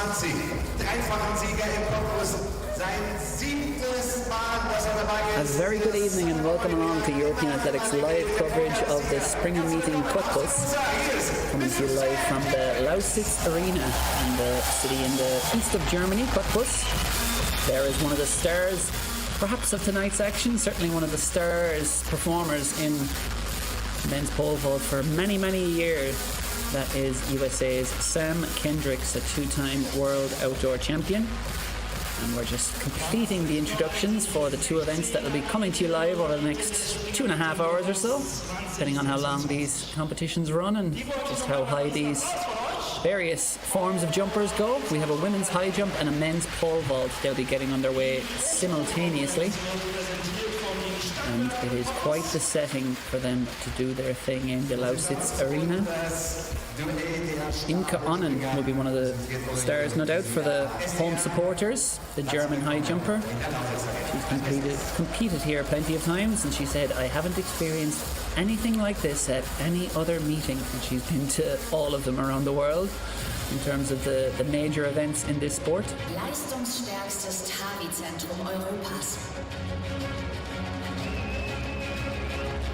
20, dreifachen Sieger im Cottbus, sein 7. Mal, dass dabei ist. A very good evening and welcome along to European Athletics live coverage of the Springer meeting Cottbus, coming to you live from the Lausitz Arena in the city in the east of Germany, Cottbus. There is one of the stars, perhaps of tonight's action, certainly one of the stars performers in men's pole vault for many, many years. That is USA's Sam Kendricks, a two-time world outdoor champion. And we're just completing the introductions for the two events that will be coming to you live over the next 2.5 hours or so, depending on how long these competitions run and just how high these various forms of jumpers go. We have a women's high jump and a men's pole vault. They'll be getting underway simultaneously. And it is quite the setting for them to do their thing in the Lausitz Arena. Imke Onnen will be one of the stars, no doubt, for the home supporters, the German high jumper. She's competed here plenty of times, and she said, I haven't experienced anything like this at any other meeting. And she's been to all of them around the world in terms of the major events in this sport. Leistungsstärkstes Trabi-Zentrum Europas.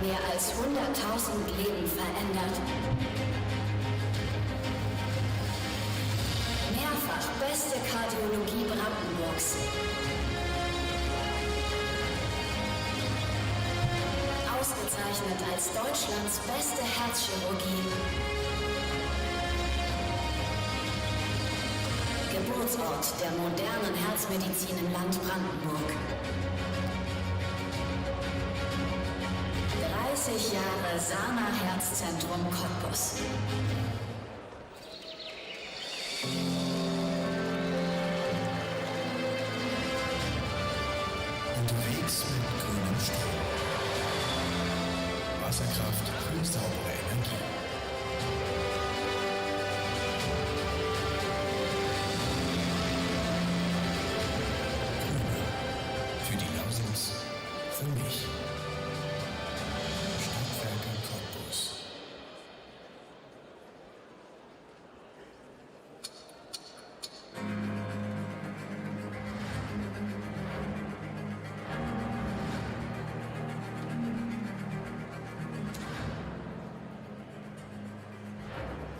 Mehr als 100.000 Leben verändert. Mehrfach beste Kardiologie Brandenburgs. Ausgezeichnet als Deutschlands beste Herzchirurgie. Geburtsort der modernen Herzmedizin im Land Brandenburg. 30 Jahre Sana Herzzentrum Cottbus. Unterwegs mit grünem Strom. Wasserkraft für saubere Energie. Grüne. Für die Lausitz. Für mich. Cottbus.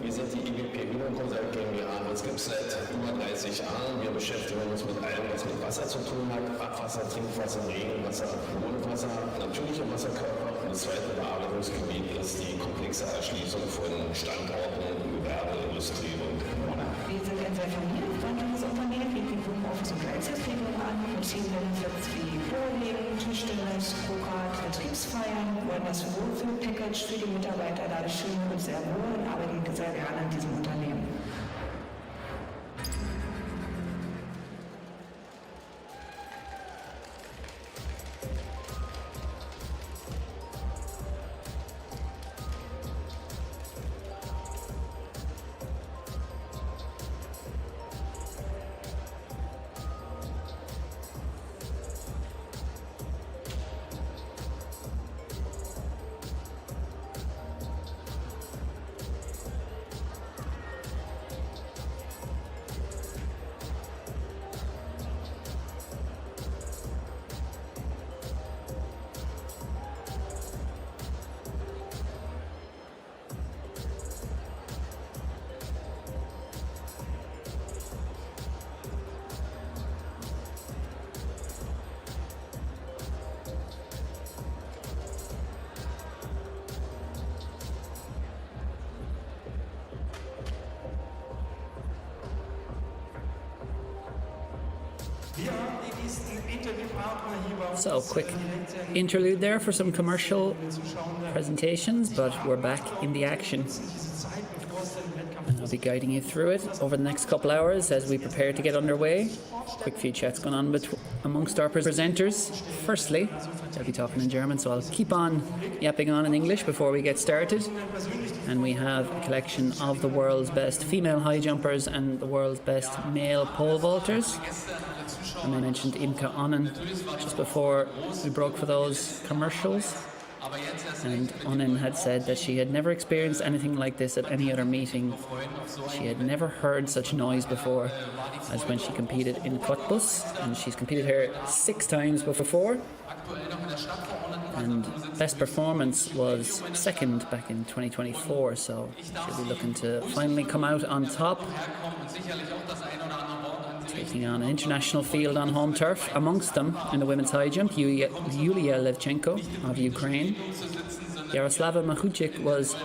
Wir sind die IGP Hydrokonsult GmbH. Uns gibt es seit über 30 Jahren. Wir beschäftigen uns mit allem, was mit Wasser zu tun hat. Abwasser, Trinkwasser, Regenwasser, Grundwasser, natürliche Wasserkörper. Und das zweite Bearbeitungsgebiet ist die komplexe Erschließung von Standorten, Gewerbe, Industrie und Wohnen. Wir sind ein sehr familienfreundliches Unternehmen. Wir bieten Office- und Gleichzeitregelung an, beziehen Benefits wie Bürgerleben, Tischtennis, Poker, Betriebsfeiern, wollen das Wohlfühl-Package für die Mitarbeiter. Dadurch fühlen wir uns sehr wohl und arbeiten sehr gerne in diesem Unternehmen. So, quick interlude there for some commercial presentations, but we're back in the action. And I'll be guiding you through it over the next couple hours as we prepare to get underway. Quick few chats going on amongst our presenters. Firstly, they'll be talking in German, so I'll keep on yapping on in English before we get started. And we have a collection of the world's best female high jumpers and the world's best male pole vaulters. And I mentioned Imke Onnen just before we broke for those commercials. And Onnen had said that she had never experienced anything like this at any other meeting. She had never heard such noise before as when she competed in Cottbus, and she's competed here 6 times before. And best performance was second back in 2024, so she'll be looking to finally come out on top, taking on an international field on home turf. Amongst them, in the women's high jump, Yulia Levchenko of Ukraine. Yaroslava Machuchik was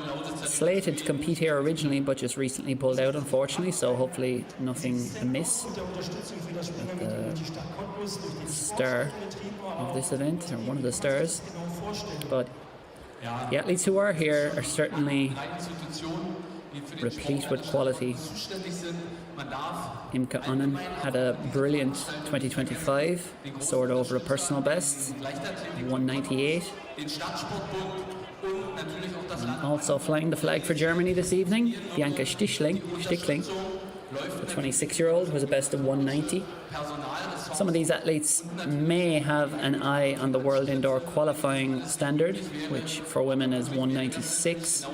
slated to compete here originally, but just recently pulled out, unfortunately, so hopefully nothing amiss with the star of this event, or one of the stars. But the athletes who are here are certainly replete with quality. Imke Onnen had a brilliant 2025, soared over a personal best, 198. And also flying the flag for Germany this evening, Bianca Stichling, the 26-year-old, was a best of 190. Some of these athletes may have an eye on the World Indoor qualifying standard, which for women is 196.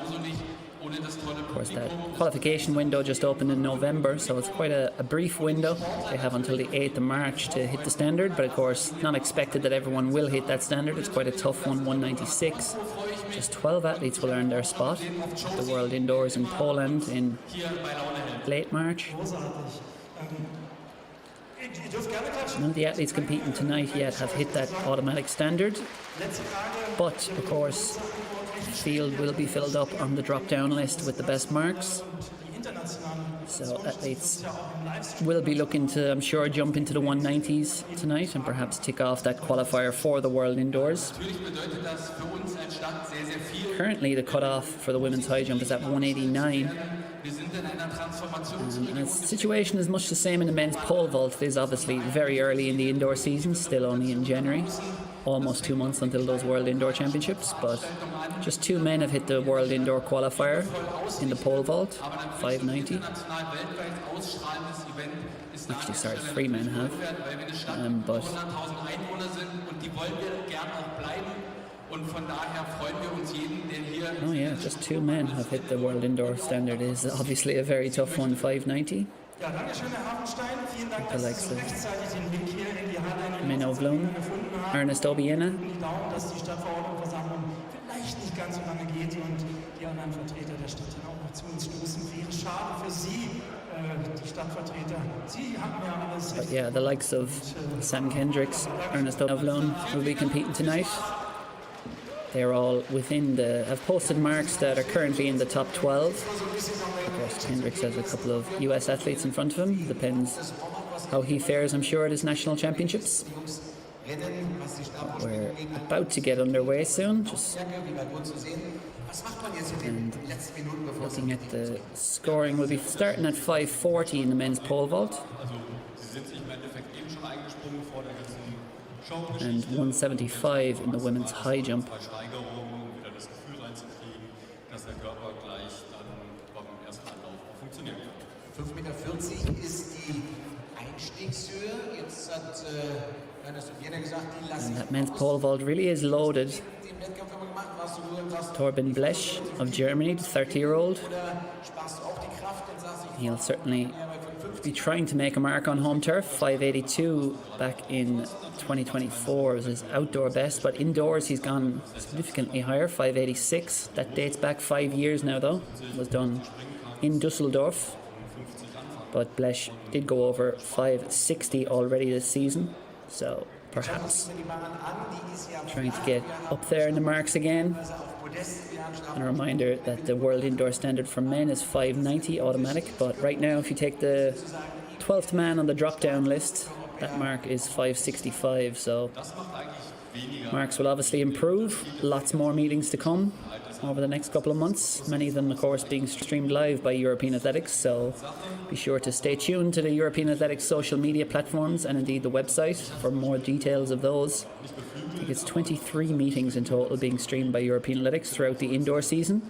Of course, that qualification window just opened in November, so it's quite a brief window. They have until the 8th of March to hit the standard, but of course, not expected that everyone will hit that standard. It's quite a tough one, 196. Just 12 athletes will earn their spot at the World Indoors in Poland in late March. None of the athletes competing tonight yet have hit that automatic standard, but of course the field will be filled up on the drop-down list with the best marks. So athletes will be looking to, I'm sure, jump into the 190s tonight and perhaps tick off that qualifier for the World Indoors. Currently the cutoff for the women's high jump is at 189. And the situation is much the same in the men's pole vault. It is obviously very early in the indoor season, still only in January. Almost 2 months until those World Indoor Championships, but just 2 men have hit the World Indoor qualifier in the pole vault, 590. Actually, sorry, 3 men have. But oh yeah, just 2 men have hit the World Indoor standard. It is obviously a very tough one, 590. The likes of Menno Vloon, Ernest Obiena. But yeah, the likes of Sam Kendricks, Ernest Vloon will be competing tonight. They're all have posted marks that are currently in the top 12. Of course, Kendricks has a couple of US athletes in front of him. Depends how he fares, I'm sure, at his national championships. We're about to get underway soon. And looking at the scoring, we'll be starting at 540 in the men's pole vault. And 175 in the women's high jump. And that men's pole vault really is loaded. Torben Blesch of Germany, the 30-year-old. He'll certainly be trying to make a mark on home turf. 582 back in 2024 was his outdoor best, but indoors he's gone significantly higher, 586. That dates back 5 years now, though. It was done in Dusseldorf. But Blesch did go over 560 already this season, so perhaps trying to get up there in the marks again. And a reminder that the World Indoor Standard for men is 590 automatic, but right now if you take the 12th man on the drop-down list, that mark is 565, so marks will obviously improve. Lots more meetings to come over the next couple of months, many of them of course being streamed live by European Athletics, so be sure to stay tuned to the European Athletics social media platforms and indeed the website for more details of those. I think it's 23 meetings in total being streamed by European Athletics throughout the indoor season,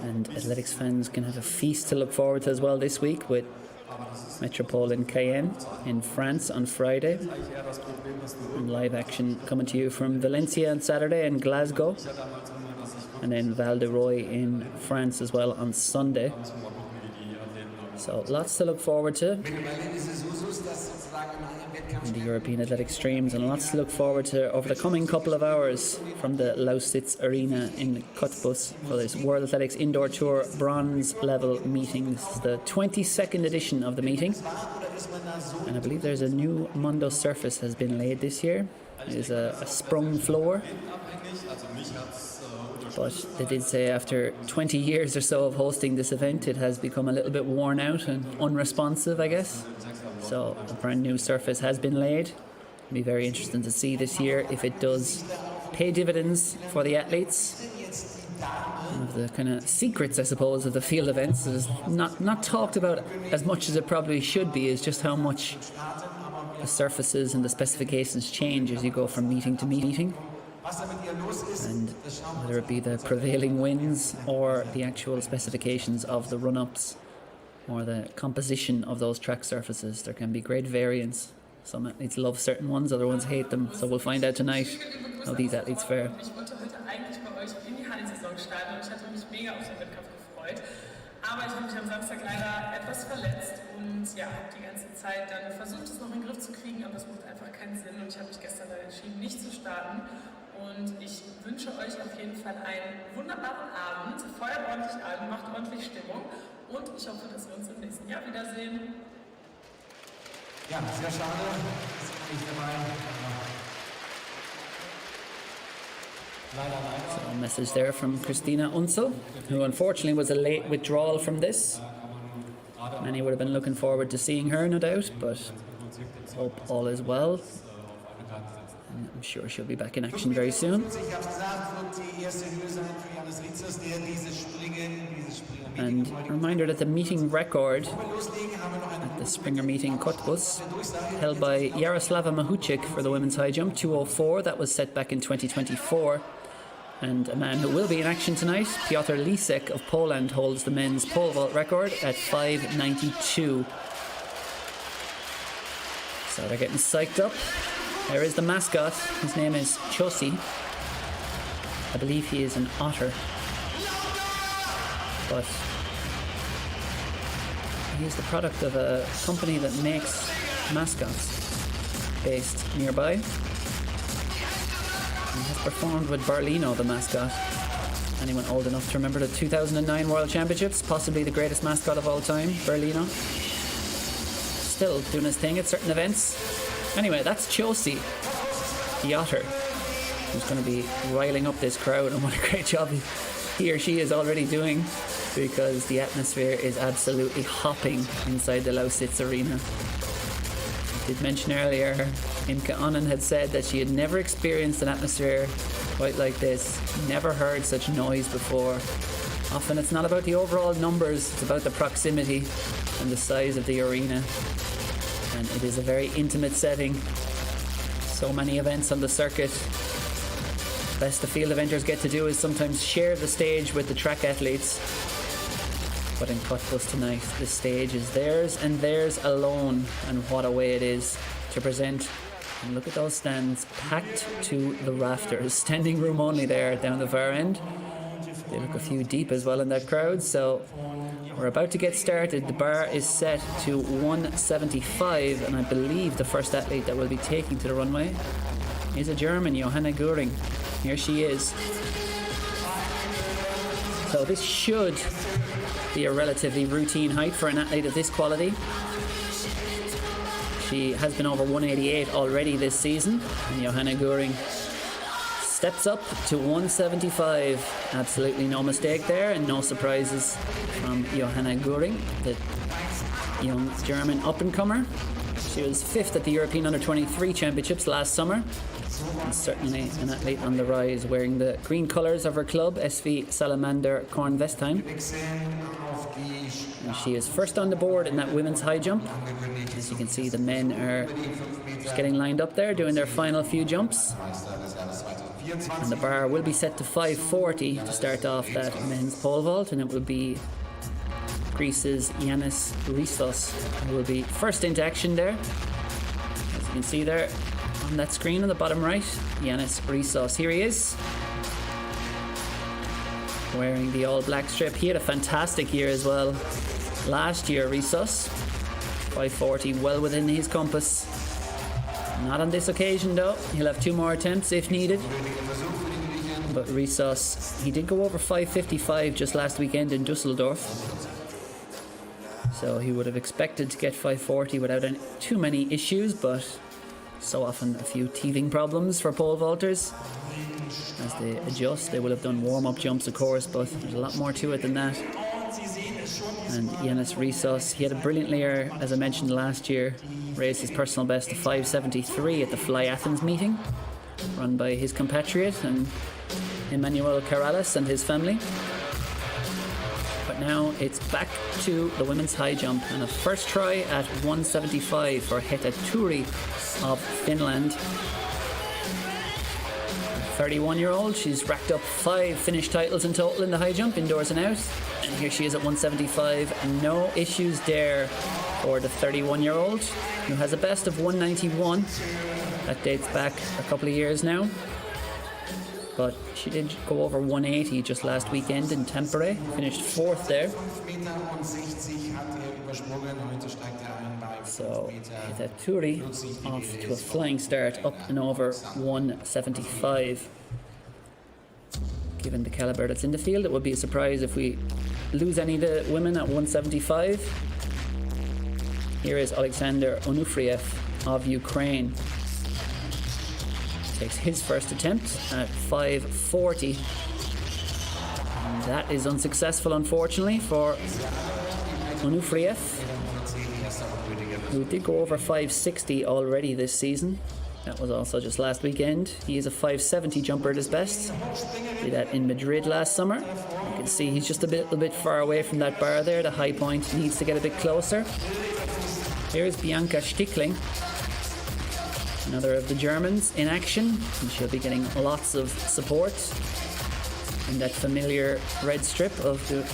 and athletics fans can have a feast to look forward to as well this week with Metropole in Cayenne in France on Friday. And live action coming to you from Valencia on Saturday and Glasgow. And then Val de Roy in France as well on Sunday. So lots to look forward to in the European Athletic Streams, and lots to look forward to over the coming couple of hours from the Lausitz Arena in Cottbus for this World Athletics Indoor Tour bronze level meetings, the 22nd edition of the meeting. And I believe there's a new Mondo surface has been laid this year. It is a sprung floor. But they did say after 20 years or so of hosting this event, it has become a little bit worn out and unresponsive, I guess. So a brand new surface has been laid. It'll be very interesting to see this year if it does pay dividends for the athletes. One of the kind of secrets, I suppose, of the field events is not talked about as much as it probably should be, is just how much the surfaces and the specifications change as you go from meeting to meeting. And whether it be the prevailing winds or the actual specifications of the run-ups or the composition of those track surfaces, there can be great variance. Some athletes love certain ones, other ones hate them. So we'll find out tonight how these athletes fare. Ich wollte heute eigentlich bei euch in die Hallensaison starten und ich hatte mich mega auf den Wettkampf gefreut. Aber ich habe mich am Samstag leider etwas verletzt und ja, habe die ganze Zeit dann versucht, es noch in den Griff zu kriegen, aber es macht einfach keinen Sinn und ich habe mich gestern dann entschieden, nicht zu starten. Und ich wünsche euch auf jeden Fall einen wunderbaren Abend, feuert ordentlich an, macht ordentlich Stimmung und ich hoffe, dass wir uns im nächsten Jahr wiedersehen. Ja, sehr schade. Das ist nicht dabei. So a message there from Christina Unsel, who unfortunately was a late withdrawal from this. Many would have been looking forward to seeing her, no doubt, but hope all is well. And I'm sure she'll be back in action very soon. And a reminder that the meeting record at the Springer meeting Cottbus, held by Jaroslava Mahuchik for the women's high jump, 2:04, that was set back in 2024. And a man who will be in action tonight, Piotr Lisek of Poland, holds the men's pole vault record at 5:92. So they're getting psyched up. There is the mascot. His name is Chosi. I believe he is an otter. But he is the product of a company that makes mascots based nearby. He has performed with Berlino, the mascot. Anyone old enough to remember the 2009 World Championships? Possibly the greatest mascot of all time, Berlino. Still doing his thing at certain events. Anyway, that's Chosi, the otter, who's going to be riling up this crowd, and what a great job he or she is already doing, because the atmosphere is absolutely hopping inside the Lausitz Arena. I did mention earlier, Imke Onnen had said that she had never experienced an atmosphere quite like this, never heard such noise before. Often it's not about the overall numbers, it's about the proximity and the size of the arena. And it is a very intimate setting. So many events on the circuit. Best the field eventers get to do is sometimes share the stage with the track athletes. But in Cottbus tonight, the stage is theirs and theirs alone. And what a way it is to present. And look at those stands, packed to the rafters. Standing room only there down the far end. They look a few deep as well in that crowd. So we're about to get started. The bar is set to 175, and I believe the first athlete that will be taking to the runway is a German, Johanna Göring. Here she is. So this should be a relatively routine height for an athlete of this quality. She has been over 188 already this season, and Johanna Göring steps up to 175. Absolutely no mistake there, and no surprises from Johanna Göring, the young German up-and-comer. She was 5th at the European Under-23 Championships last summer, and certainly an athlete on the rise, wearing the green colours of her club, SV Salamander Kornwestheim. And she is first on the board in that women's high jump. As you can see, the men are just getting lined up there, doing their final few jumps. And the bar will be set to 540 to start off that men's pole vault, and it will be Greece's Yanis Ristos, who will be first into action there. As you can see there on that screen on the bottom right, Yanis Ristos. Here he is, wearing the all black strip. He had a fantastic year as well last year, Ristos. 540, well within his compass. Not on this occasion though. He'll have 2 more attempts if needed. But Ristos, he did go over 555 just last weekend in Dusseldorf. So he would have expected to get 540 without too many issues, but so often a few teething problems for pole vaulters. As they adjust, they will have done warm-up jumps of course, but there's a lot more to it than that. And Yanis Ristos, he had a brilliant year, as I mentioned last year, raised his personal best to 573 at the Fly Athens meeting, run by his compatriot and Emmanuel Karalis and his family. But now it's back to the women's high jump and a first try at 175 for Heta Turi of Finland. 31-year-old, she's racked up 5 Finnish titles in total in the high jump, indoors and out. And here she is at 175. No issues there for the 31-year-old, who has a best of 191. That dates back a couple of years now. But she did go over 180 just last weekend in Tampere. Finished 4th there. So Heta Turi off to a flying start, up and over 175. Given the calibre that's in the field, it would be a surprise if we lose any of the women at 175. Here is Alexander Onufriev of Ukraine. Takes his first attempt at 540. And that is unsuccessful, unfortunately, for Onufriev, who did go over 560 already this season. That was also just last weekend. He is a 570 jumper at his best. Did that in Madrid last summer. You can see he's just a little bit far away from that bar there. The high point needs to get a bit closer. Here's Bianca Stickling, another of the Germans in action, and she'll be getting lots of support in that familiar red strip of the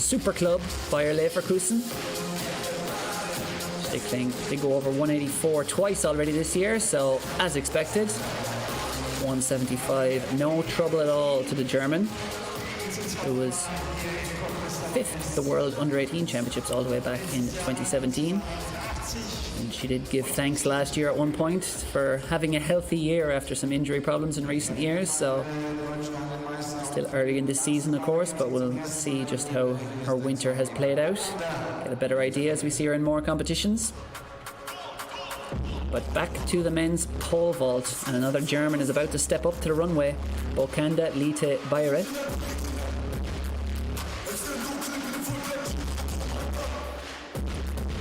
Super Club Bayer Leverkusen. Stickling did go over 184 twice already this year, so as expected, 175, no trouble at all to the German, who was 5th at the World Under-18 Championships all the way back in 2017. And she did give thanks last year at one point for having a healthy year after some injury problems in recent years, so still early in this season of course, but we'll see just how her winter has played out, get a better idea as we see her in more competitions. But back to the men's pole vault, and another German is about to step up to the runway, Bokanda Lite Bayre.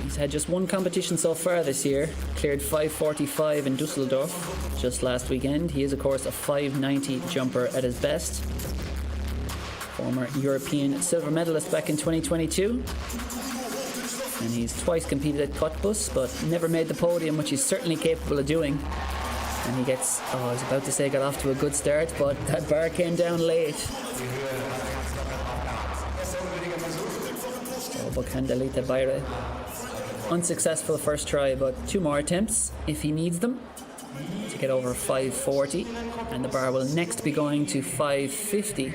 He's had just one competition so far this year, cleared 545 in Dusseldorf just last weekend. He is of course a 590 jumper at his best. Former European silver medalist back in 2022. And he's twice competed at Cottbus, but never made the podium, which he's certainly capable of doing. And he gets, I was about to say got off to a good start, but that bar came down late. Bokanda Lite Bayre. Unsuccessful first try, but 2 more attempts if he needs them to get over 540, and the bar will next be going to 550,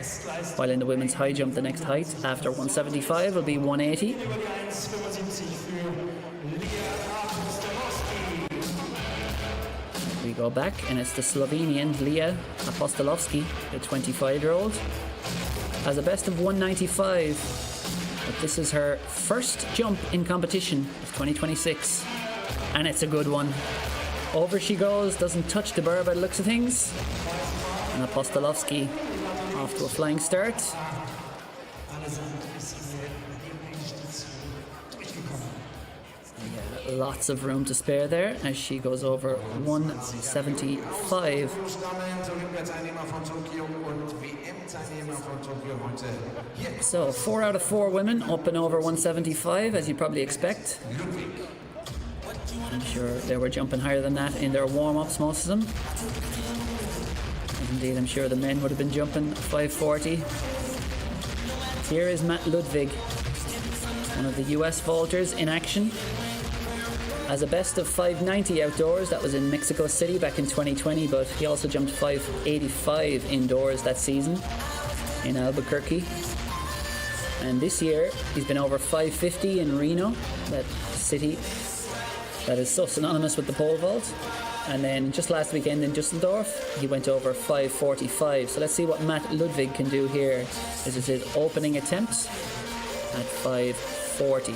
while in the women's high jump the next height after 175 will be 180. We go back and it's the Slovenian Lea Apostolovski, the 25-year-old, has a best of 195. But this is her first jump in competition of 2026, and it's a good one. Over she goes, doesn't touch the bar by the looks of things, and Apostolovski off to a flying start. Yeah, lots of room to spare there as she goes over 175. So 4 out of 4 women up and over 175, as you probably expect. I'm sure they were jumping higher than that in their warm-ups, most of them. And indeed, I'm sure the men would have been jumping 540. Here is Matt Ludwig, one of the US vaulters in action. As a best of 590 outdoors, that was in Mexico City back in 2020, but he also jumped 585 indoors that season in Albuquerque. And this year, he's been over 550 in Reno, that city that is so synonymous with the pole vault. And then just last weekend in Dusseldorf, he went over 545. So let's see what Matt Ludwig can do here. This is his opening attempt at 540.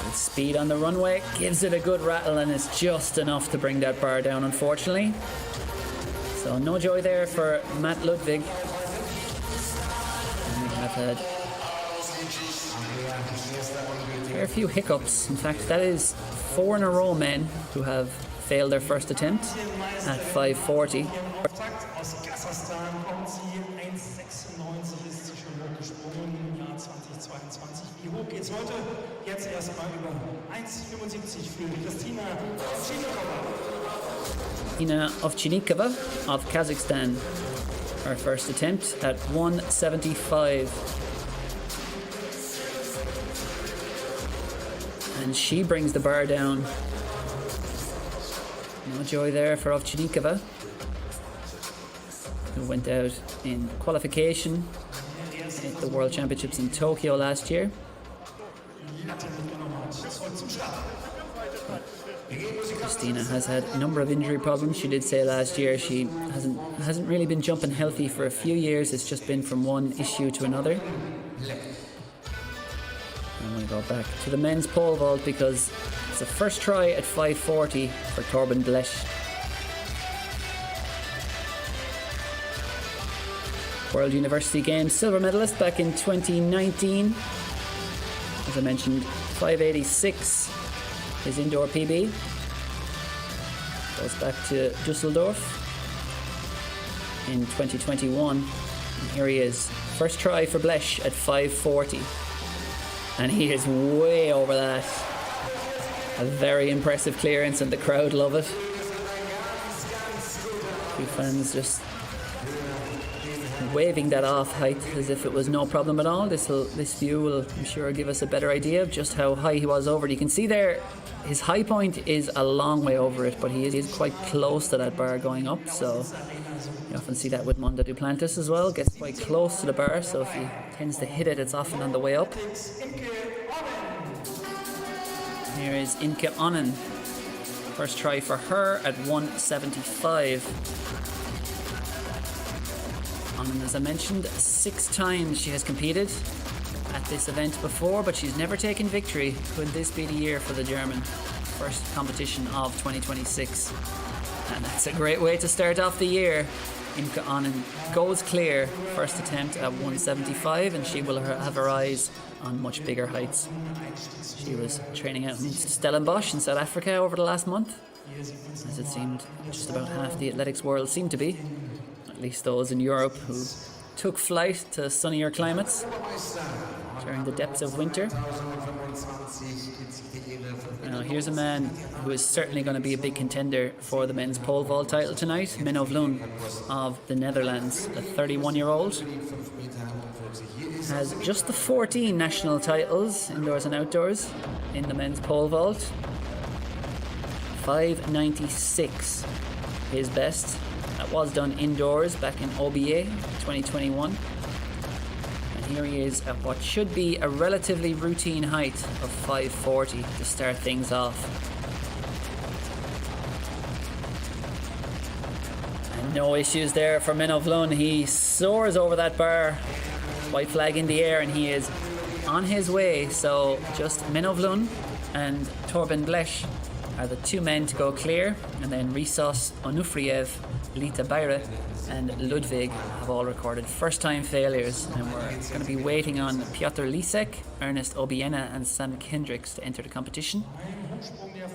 And speed on the runway, gives it a good rattle, and it's just enough to bring that bar down, unfortunately. So no joy there for Matt Ludwig. And we have had a few hiccups. In fact, that is 4 in a row men who have failed their first attempt at 540. Aus Kasachstan kommt sie 1,96 ist sie schon hochgesprungen im Jahr 2022. Wie hoch geht's heute? Jetzt erstmal über 1,75 für Christina Ovchinnikova of Kazakhstan. Her first attempt at 175. And she brings the bar down. No joy there for Ovchinnikova, who went out in qualification at the World Championships in Tokyo last year. Christina has had a number of injury problems. She did say last year she hasn't really been jumping healthy for a few years. It's just been from one issue to another. I'm going to go back to the men's pole vault because it's the first try at 540 for Torben Blesch. World University Games silver medalist back in 2019. As I mentioned, 586, his indoor PB. Goes back to Dusseldorf in 2021. And here he is. First try for Blesch at 540. And he is way over that. A very impressive clearance, and the crowd love it. A few fans just waving that off height as if it was no problem at all. This view will, I'm sure, give us a better idea of just how high he was over it. You can see there, his high point is a long way over it, but he is quite close to that bar going up. So you often see that with Munda Duplantis as well. Gets quite close to the bar, so if he tends to hit it, it's often on the way up. Here is Imke Onnen. First try for her at 175. Onnen, as I mentioned, 6 times she has competed at this event before, but she's never taken victory. Could this be the year for the German? First competition of 2026. And that's a great way to start off the year. Imke Onnen goes clear, first attempt at 175, and she will have her eyes on much bigger heights. She was training out in Stellenbosch in South Africa over the last month, as it seemed just about half the athletics world seemed to be, at least those in Europe who took flight to sunnier climates during the depths of winter. Now here's a man who is certainly going to be a big contender for the men's pole vault title tonight, Menno Vloen of the Netherlands, a 31-year-old. Has just the 14 national titles, indoors and outdoors, in the men's pole vault. 596, his best. That was done indoors back in OBA 2021. And here he is at what should be a relatively routine height of 540 to start things off. And no issues there for Menno Vloen. He soars over that bar. White flag in the air, and he is on his way. So just Menno Vloen and Torben Blesch are the 2 men to go clear, and then Risos, Onufriev, Lita Beire and Ludwig have all recorded first time failures, and we're going to be waiting on Piotr Lisek, Ernest Obiena and Sam Kendricks to enter the competition.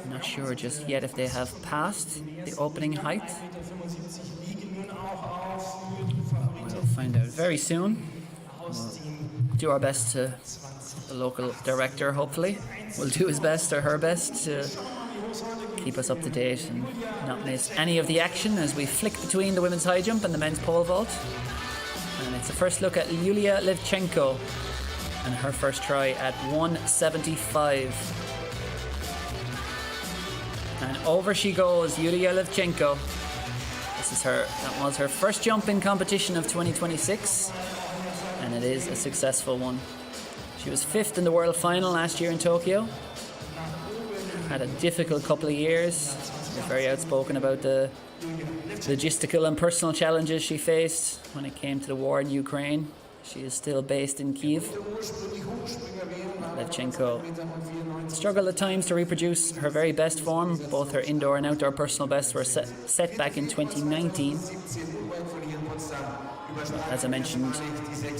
I'm not sure just yet if they have passed the opening height. We'll find out very soon. We'll do our best to, the local director hopefully will do his best or her best to keep us up to date and not miss any of the action as we flick between the women's high jump and the men's pole vault. And it's a first look at Yulia Levchenko, and her first try at 175. And over she goes, Yulia Levchenko. That was her first jump in competition of 2026, and it is a successful one. She was 5th in the world final last year in Tokyo. Had a difficult couple of years. Was very outspoken about the logistical and personal challenges she faced when it came to the war in Ukraine. She is still based in Kyiv. Levchenko struggled at times to reproduce her very best form. Both her indoor and outdoor personal bests were set back in 2019. As I mentioned,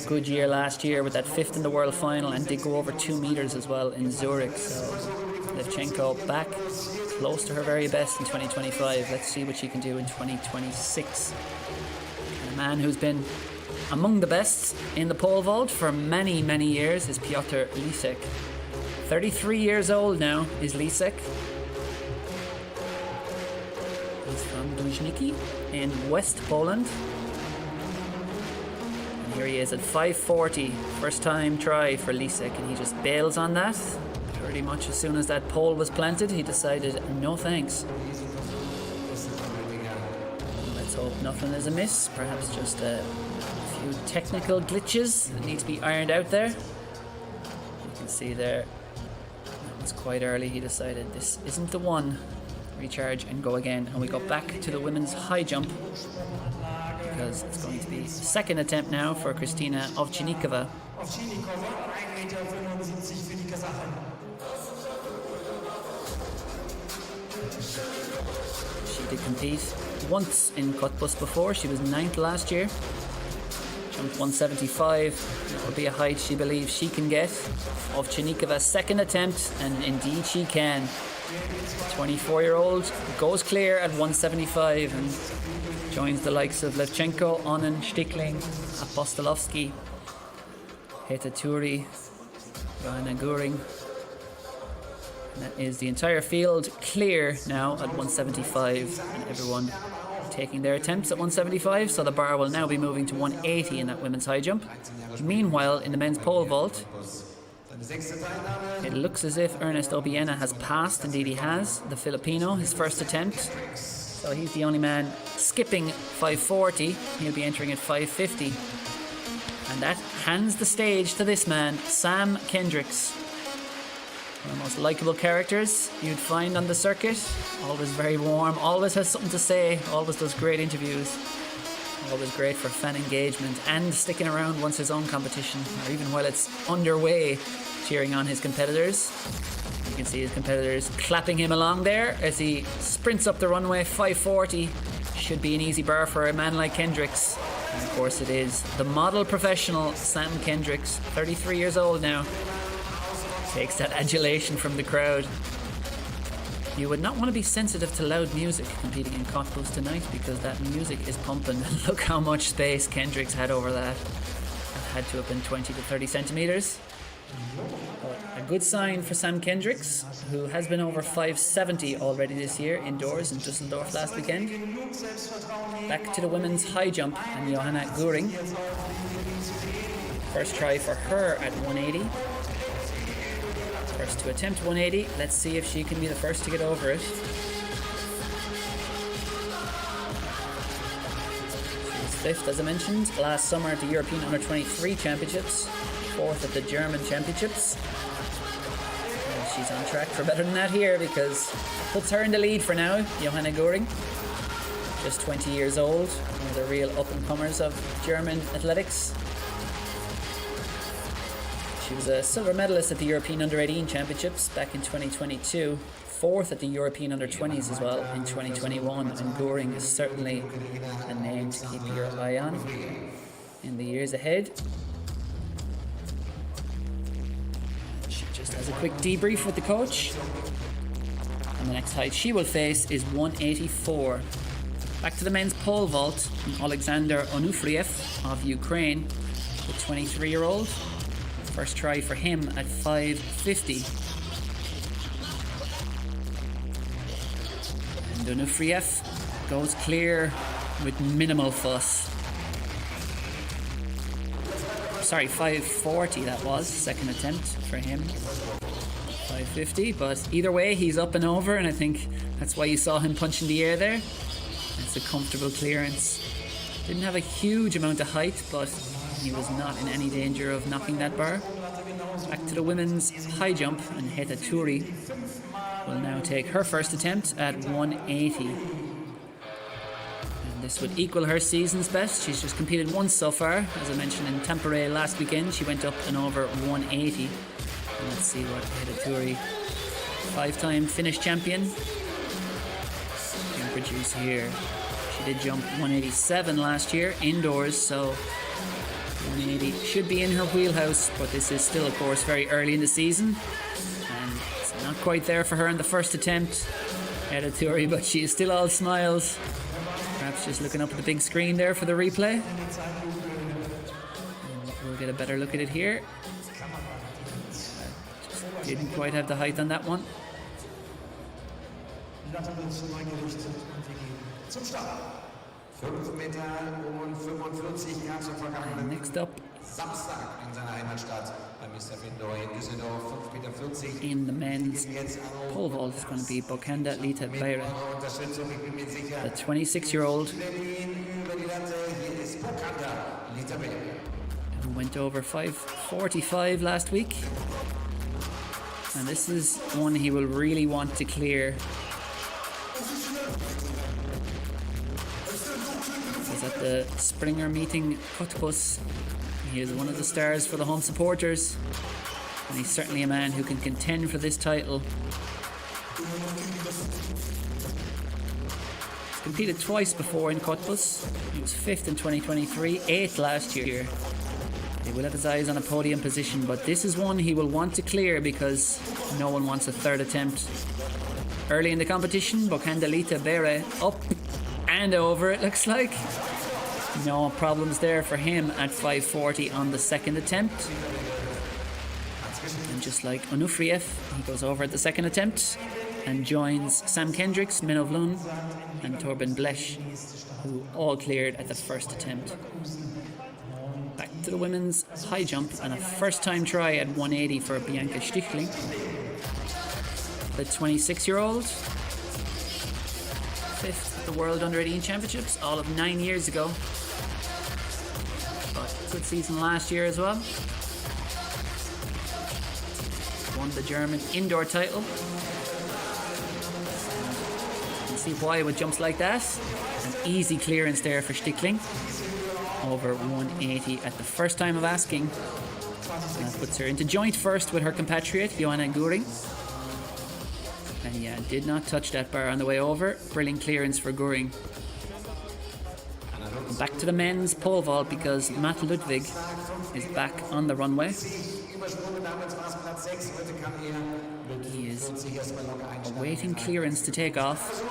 good year last year with that 5th in the world final, and did go over 2 meters as well in Zurich. So Levchenko back close to her very best in 2025. Let's see what she can do in 2026. And a man who's been among the best in the pole vault for many, many years is Piotr Lisek. 33 years old now is Lisek. He's from Dujniki in West Poland. And here he is at 5:40. First time try for Lisek, and he just bails on that. Pretty much as soon as that pole was planted, he decided no thanks. Let's hope nothing is amiss. Perhaps just a few technical glitches that need to be ironed out there. You can see there, that was quite early. He decided this isn't the one. Recharge and go again. And we go back to the women's high jump, because it's going to be second attempt now for Kristina Ovchinnikova. She did compete once in Cottbus before. She was 9th last year. Jumped 175. That will be a height she believes she can get. Ovchinnikova second attempt, and indeed she can. 24-year-old goes clear at 175 and joins the likes of Levchenko, Onen, Stickling, Apostolovsky, Heta Turi, Johanna Göring. And that is the entire field clear now at 175, and everyone taking their attempts at 175, so the bar will now be moving to 180 in that women's high jump. Meanwhile, in the men's pole vault, it looks as if Ernest Obiena has passed. Indeed he has, the Filipino, his first attempt. So he's the only man skipping 540. He'll be entering at 550. And that hands the stage to this man, Sam Kendricks. One of the most likeable characters you'd find on the circuit. Always very warm, always has something to say, always does great interviews. Always great for fan engagement and sticking around once his own competition, or even while it's underway, cheering on his competitors. You can see his competitors clapping him along there as he sprints up the runway. 540 should be an easy bar for a man like Kendricks. And of course it is. The model professional Sam Kendricks, 33 years old now, takes that adulation from the crowd. You would not want to be sensitive to loud music competing in Cottbus tonight, because that music is pumping. Look how much space Kendricks had over that. It had to have been 20 to 30 centimetres. A good sign for Sam Kendricks, who has been over 570 already this year indoors in Düsseldorf last weekend. Back to the women's high jump and Johanna Göring. First try for her at 180. First to attempt 180. Let's see if she can be the first to get over it. She was 5th, as I mentioned, last summer at the European Under-23 Championships, 4th at the German Championships. And she's on track for better than that here, because puts her in the lead for now, Johanna Göring. Just 20 years old, one of the real up-and-comers of German athletics. She was a silver medalist at the European Under-18 Championships back in 2022, 4th at the European Under-20s as well in 2021, and Göring is certainly a name to keep your eye on in the years ahead. She just has a quick debrief with the coach, and the next height she will face is 184. Back to the men's pole vault, Alexander Onufriev of Ukraine, the 23-year-old. First try for him at 550. And Onufriev goes clear with minimal fuss. sorry, 540 that was, second attempt for him. 550, but either way, he's up and over, and I think that's why you saw him punch in the air there. It's a comfortable clearance. Didn't have a huge amount of height, but he was not in any danger of knocking that bar. Back to the women's high jump, and Heta Turi will now take her first attempt at 180. And this would equal her season's best. She's just competed once so far. As I mentioned in Tampere last weekend, she went up and over 180. And let's see what Heta Turi, 5-time Finnish champion, can produce here. She did jump 187 last year indoors, so 180 should be in her wheelhouse, but this is still, of course, very early in the season, and it's not quite there for her in the first attempt. Heta Turi, but she is still all smiles. Perhaps just looking up at the big screen there for the replay. And we'll get a better look at it here. Just didn't quite have the height on that one. Zum Start. 5 Meter und 45 gab es am vergangenen Next up, Samstag in seiner Heimatstadt bei Mr. Findor in Düsseldorf. 5,40 Meter. in the men's pole vault is going to be Bokanda Lita Beira, Unterstützung, ich bin mir sicher. the 26-year-old Über die Latte, hier ist Bokanda Lita Beira. who went over 545 last week. And this is one he will really want to clear. He's at the Springer meeting Cottbus. He is one of the stars for the home supporters, and he's certainly a man who can contend for this title. He's competed twice before in Cottbus. He was 5th in 2023, 8th last year. He will have his eyes on a podium position, but this is one he will want to clear because no one wants a third attempt. Early in the competition, Bokandalita Bere up and over, it looks like. No problems there for him at 540 on the second attempt. And just like Onufriev, he goes over at the second attempt and joins Sam Kendricks, Minov Lund, and Torben Blesch, who all cleared at the first attempt. Back to the women's high jump and a first-time try at 180 for Bianca Stichling. The 26-year-old, 5th at the World Under-18 Championships, all of 9 years ago. But good season last year as well. Won the German indoor title. You can see why with jumps like that. An easy clearance there for Stichling. Over 180 at the first time of asking. And that puts her into joint first with her compatriot, Johanna Guring. And yeah, did not touch that bar on the way over. Brilliant clearance for Guring. Back to the men's pole vault because Matt Ludwig is back on the runway. He is awaiting clearance to take off.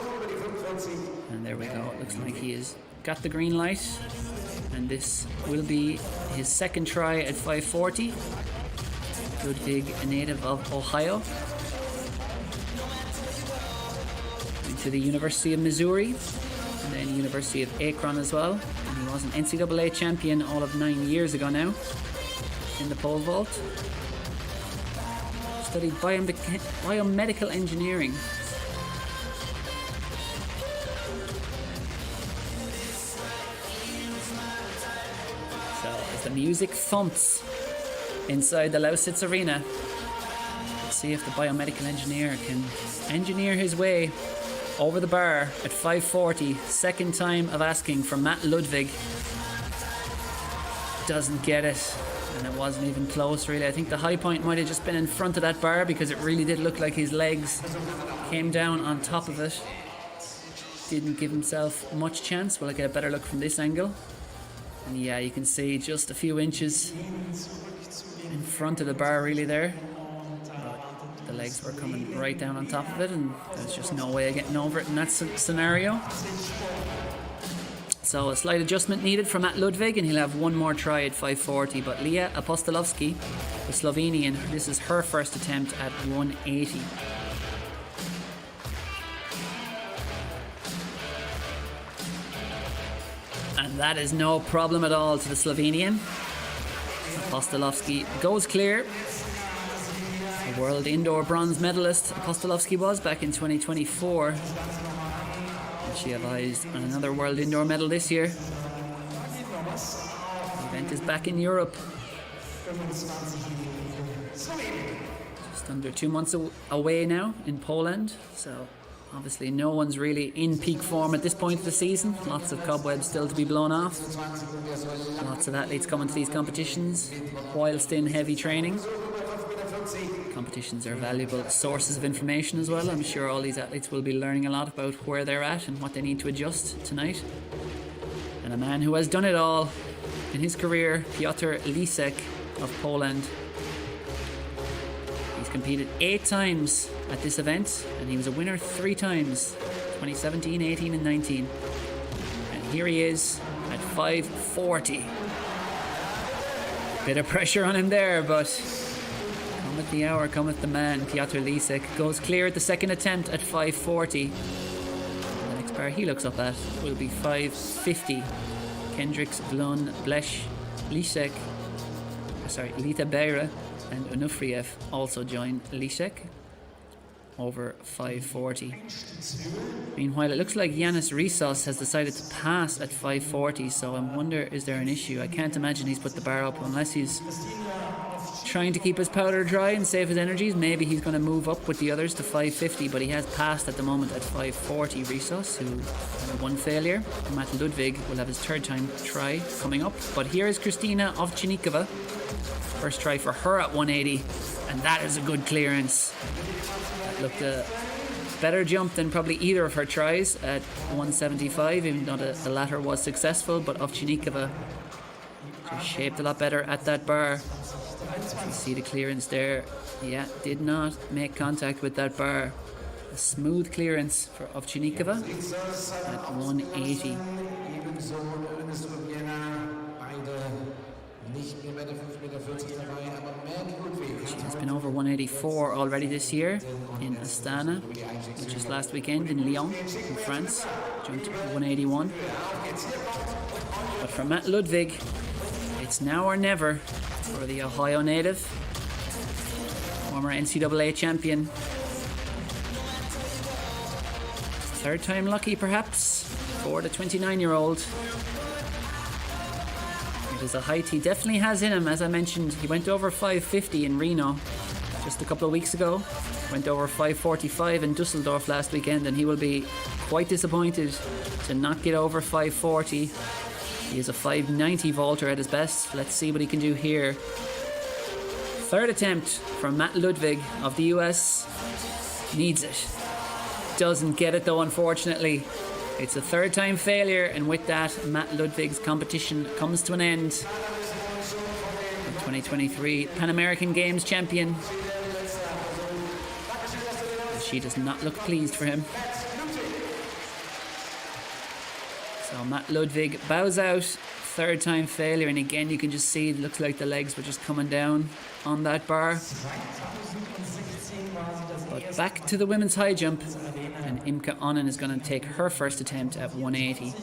And there we go. It looks like he has got the green light. And this will be his second try at 540. Ludwig, a native of Ohio. Went to the University of Missouri and then University of Akron as well. And he was an NCAA champion all of 9 years ago now in the pole vault. Studied biomedical engineering. The music thumps inside the Lausitz Arena. Let's see if the biomedical engineer can engineer his way over the bar at 540. Second time of asking for Matt Ludwig. Doesn't get it, and it wasn't even close really. I think the high point might have just been in front of that bar because it really did look like his legs came down on top of it. Didn't give himself much chance. Will I get a better look from this angle? And yeah, you can see just a few inches in front of the bar really there. But the legs were coming right down on top of it and there's just no way of getting over it in that scenario. So a slight adjustment needed for Matt Ludwig and he'll have one more try at 540. But Leah Apostolovski, the Slovenian, this is her first attempt at 180. And that is no problem at all to the Slovenian. Apostolovsky goes clear. A world indoor bronze medalist Apostolovsky was back in 2024. And she have eyes on another world indoor medal this year. The event is back in Europe. Just under 2 months away now in Poland. So obviously no one's really in peak form at this point of the season. Lots of cobwebs still to be blown off. Lots of athletes coming to these competitions whilst in heavy training. Competitions are valuable sources of information as well. I'm sure all these athletes will be learning a lot about where they're at and what they need to adjust tonight. And a man who has done it all in his career, Piotr Lisek of Poland. He's competed 8 times at this event and he was a winner 3 times, 2017, 18 and 19. And here he is at 5:40. Bit of pressure on him there, but cometh the hour, cometh the man. Piotr Lisek goes clear at the second attempt at 5:40. The next bar he looks up at will be 5:50. Kendricks, Vlon, Lisek, Lita Beira and Onufriev also join Lisek over 5:40. Meanwhile, it looks like Yanis Risos has decided to pass at 5:40, so I wonder, is there an issue? I can't imagine he's put the bar up unless he's trying to keep his powder dry and save his energies. Maybe he's going to move up with the others to 5:50, but he has passed at the moment at 5:40. Risos, who had 1 failure. Matt Ludwig will have his 3rd time try coming up. But here is Kristina Ovchinnikova. First try for her at 180, and that is a good clearance. That looked a better jump than probably either of her tries at 175, even though the latter was successful. But Ovchinnikova just shaped a lot better at that bar. You see the clearance there. Yeah, did not make contact with that bar. A smooth clearance for Ovchinnikova at 180. She's been over 184 already this year in Astana, which is last weekend in Lyon, in France. Jumped to 181. But for Matt Ludwig, it's now or never for the Ohio native, former NCAA champion. 3rd time lucky, perhaps, for the 29-year-old. It is a height he definitely has in him. As I mentioned, he went over 5:50 in Reno just a couple of weeks ago. Went over 5:45 in Dusseldorf last weekend, and he will be quite disappointed to not get over 5:40. He is a 5:90 vaulter at his best. Let's see what he can do here. 3rd attempt from Matt Ludwig of the US. Needs it. Doesn't get it though, unfortunately. It's a 3rd time failure, and with that, Matt Ludwig's competition comes to an end. The 2023 Pan American Games champion. She does not look pleased for him. So Matt Ludwig bows out, 3rd time failure, and again you can just see it looks like the legs were just coming down on that bar. But back to the women's high jump, and Imke Onnen is going to take her first attempt at 180.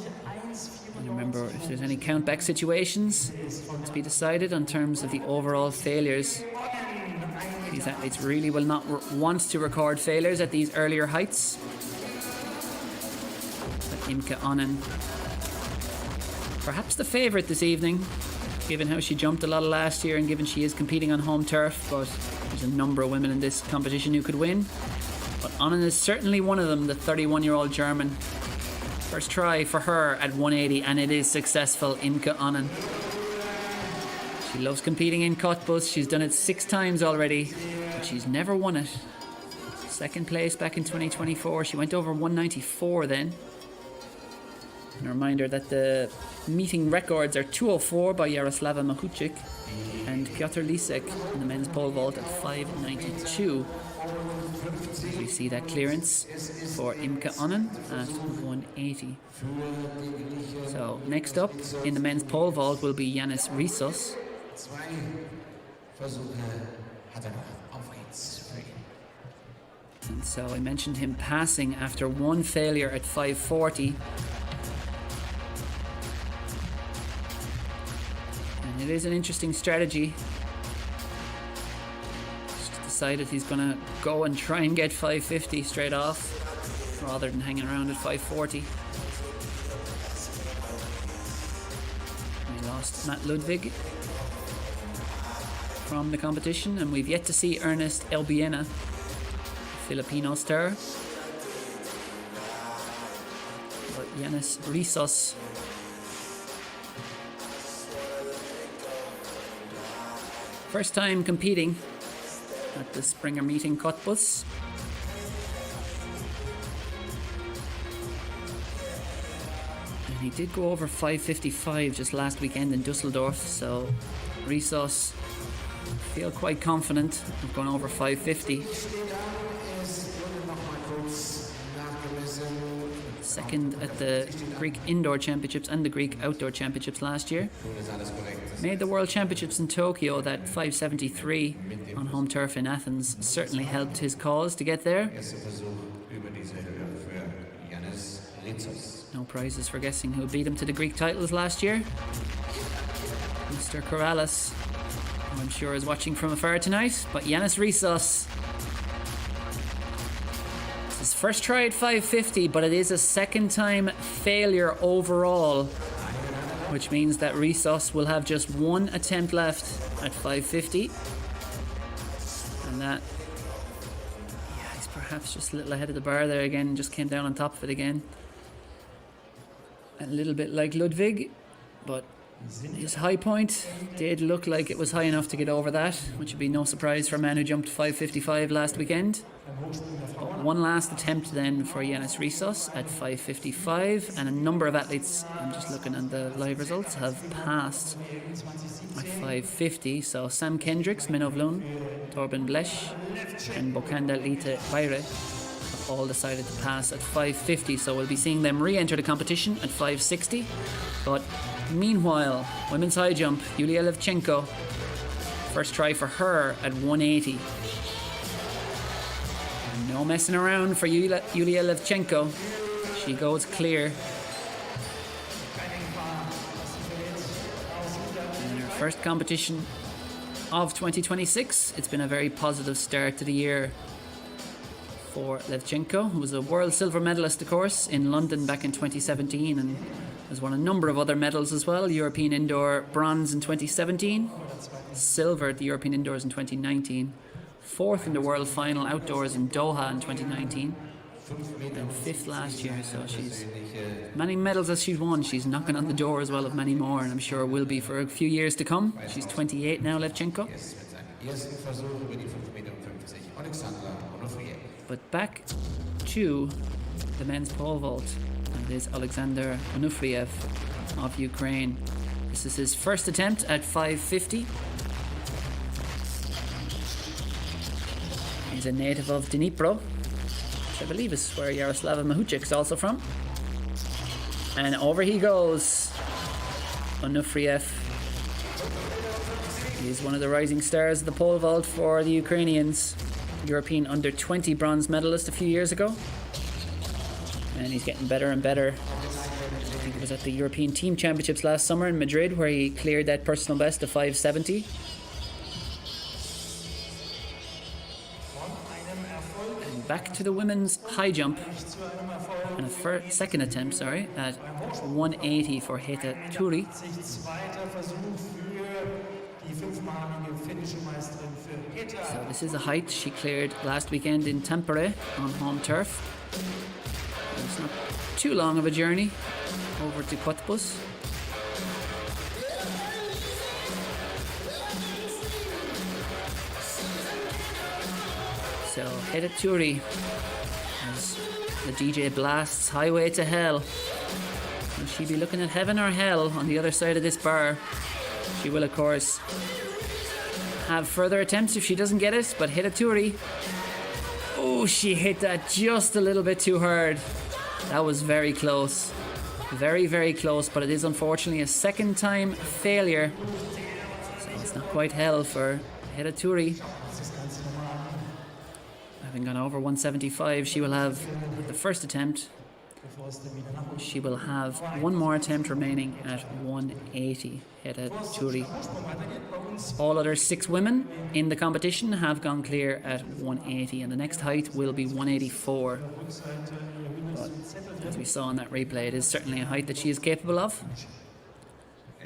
And remember, if there's any countback situations to be decided in terms of the overall failures, these athletes really will not want to record failures at these earlier heights. But Imke Onnen, perhaps the favourite this evening, given how she jumped a lot last year and given she is competing on home turf, but there's a number of women in this competition who could win. But Onnen is certainly one of them, the 31-year-old German. First try for her at 180, and it is successful. Imke Onnen. She loves competing in Cottbus. She's done it 6 times already, but she's never won it. 2nd place back in 2024. She went over 194 then. And a reminder that the meeting records are 204 by Jaroslava Machuchik and Piotr Lisek in the men's pole vault at 592. We see that clearance for Imke Onnen at 180. So next up in the men's pole vault will be Yanis Risos. And so I mentioned him passing after 1 failure at 540. And it is an interesting strategy. Just decided he's going to go and try and get 550 straight off rather than hanging around at 540. We lost Matt Ludwig from the competition, and we've yet to see Ernest Elbiena, Filipino star. But Yanis Rizos first time competing at the Springer meeting Cottbus. And he did go over 555 just last weekend in Dusseldorf, so Rizos feel quite confident of going over 550. Second at the Greek Indoor Championships and the Greek Outdoor Championships last year. Made the World Championships in Tokyo. That 573 on home turf in Athens certainly helped his cause to get there. No prizes for guessing who beat him to the Greek titles last year. Mr. Corrales, who I'm sure is watching from afar tonight, but Yanis Rizos. His first try at 550, but it is a second time failure overall, which means that Rizos will have just one attempt left at 550. And that, yeah, he's perhaps just a little ahead of the bar there again, just came down on top of it again. A little bit like Ludwig, but his high point did look like it was high enough to get over that, which would be no surprise for a man who jumped 555 last weekend. But one last attempt then for Yanis Rizos at 555, and a number of athletes, I'm just looking at the live results, have passed at 550. So Sam Kendricks, Minov Lund, Torben Blesch and Bokanda Lite Bayre have all decided to pass at 550, so we'll be seeing them re-enter the competition at 560. But meanwhile, women's high jump, Yulia Levchenko, first try for her at 180. And no messing around for Yulia Levchenko. She goes clear. In her first competition of 2026, it's been a very positive start to the year for Levchenko, who was a world silver medalist, of course, in London back in 2017, and has won a number of other medals as well. European Indoor bronze in 2017, silver at the European Indoors in 2019, fourth in the World Final Outdoors in Doha in 2019, and fifth last year. So she's many medals as she's won. She's knocking on the door as well of many more, and I'm sure will be for a few years to come. She's 28 now, Levchenko. But back to the men's pole vault, and it is Alexander Onufriev of Ukraine. This is his first attempt at 550. He's a native of Dnipro, which I believe is where Yaroslava Mahuchik is also from. And over he goes, Onufriev. He's one of the rising stars of the pole vault for the Ukrainians. European under-20 bronze medalist a few years ago, and he's getting better and better. I think it was at the European Team Championships last summer in Madrid where he cleared that personal best of 570. And back to the women's high jump, and a second attempt, at 180 for Heta Turi. So this is a height she cleared last weekend in Tampere on home turf. It's not too long of a journey over to Cottbus. So Heta Turi as the DJ blasts Highway to Hell. Will she be looking at heaven or hell on the other side of this bar? She will, of course, have further attempts if she doesn't get it, but Heta Turi, oh, she hit that just a little bit too hard. That was very close. Very, very close, but it is unfortunately a second time failure. So it's not quite hell for Heta Turi. Having gone over 175, she will have the first attempt She will have one more attempt remaining at 180. Heta Turi. All other 6 women in the competition have gone clear at 180, and the next height will be 184. But as we saw in that replay, it is certainly a height that she is capable of.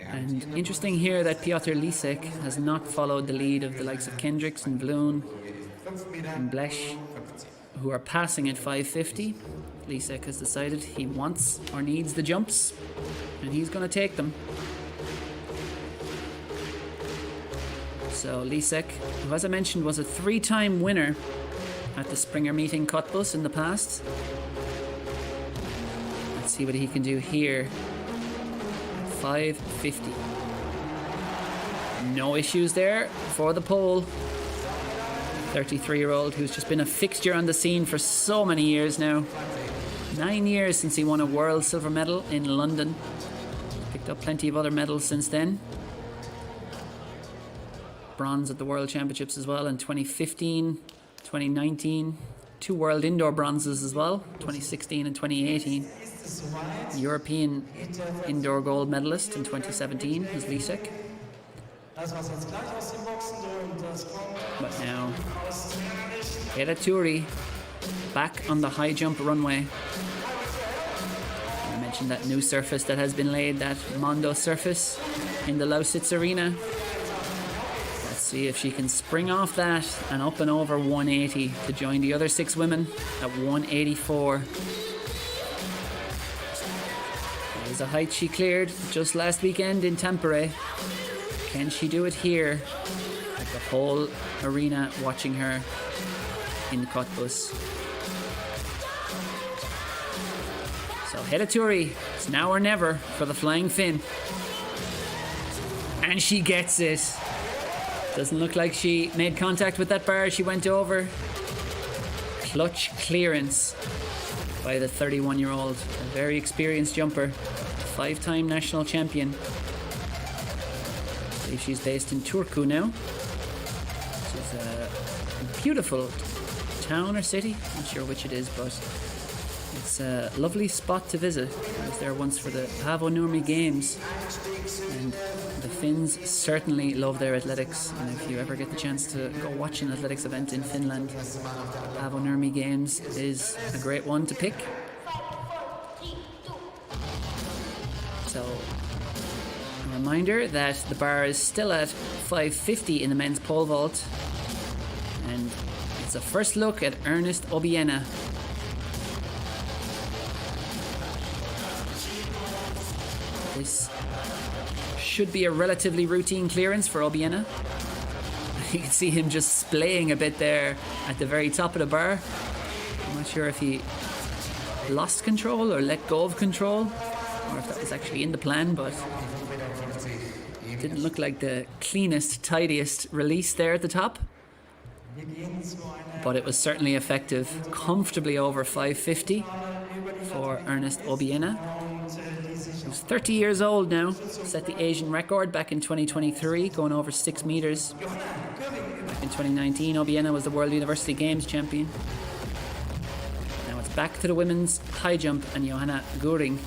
And interesting here that Piotr Lisek has not followed the lead of the likes of Kendricks and Bloom and Blesch, who are passing at 550. Lisek has decided he wants or needs the jumps, and he's going to take them. So Lisek, who as I mentioned was a 3-time winner at the Springer meeting Cottbus in the past. Let's see what he can do here. 550. No issues there for the pole. 33-year-old who's just been a fixture on the scene for so many years now. 9 years since he won a world silver medal in London. Picked up plenty of other medals since then. Bronze at the World Championships as well in 2015, 2019. 2 world indoor bronzes as well, 2016 and 2018. European indoor gold medalist in 2017 was Lisek. But now, Heta Turi back on the high jump runway. I mentioned that new surface that has been laid, that Mondo surface in the Lausitz Arena. Let's see if she can spring off that and up and over 180 to join the other 6 women at 184. There's a height she cleared just last weekend in Tampere. Can she do it here? With the whole arena watching her in the Cottbus. So Heta Turi, it's now or never for the flying Finn. And she gets it. Doesn't look like she made contact with that bar as she went over. Clutch clearance by the 31-year-old. A very experienced jumper. 5-time national champion. I believe she's based in Turku now. It's a beautiful town or city. Not sure which it is, but it's a lovely spot to visit. I was there once for the Paavo Nurmi Games, and the Finns certainly love their athletics. And if you ever get the chance to go watch an athletics event in Finland, Paavo Nurmi Games is a great one to pick. So, a reminder that the bar is still at 550 in the men's pole vault, and it's a first look at Ernest Obiena. This should be a relatively routine clearance for Obiena. You can see him just splaying a bit there at the very top of the bar. I'm not sure if he lost control or let go of control, or if that was actually in the plan, but it didn't look like the cleanest, tidiest release there at the top. But it was certainly effective. Comfortably over 550 for Ernest Obiena. He's 30 years old now. Set the Asian record back in 2023, going over 6 meters. In 2019, Obiena was the World University Games champion. Now it's back to the women's high jump, and Johanna Göring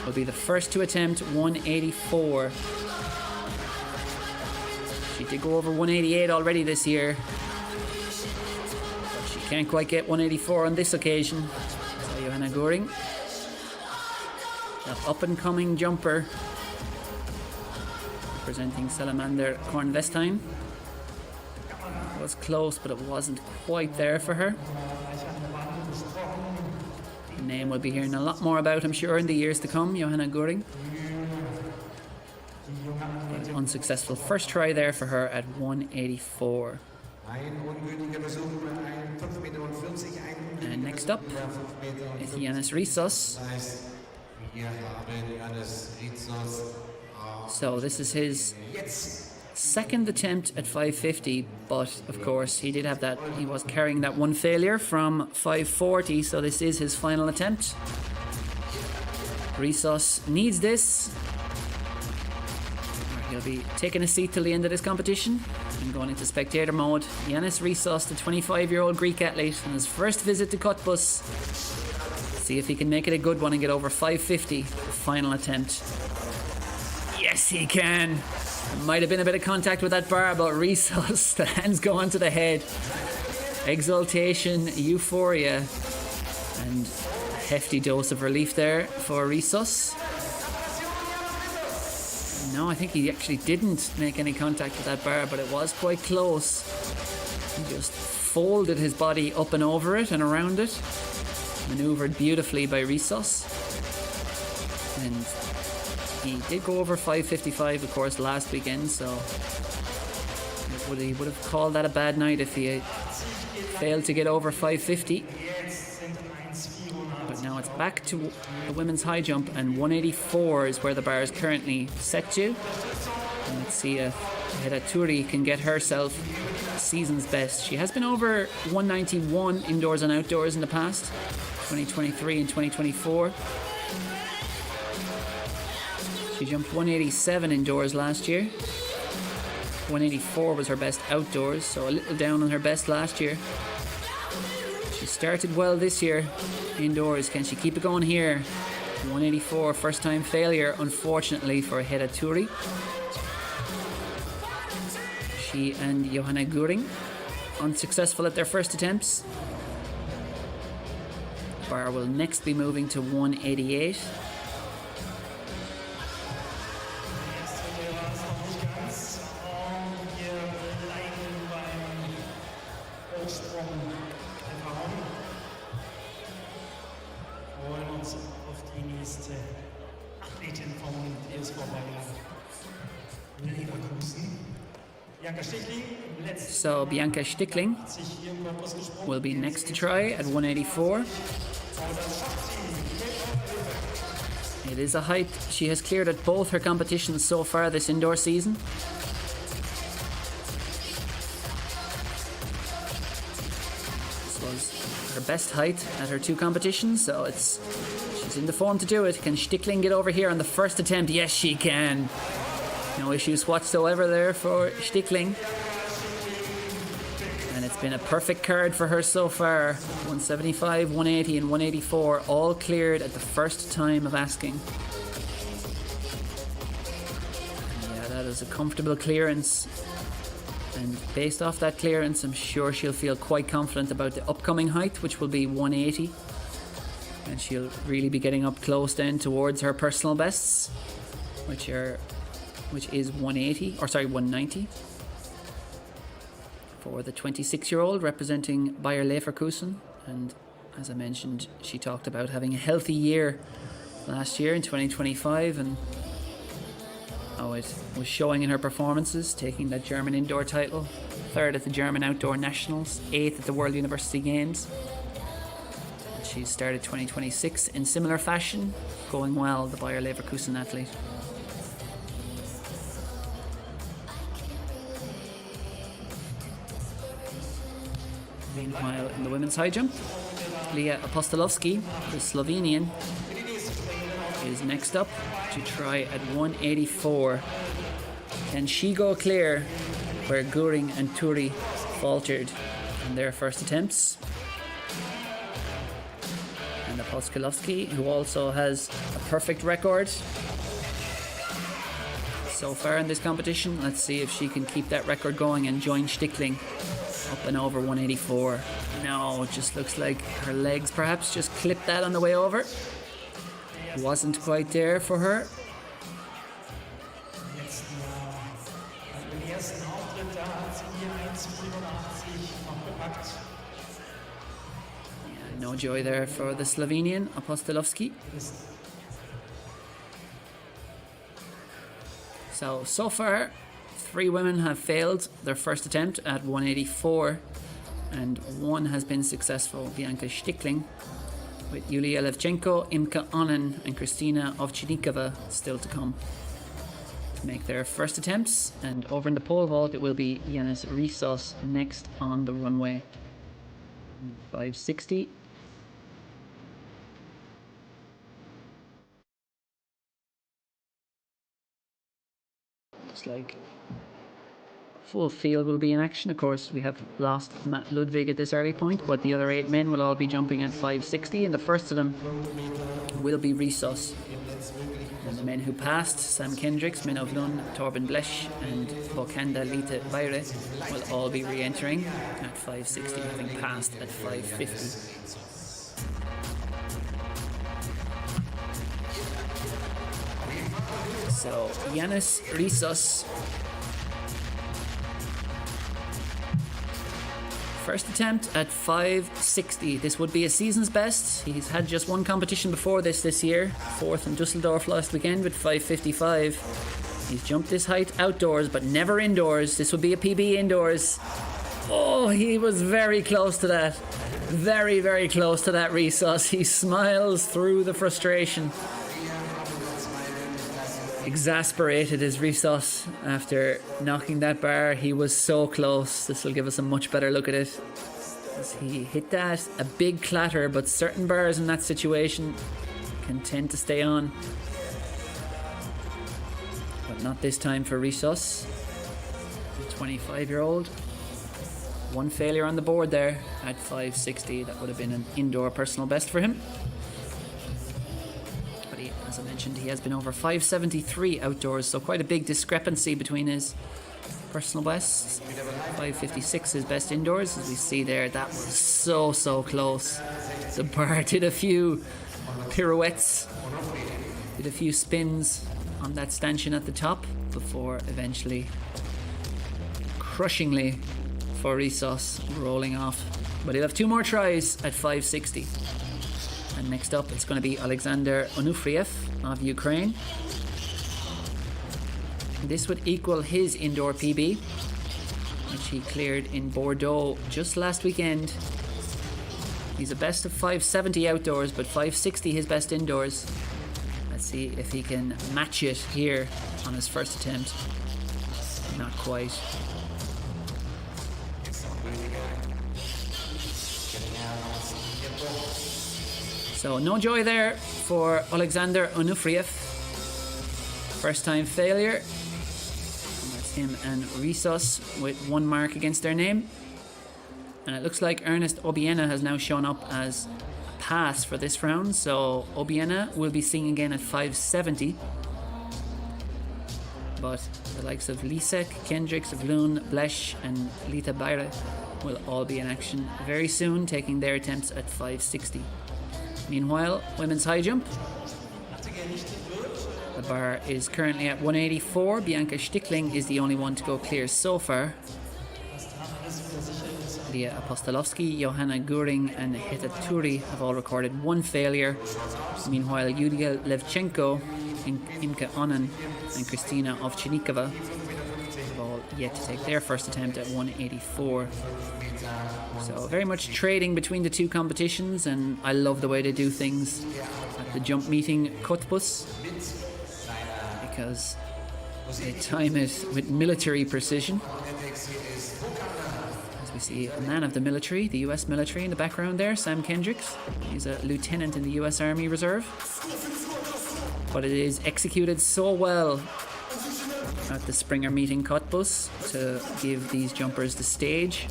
will be the first to attempt 184. She did go over 188 already this year, but she can't quite get 184 on this occasion. So Johanna Göring, that up-and-coming jumper, representing Salamander Kornvestheim. It was close, but it wasn't quite there for her. The name we'll be hearing a lot more about, I'm sure, in the years to come, Johanna Göring. But an unsuccessful first try there for her at 184. And next up is Yannis Rissos. So this is his second attempt at 550, but of course he did have that, he was carrying that one failure from 540, so this is his final attempt. Rissos needs this. He'll be taking a seat till the end of this competition and going into spectator mode. Yannis Rissos, the 25-year-old Greek athlete, on his first visit to Cottbus. See if he can make it a good one and get over 550. The final attempt. Yes, he can. Might have been a bit of contact with that bar, but Resus, the hands go onto the head. Exaltation, euphoria, and a hefty dose of relief there for Resus. No, I think he actually didn't make any contact with that bar, but it was quite close. He just folded his body up and over it and around it. Maneuvered beautifully by Resus. And he did go over 555, of course, last weekend, so he would have called that a bad night if he failed to get over 550. But now it's back to the women's high jump, and 184 is where the bar is currently set to. And let's see if Heda Turi can get herself season's best. She has been over 191 indoors and outdoors in the past, 2023 and 2024. She jumped 187 indoors last year. 184 was her best outdoors, so a little down on her best last year. She started well this year indoors. Can she keep it going here? 184, first time failure, unfortunately, for Heda Turi. She and Johanna Göring unsuccessful at their first attempts. Bar will next be moving to 188. So Bianca Stickling will be next to try at 184. It is a height she has cleared at both her competitions so far this indoor season. This was her best height at her two competitions, so she's in the form to do it. Can Stickling get over here on the first attempt? Yes, she can. No issues whatsoever there for Stickling. And it's been a perfect card for her so far. 175, 180 and 184 all cleared at the first time of asking. Yeah, that is a comfortable clearance. And based off that clearance, I'm sure she'll feel quite confident about the upcoming height, which will be 180. And she'll really be getting up close then towards her personal bests, which is 190. For the 26-year-old representing Bayer Leverkusen. And as I mentioned, she talked about having a healthy year last year in 2025, and it was showing in her performances, taking that German indoor title, 3rd at the German Outdoor Nationals, 8th at the World University Games. And she started 2026 in similar fashion, going well, the Bayer Leverkusen athlete. Meanwhile, in the women's high jump, Leah Apostolovsky, the Slovenian, is next up to try at 184. Can she go clear where Göring and Turi faltered in their first attempts? And Apostolovsky, who also has a perfect record so far in this competition. Let's see if she can keep that record going and join Stickling up and over 184. No, it just looks like her legs perhaps just clipped that on the way over. Wasn't quite there for her. Yeah, no joy there for the Slovenian Apostolovsky. So far, 3 women have failed their first attempt at 184, and 1 has been successful, Bianca Stickling, with Yulia Levchenko, Imka Onen and Kristina Ovchinnikova still to come to make their first attempts. And over in the pole vault, it will be Yanis Risos next on the runway. 560. Looks like full field will be in action. Of course, we have lost Matt Ludwig at this early point, but the other 8 men will all be jumping at 560, and the first of them will be Risos. And the men who passed, Sam Kendricks, Min of Lund, Torben Blesch and Bokanda Lita Bayre, will all be re-entering at 560, having passed at 550. So, Yanis Risos, first attempt at 560. This would be a season's best. He's had just one competition before this year, 4th in Dusseldorf last weekend with 555. He's jumped this height outdoors, but never indoors. This would be a PB indoors. Oh, he was very close to that. Very, very close to that, Risos. He smiles through the frustration. Exasperated is Risos after knocking that bar. He was so close. This will give us a much better look at it. As he hit that, a big clatter, but certain bars in that situation can tend to stay on. But not this time for Risos. The 25-year-old. One failure on the board there at 560. That would have been an indoor personal best for him. As I mentioned, he has been over 573 outdoors, so quite a big discrepancy between his personal bests. 556 his best indoors, as we see there. That was so close. The bar did a few pirouettes, did a few spins on that stanchion at the top before eventually crushingly for Risos rolling off. But he'll have 2 more tries at 560. And next up, it's going to be Alexander Onufriev of Ukraine. This would equal his indoor PB, which he cleared in Bordeaux just last weekend. He's a best of 570 outdoors, but 560 his best indoors. Let's see if he can match it here on his first attempt. Not quite. So no joy there for Alexander Onufriev. First time failure. And that's him and Risos with 1 mark against their name. And it looks like Ernest Obiena has now shown up as a pass for this round. So Obiena will be seeing again at 570. But the likes of Lisek, Kendricks, of Lund, Blesch and Lita Bayre will all be in action very soon, taking their attempts at 560. Meanwhile, women's high jump. The bar is currently at 184. Bianca Stickling is the only one to go clear so far. Leah Apostolowski, Johanna Guring and Heta Turi have all recorded 1 failure. Meanwhile, Yulia Levchenko, Imka Onan and Kristina Ovchinnikova have all yet to take their first attempt at 184. So very much trading between the 2 competitions, and I love the way they do things at the jump meeting Cottbus, because they time it with military precision. As we see a man of the military, the US military in the background there, Sam Kendricks. He's a lieutenant in the US Army Reserve. But it is executed so well at the Springer meeting Cottbus to give these jumpers the stage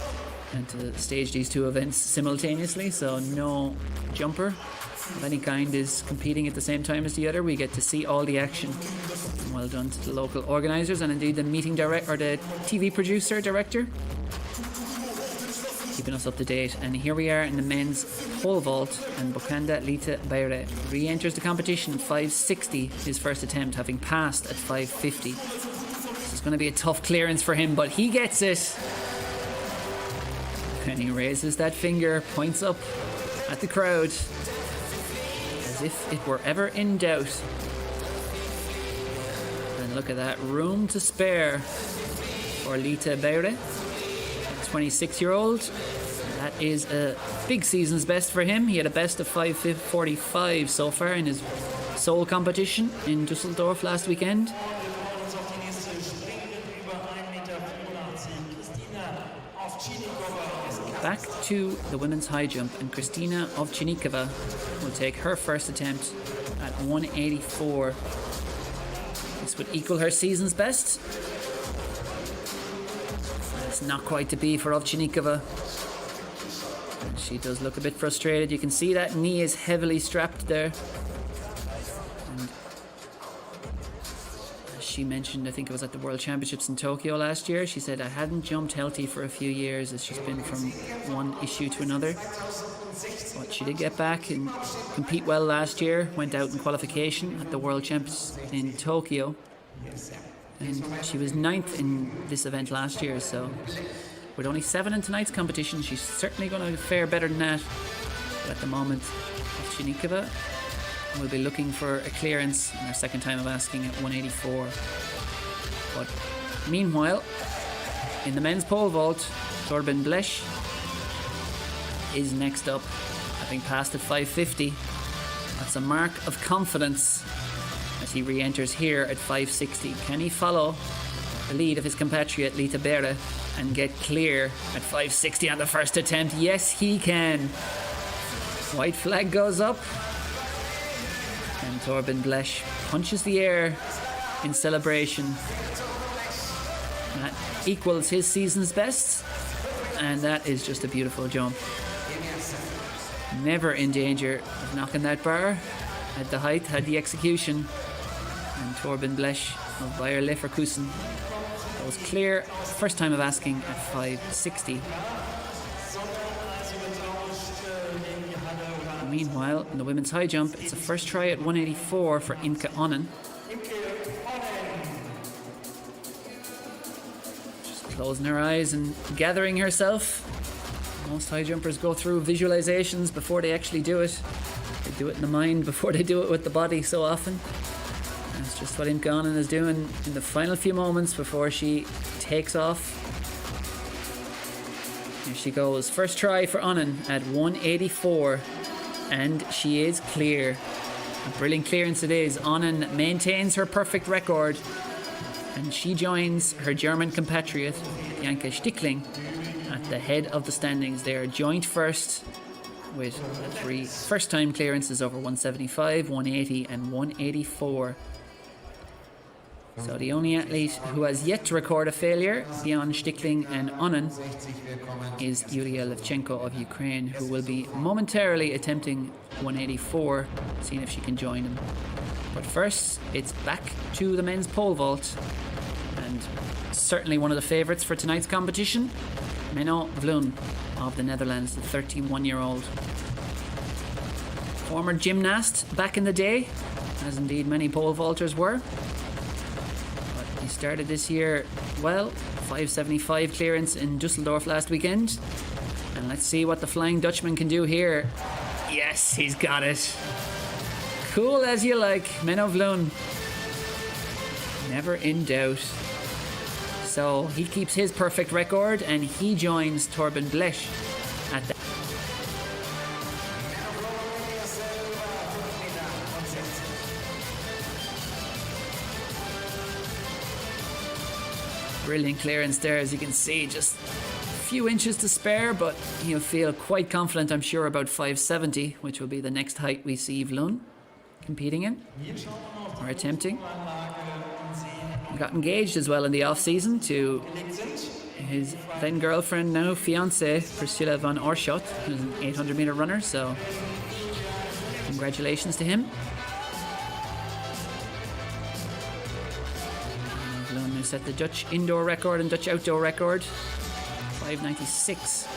and to stage these 2 events simultaneously, so no jumper of any kind is competing at the same time as the other. We get to see all the action. And well done to the local organisers and indeed the meeting director, or the TV producer director, keeping us up to date. And here we are in the men's pole vault, and Bokanda Lita Bayre re-enters the competition at 560, his first attempt, having passed at 550. This is going to be a tough clearance for him, but he gets it. And he raises that finger, points up at the crowd, as if it were ever in doubt. And look at that, room to spare for Lita Bayre, a 26-year-old. That is a big season's best for him. He had a best of 5:45 so far in his sole competition in Dusseldorf last weekend. Back to the women's high jump, and Kristina Ovchinnikova will take her first attempt at 184. This would equal her season's best. not quite to be for Ovchinnikova. And she does look a bit frustrated. You can see that knee is heavily strapped there. And as she mentioned, I think it was at the World Championships in Tokyo last year, she said, I hadn't jumped healthy for a few years. It's just been from one issue to another. But she did get back and compete well last year. Went out in qualification at the World Champs in Tokyo. And she was 9th in this event last year, so with only 7 in tonight's competition, she's certainly going to fare better than that. But at the moment, Ovchinnikova will be looking for a clearance in her second time of asking at 184. But meanwhile, in the men's pole vault, Torben Blesch is next up, having passed at 550. That's a mark of confidence as he re-enters here at 560. Can he follow the lead of his compatriot Lita Berre and get clear at 560 on the first attempt? Yes, he can. White flag goes up, and Torben Blesch punches the air in celebration. That equals his season's best, and that is just a beautiful jump. Never in danger of knocking that bar. Had the height, had the execution. And Torben Blesch of Bayer Leverkusen goes clear, first time of asking at 560. Meanwhile, in the women's high jump, it's a first try at 184 for Imke Onnen. Just closing her eyes and gathering herself. Most high jumpers go through visualizations before they actually do it. They do it in the mind before they do it with the body so often. And it's just what Imke Onnen is doing in the final few moments before she takes off. Here she goes. First try for Onnen at 184. And she is clear. A brilliant clearance it is. Onnen maintains her perfect record. And she joins her German compatriot, Bianca Stickling, at the head of the standings. They are joint first with 3 first-time clearances over 175, 180 and 184. So the only athlete who has yet to record a failure beyond Stickling and Onnen is Yulia Levchenko of Ukraine, who will be momentarily attempting 184, seeing if she can join him. But first, it's back to the men's pole vault, and certainly one of the favourites for tonight's competition, Menno Vloen of the Netherlands, the 31-year-old. Former gymnast back in the day, as indeed many pole vaulters were. But he started this year, well, 575 clearance in Dusseldorf last weekend. And let's see what the Flying Dutchman can do here. Yes, he's got it. Cool as you like, Menno Vloen. Never in doubt. So he keeps his perfect record and he joins Torben Blesch at the brilliant clearance there, as you can see, just a few inches to spare, but he'll feel quite confident, I'm sure, about 570, which will be the next height we see Vloen competing in or attempting. He got engaged as well in the off-season to his then girlfriend, now fiancée, Priscilla van Oorschot, who's an 800-meter runner, so congratulations to him. Vloen has set the Dutch indoor record and Dutch outdoor record, 596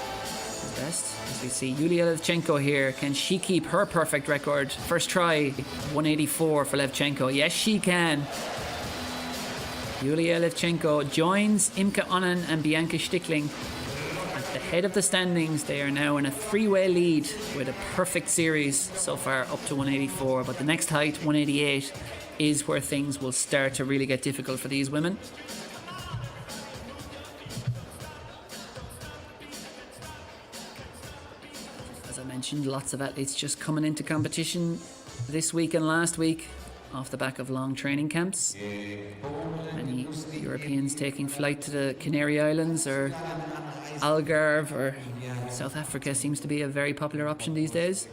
is best. As we see Yulia Levchenko here, can she keep her perfect record? First try, 184 for Levchenko. Yes, she can. Yulia Levchenko joins Imke Onnen and Bianca Stickling at the head of the standings. They are now in a 3-way lead with a perfect series so far up to 184. But the next height, 188, is where things will start to really get difficult for these women. As I mentioned, lots of athletes just coming into competition this week and last week off the back of long training camps. Many Europeans taking flight to the Canary Islands or Algarve or South Africa seems to be a very popular option these days.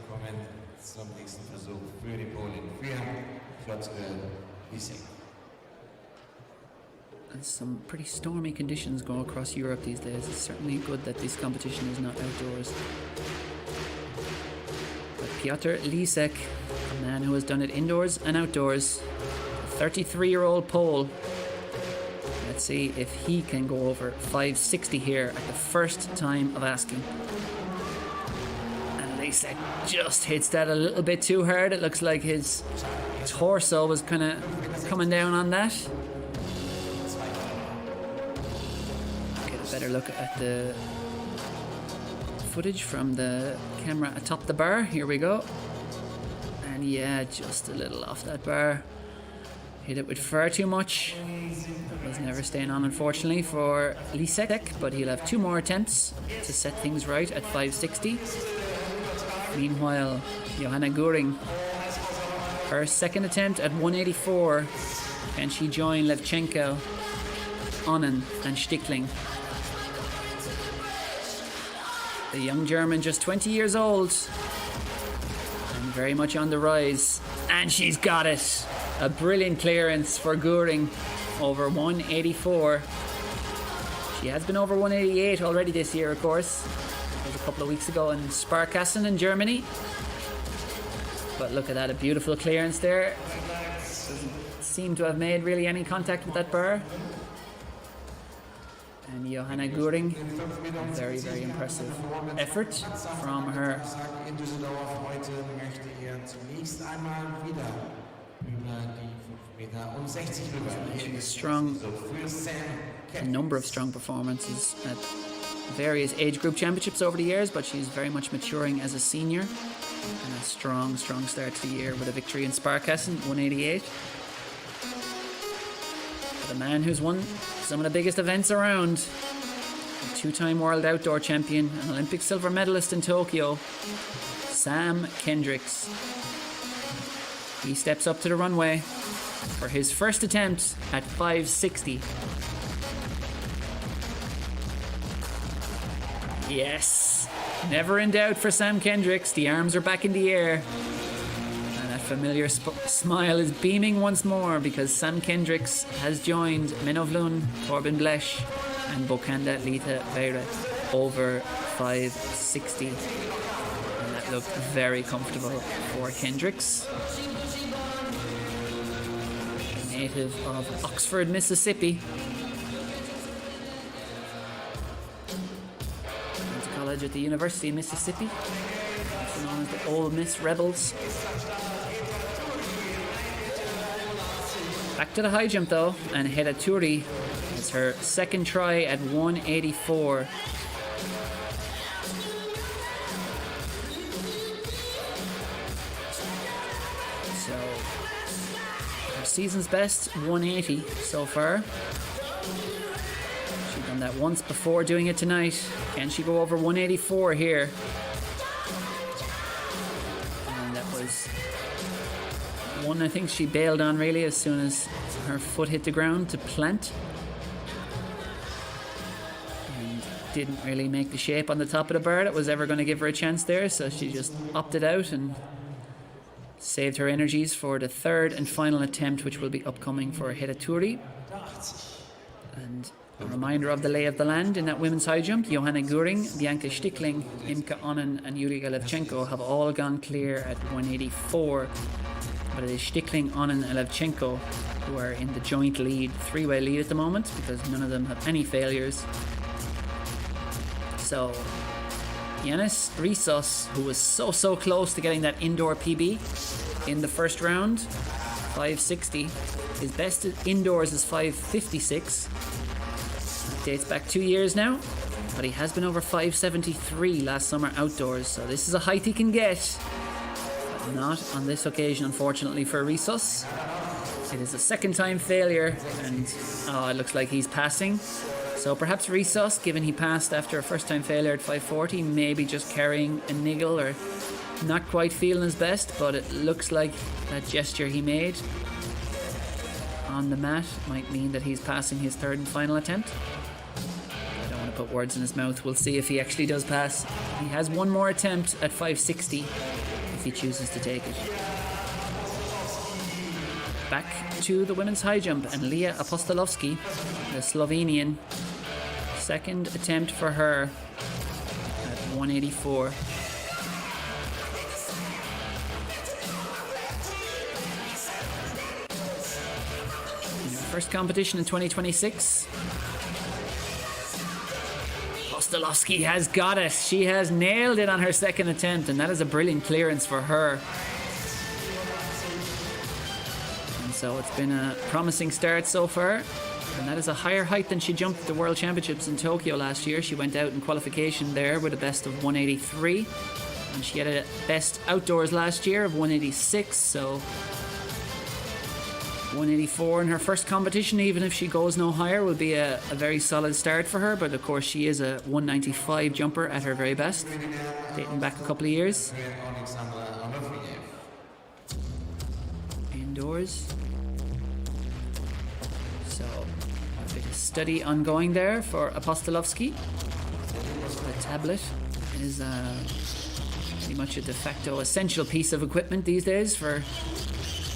And some pretty stormy conditions go across Europe these days. It's certainly good that this competition is not outdoors. But Piotr Lisek, a man who has done it indoors and outdoors, a 33-year-old Pole. Let's see if he can go over 560 here at the first time of asking. And Lisek just hits that a little bit too hard. It looks like his torso was kind of coming down on that. Get a better look at the footage from the camera atop the bar. Here we go. And yeah, just a little off that bar. Hit it with far too much. That was never staying on, unfortunately, for Lisek, but he'll have 2 more attempts to set things right at 560. Meanwhile, Johanna Göring, her second attempt at 184. Can she join Levchenko, Onnen and Stickling? The young German, just 20 years old, and very much on the rise. And she's got it! A brilliant clearance for Göring over 184. She has been over 188 already this year, of course. It was a couple of weeks ago in Sparkassen in Germany. But look at that, a beautiful clearance there. Doesn't seem to have made really any contact with that bar. And Johanna Göring, very, very impressive effort from her. A number of strong performances at various age group championships over the years, but she's very much maturing as a senior. And a strong start to the year with a victory in Sparkassen, 188. But a man who's won some of the biggest events around. A 2-time world outdoor champion, an Olympic silver medalist in Tokyo, Sam Kendricks. He steps up to the runway for his first attempt at 560. Yes, never in doubt for Sam Kendricks. The arms are back in the air. And that familiar smile is beaming once more because Sam Kendricks has joined Menovlun, Torben Blesch and Bokanda Lita Veire over 560. And that looked very comfortable for Kendricks. Native of Oxford, Mississippi. Went to college at the University of Mississippi, also known as the Ole Miss Rebels. Back to the high jump though, and Hedda Turi. It's her second try at 184. Season's best 180 so far. She's done that once before doing it tonight. Can she go over 184 here? And that was one I think she bailed on really as soon as her foot hit the ground to plant. And didn't really make the shape on the top of the bar that was ever going to give her a chance there, so she just opted out and saved her energies for the third and final attempt, which will be upcoming for Hedda Turi. And a reminder of the lay of the land in that women's high jump: Johanna Göring, Bianca Stickling, Imka Onnen and Yulia Levchenko have all gone clear at 184. But it is Stickling, Onnen and Levchenko who are in the joint lead, 3-way lead at the moment, because none of them have any failures. So Yanis Risos, who was so close to getting that indoor PB in the first round, 560. His best indoors is 556. That dates back 2 years now, but he has been over 573 last summer outdoors, so this is a height he can get. But not on this occasion, unfortunately, for Risos. It is a second time failure, and it looks like he's passing. So perhaps Risos, given he passed after a first time failure at 540, maybe just carrying a niggle or not quite feeling his best, but it looks like that gesture he made on the mat might mean that he's passing his third and final attempt. I don't want to put words in his mouth. We'll see if he actually does pass. He has one more attempt at 560 if he chooses to take it. back to the women's high jump, and Leah Apostolovski, the Slovenian, second attempt for her at 184. First competition in 2026. Apostolovski has got it. She has nailed it on her second attempt, and that is a brilliant clearance for her. And so it's been a promising start so far. And that is a higher height than she jumped at the World Championships in Tokyo last year. She went out in qualification there with a best of 183. And she had a best outdoors last year of 186, so 184 in her first competition, even if she goes no higher, will be a very solid start for her. But of course, she is a 195 jumper at her very best, dating back a couple of years. Indoors. So, a bit of study ongoing there for Apostolovski. The tablet is pretty much a de facto essential piece of equipment these days for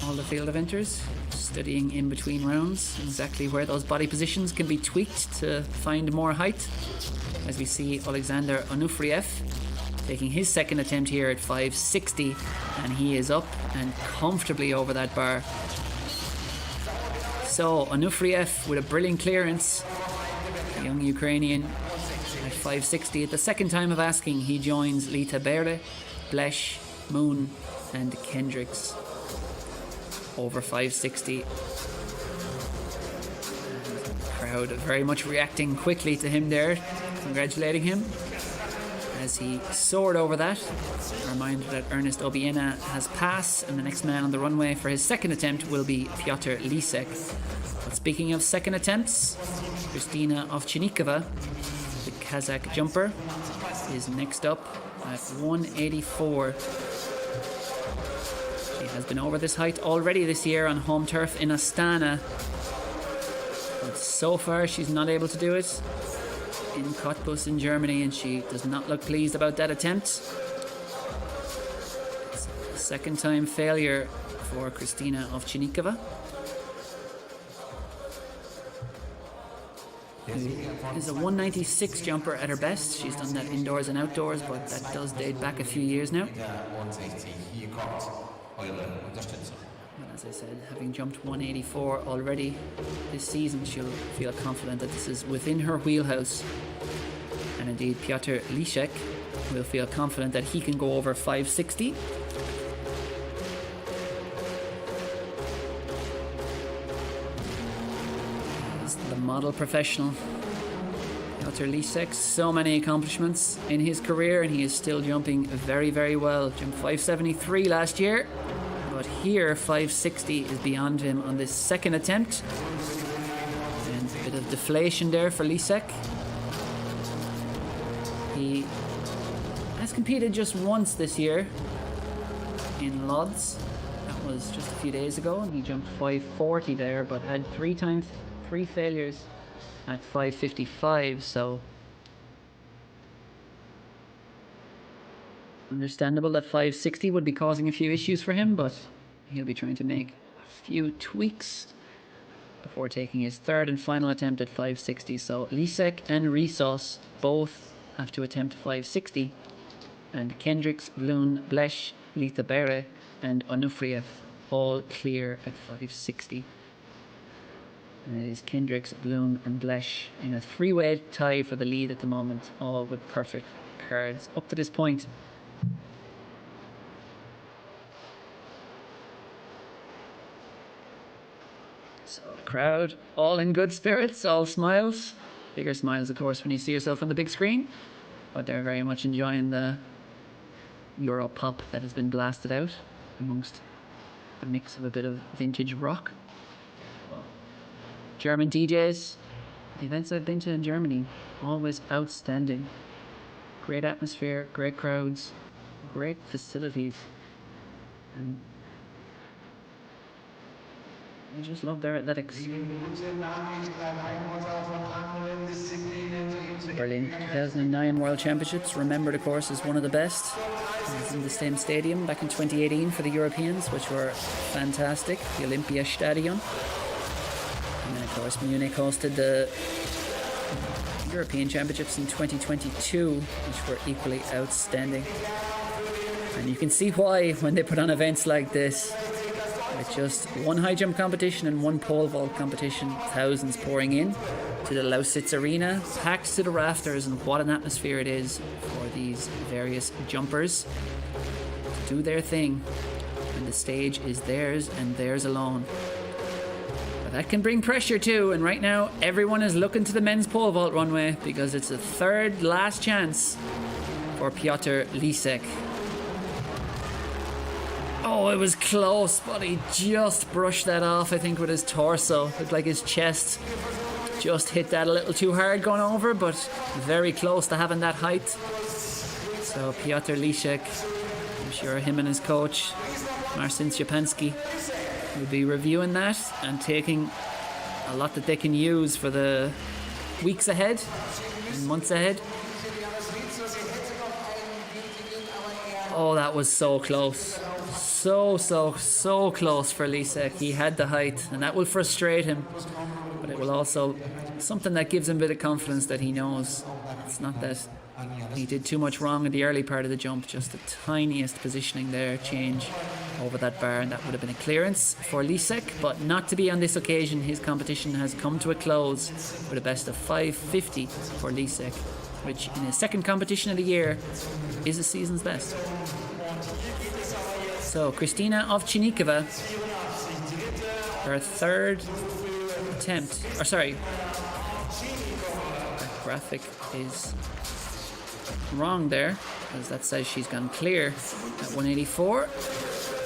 all the field eventers. Studying in between rounds exactly where those body positions can be tweaked to find more height, as we see Alexander Onufriev taking his second attempt here at 560, and he is up and comfortably over that bar. So Onufriev with a brilliant clearance, the young Ukrainian at 560. At the second time of asking, he joins Lita Bere, Blesh, Moon and Kendricks over 560. Crowd very much reacting quickly to him there, congratulating him as he soared over that. A reminder that Ernest Obiena has passed, and the next man on the runway for his second attempt will be Piotr Lisek. But speaking of second attempts, Kristina Ovchinnikova, the Kazakh jumper, is next up at 184. She has been over this height already this year on home turf in Astana, but so far she's not able to do it in Cottbus in Germany, and she does not look pleased about that attempt. It's a second time failure for Kristina Ovchinnikova, who is a 196 jumper at her best. She's done that indoors and outdoors, but that does date back a few years now. But as I said, having jumped 184 already this season, she'll feel confident that this is within her wheelhouse. And indeed, Piotr Lisek will feel confident that he can go over 560. He's the model professional. Piotr Lisek, so many accomplishments in his career, and he is still jumping very, very well. Jumped 573 last year. But here, 560 is beyond him on this second attempt. And a bit of deflation there for Lisek. He has competed just once this year in Lodz. That was just a few days ago, and he jumped 540 there, but had three failures at 555, so understandable that 560 would be causing a few issues for him, but he'll be trying to make a few tweaks before taking his third and final attempt at 560. So Lisek and Risos both have to attempt 560, and Kendricks, Blun, Blesh, Lita Bere and Onufriev all clear at 560. And it is Kendricks, Blun and Blesh in a three-way tie for the lead at the moment, all with perfect cards up to this point. So crowd all in good spirits, all smiles. Bigger smiles, of course, when you see yourself on the big screen, but they're very much enjoying the Euro pop that has been blasted out amongst a mix of a bit of vintage rock. German DJs, the events I've been to in Germany, always outstanding. Great atmosphere, great crowds, great facilities. And I just love their athletics. Berlin 2009 World Championships, remembered of course as one of the best. It was in the same stadium back in 2018 for the Europeans, which were fantastic, the Olympiastadion. And then of course Munich hosted the European Championships in 2022, which were equally outstanding. And you can see why when they put on events like this, with just one high jump competition and one pole vault competition, thousands pouring in to the Lausitz Arena, packed to the rafters, and what an atmosphere it is for these various jumpers to do their thing, and the stage is theirs and theirs alone. But that can bring pressure too, and right now everyone is looking to the men's pole vault runway because it's the third last chance for Piotr Lisek. Oh, it was close, but he just brushed that off, I think, with his torso. Looked like his chest just hit that a little too hard going over, but very close to having that height. So Piotr Lisek, I'm sure him and his coach, Marcin Szczepanski, will be reviewing that and taking a lot that they can use for the weeks ahead and months ahead. Oh, that was so close. So close for Lisek. He had the height, and that will frustrate him, but it will also something that gives him a bit of confidence that he knows it's not that he did too much wrong in the early part of the jump, just the tiniest positioning there change over that bar, and that would have been a clearance for Lisek, but not to be on this occasion. His competition has come to a close with a best of 5:50 for Lisek, which in his second competition of the year is a season's best. So Kristina Ovchinnikova, her third attempt, or sorry, that graphic is wrong there, because that says she's gone clear at 184,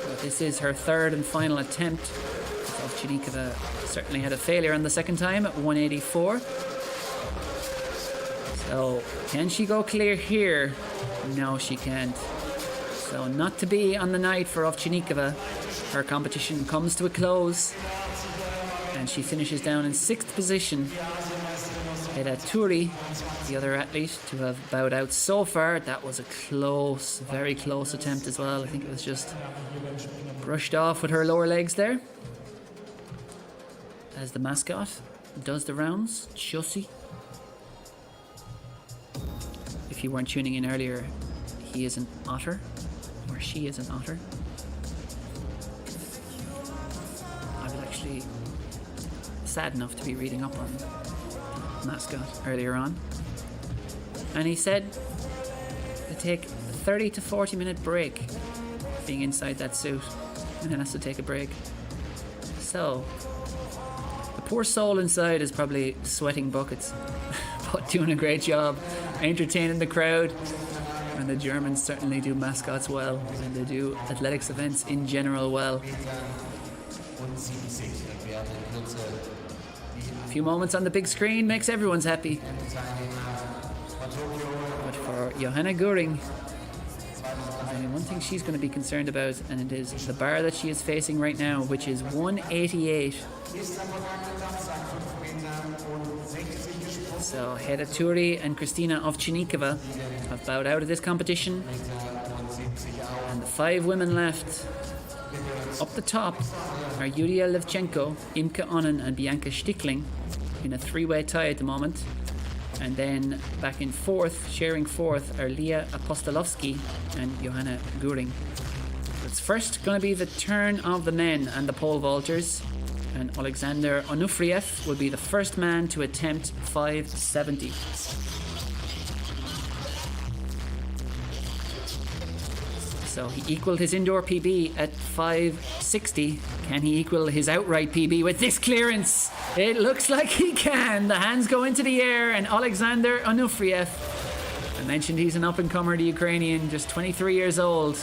but this is her third and final attempt. Ovchinnikova certainly had a failure on the second time at 184. So can she go clear here? No, she can't. So not to be on the night for Ovchinnikova. Her competition comes to a close and she finishes down in 6th position. Eda Turi, the other athlete to have bowed out so far. That was a close, very close attempt as well. I think it was just brushed off with her lower legs there. As the mascot does the rounds, Chussi. If you weren't tuning in earlier, he is an otter. Or she is an otter. I was actually sad enough to be reading up on the mascot earlier on, and he said they take a 30 to 40 minute break being inside that suit, and then has to take a break. So the poor soul inside is probably sweating buckets but doing a great job entertaining the crowd. And the Germans certainly do mascots well, and they do athletics events in general well. A few moments on the big screen makes everyone's happy. But for Johanna Göring, there's only one thing she's going to be concerned about, and it is the bar that she is facing right now, which is 188. So Heda Turi and Kristina Ovchinnikova have bowed out of this competition, and the 5 women left up the top are Yulia Levchenko, Imke Onnen and Bianca Stickling in a 3-way tie at the moment. And then back in 4th, sharing 4th, are Leah Apostolovsky and Johanna Göring. It's first going to be the turn of the men and the pole vaulters, and Alexander Onufriev will be the first man to attempt 570. So he equaled his indoor PB at 560. Can he equal his outright PB with this clearance? It looks like he can. The hands go into the air, and Alexander Onufriev, I mentioned he's an up-and-comer, the Ukrainian, just 23 years old.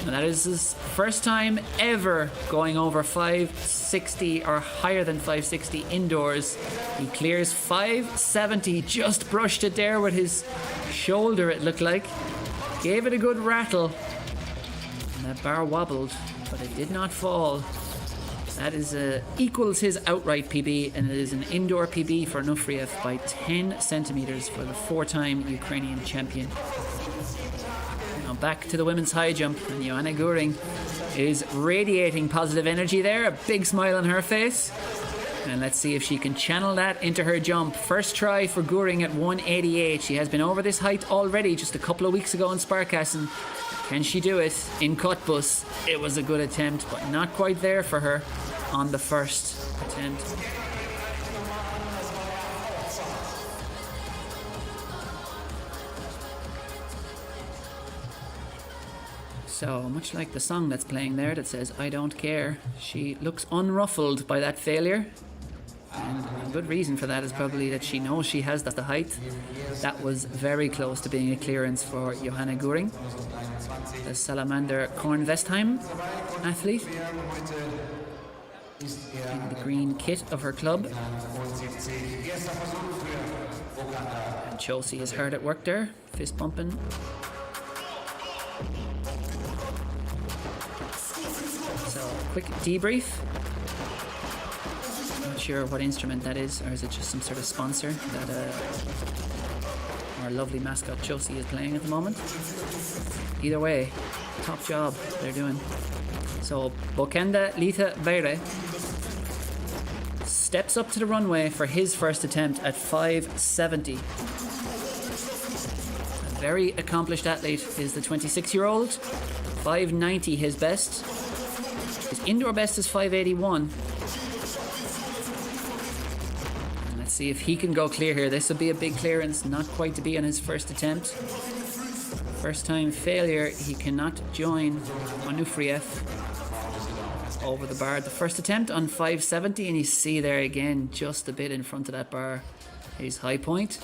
And that is his first time ever going over 560 or higher than 560 indoors. He clears 570, just brushed it there with his shoulder, it looked like. Gave it a good rattle. And that bar wobbled, but it did not fall. That is equals his outright PB, and it is an indoor PB for Onufriev by 10 centimeters for the 4-time Ukrainian champion. Now back to the women's high jump, and Johanna Göring is radiating positive energy there, a big smile on her face. And let's see if she can channel that into her jump. First try for Göring at 188. She has been over this height already just a couple of weeks ago in Sparkassen. Can she do it in Cottbus? It was a good attempt, but not quite there for her on the first attempt. So, much like the song that's playing there that says, I don't care, she looks unruffled by that failure. And a good reason for that is probably that she knows she has the height. That was very close to being a clearance for Johanna Göring, the Salamander Kornwestheim athlete, in the green kit of her club. And Chelsea is hard at work there, fist bumping. So, quick debrief. Not sure what instrument that is, or is it just some sort of sponsor that our lovely mascot Chelsea is playing at the moment. Either way, top job they're doing. So Bokenda Lita Beire steps up to the runway for his first attempt at 570. A very accomplished athlete is the 26-year-old. 590 his best. His indoor best is 581. See if he can go clear here. This will be a big clearance, not quite to be on his first attempt. First time failure, he cannot join Onufriev over the bar. The first attempt on 570, and you see there again, just a bit in front of that bar, his high point.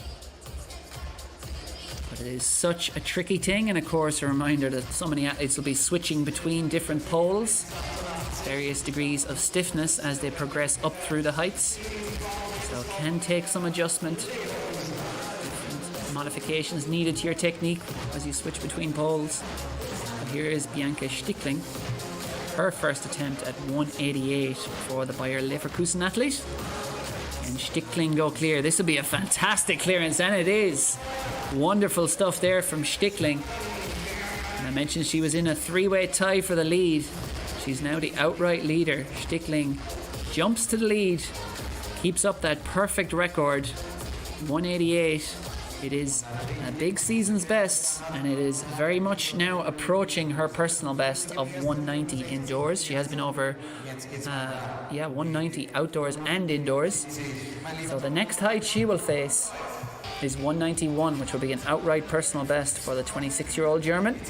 But it is such a tricky thing, and of course a reminder that so many athletes will be switching between different poles, various degrees of stiffness as they progress up through the heights. So it can take some adjustment, different modifications needed to your technique as you switch between poles. But here is Bianca Stickling, her first attempt at 188 for the Bayer Leverkusen athlete. And Stickling go clear. This will be a fantastic clearance, and it is. Wonderful stuff there from Stickling. And I mentioned she was in a 3-way tie for the lead. She's now the outright leader. Stickling jumps to the lead, keeps up that perfect record, 188. It is a big season's best, and it is very much now approaching her personal best of 190 indoors. She has been over 190 outdoors and indoors. So the next height she will face is 191, which will be an outright personal best for the 26-year-old German.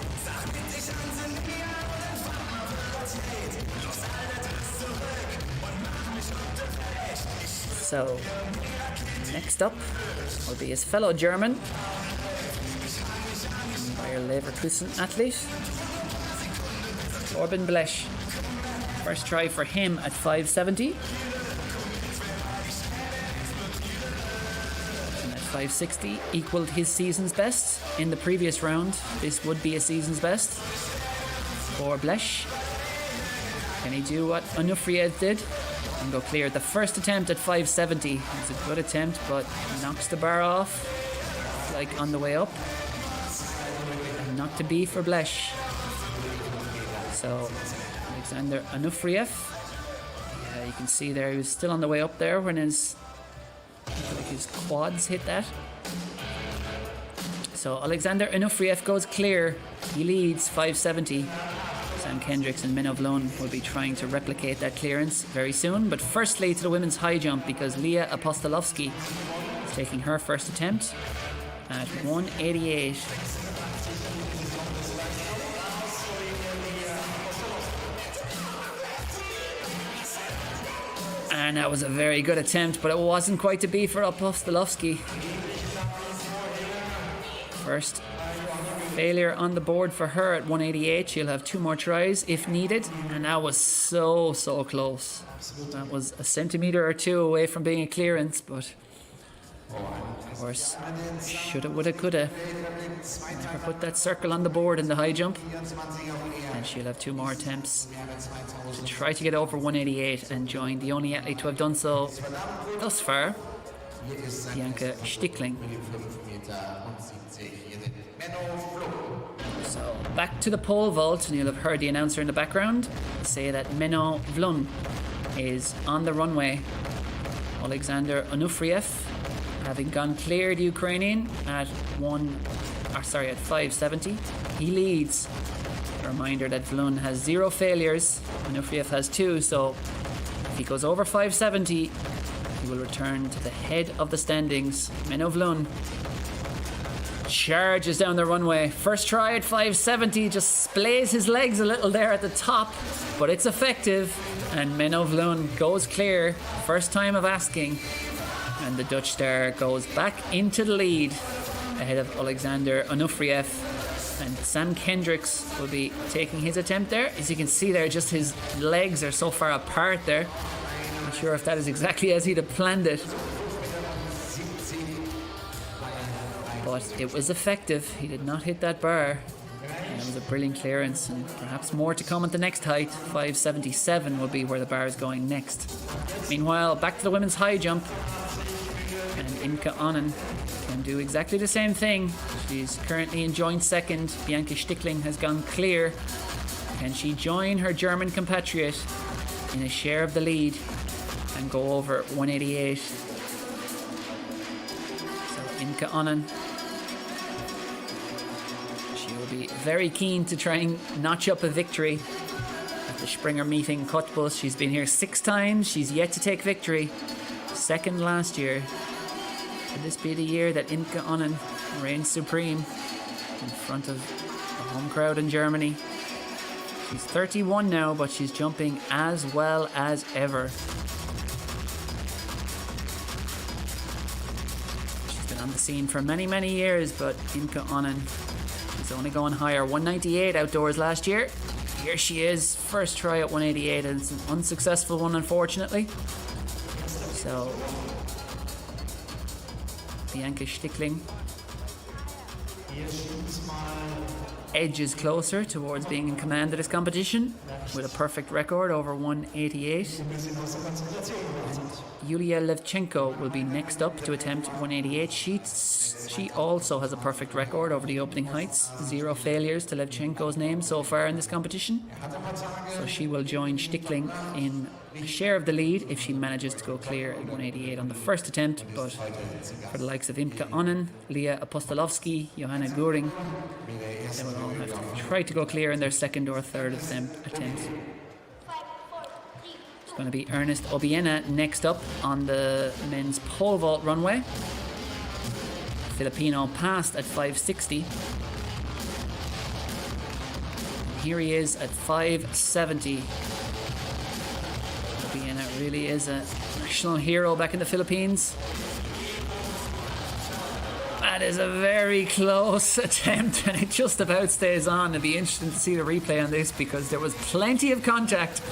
So, next up will be his fellow German, Bayer Leverkusen athlete, Torben Blesch. First try for him at 570. And at 560 equaled his season's best in the previous round. This would be a season's best for Blesch. Can he do what Onufriev did and go clear? The first attempt at 570 is a good attempt, but knocks the bar off like on the way up, and not to be for Blesch. So Alexander Onufriev, you can see there he was still on the way up there when his quads hit that. So Alexander Onufriev goes clear. He leads 570. Sam Kendricks and Minna Vlon will be trying to replicate that clearance very soon. But firstly to the women's high jump, because Leah Apostolovsky is taking her first attempt at 188. And that was a very good attempt, but it wasn't quite to be for Apostolovsky. First failure on the board for her at 188. She'll have 2 more tries if needed, and that was so close. That was a centimetre or 2 away from being a clearance, but Of course, shoulda, woulda, coulda. Never put that circle on the board in the high jump. And she'll have 2 more attempts to try to get over 188 and join the only athlete to have done so thus far, Bianca Stickling. So back to the pole vault, and you'll have heard the announcer in the background say that Menno Vlun is on the runway. Alexander Onufriev, having gone clear the Ukrainian at 570, he leads. A reminder that Vlun has 0 failures, Onufriev has 2, so if he goes over 570, he will return to the head of the standings. Menno Vlun charges down the runway. First try at 570, just splays his legs a little there at the top, but it's effective, and Menno Vlun goes clear, first time of asking, and the Dutch star goes back into the lead ahead of Alexander Onufriev, and Sam Kendricks will be taking his attempt there. As you can see there, just his legs are so far apart there. Not sure if that is exactly as he'd have planned it, but it was effective. He did not hit that bar, and it was a brilliant clearance, and perhaps more to come at the next height. 577 will be where the bar is going next. Meanwhile, back to the women's high jump, and Imke Onnen can do exactly the same thing. She's currently in joint second. Bianca Stickling has gone clear. Can she join her German compatriot in a share of the lead and go over 188? So Imke Onnen, she will be very keen to try and notch up a victory at the Springer meeting Cottbus. She's been here 6 times. She's yet to take victory. Second last year. Could this be the year that Imke Onnen reigns supreme in front of the home crowd in Germany? She's 31 now, but she's jumping as well as ever. She's been on the scene for many, many years, but Imke Onnen is only going higher. 198 outdoors last year. Here she is, first try at 188, and it's an unsuccessful one, unfortunately. So Bianca Stickling edges closer towards being in command of this competition with a perfect record over 188. Yulia Levchenko will be next up to attempt 188. She also has a perfect record over the opening heights. 0 failures to Levchenko's name so far in this competition. So she will join Stickling in a share of the lead if she manages to go clear at 188 on the first attempt. But for the likes of Imke Onnen, Leah Apostolovsky, Johanna Göring, they will all have to try to go clear in their second or third attempts. It's going to be Ernest Obiena next up on the men's pole vault runway. Filipino passed at 560. Here he is at 570. Obiena really is a national hero back in the Philippines. That is a very close attempt, and it just about stays on. It'll be interesting to see the replay on this because there was plenty of contact.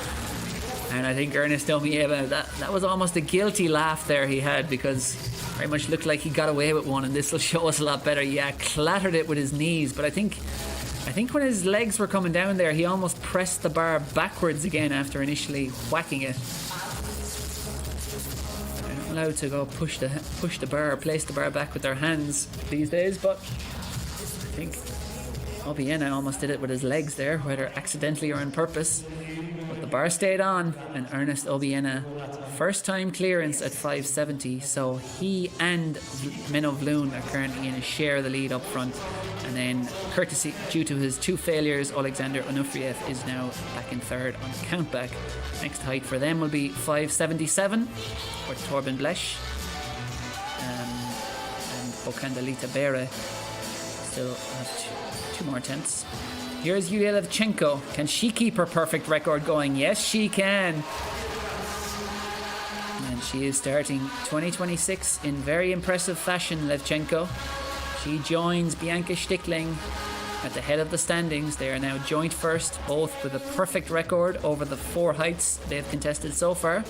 And I think Ernest Obiena, that was almost a guilty laugh there he had, because very much looked like he got away with one, and this will show us a lot better. Yeah, clattered it with his knees, but I think when his legs were coming down there, he almost pressed the bar backwards again after initially whacking it. They're not allowed to go push the bar, place the bar back with their hands these days, but I think Obiena almost did it with his legs there, whether accidentally or on purpose. But the bar stayed on, and Ernest Obiena, first time clearance at 570, so he and Menno Vlun are currently in a share of the lead up front. And then, courtesy due to his 2 failures, Alexander Onufriev is now back in third on countback. Next height for them will be 577 for Torben Blesch and Okandalita Bere. Still have 2 more attempts. Here's Yulia Levchenko. Can she keep her perfect record going? Yes, she can. And she is starting 2026 in very impressive fashion, Levchenko. She joins Bianca Stickling at the head of the standings. They are now joint first, both with a perfect record over the 4 heights they've contested so far.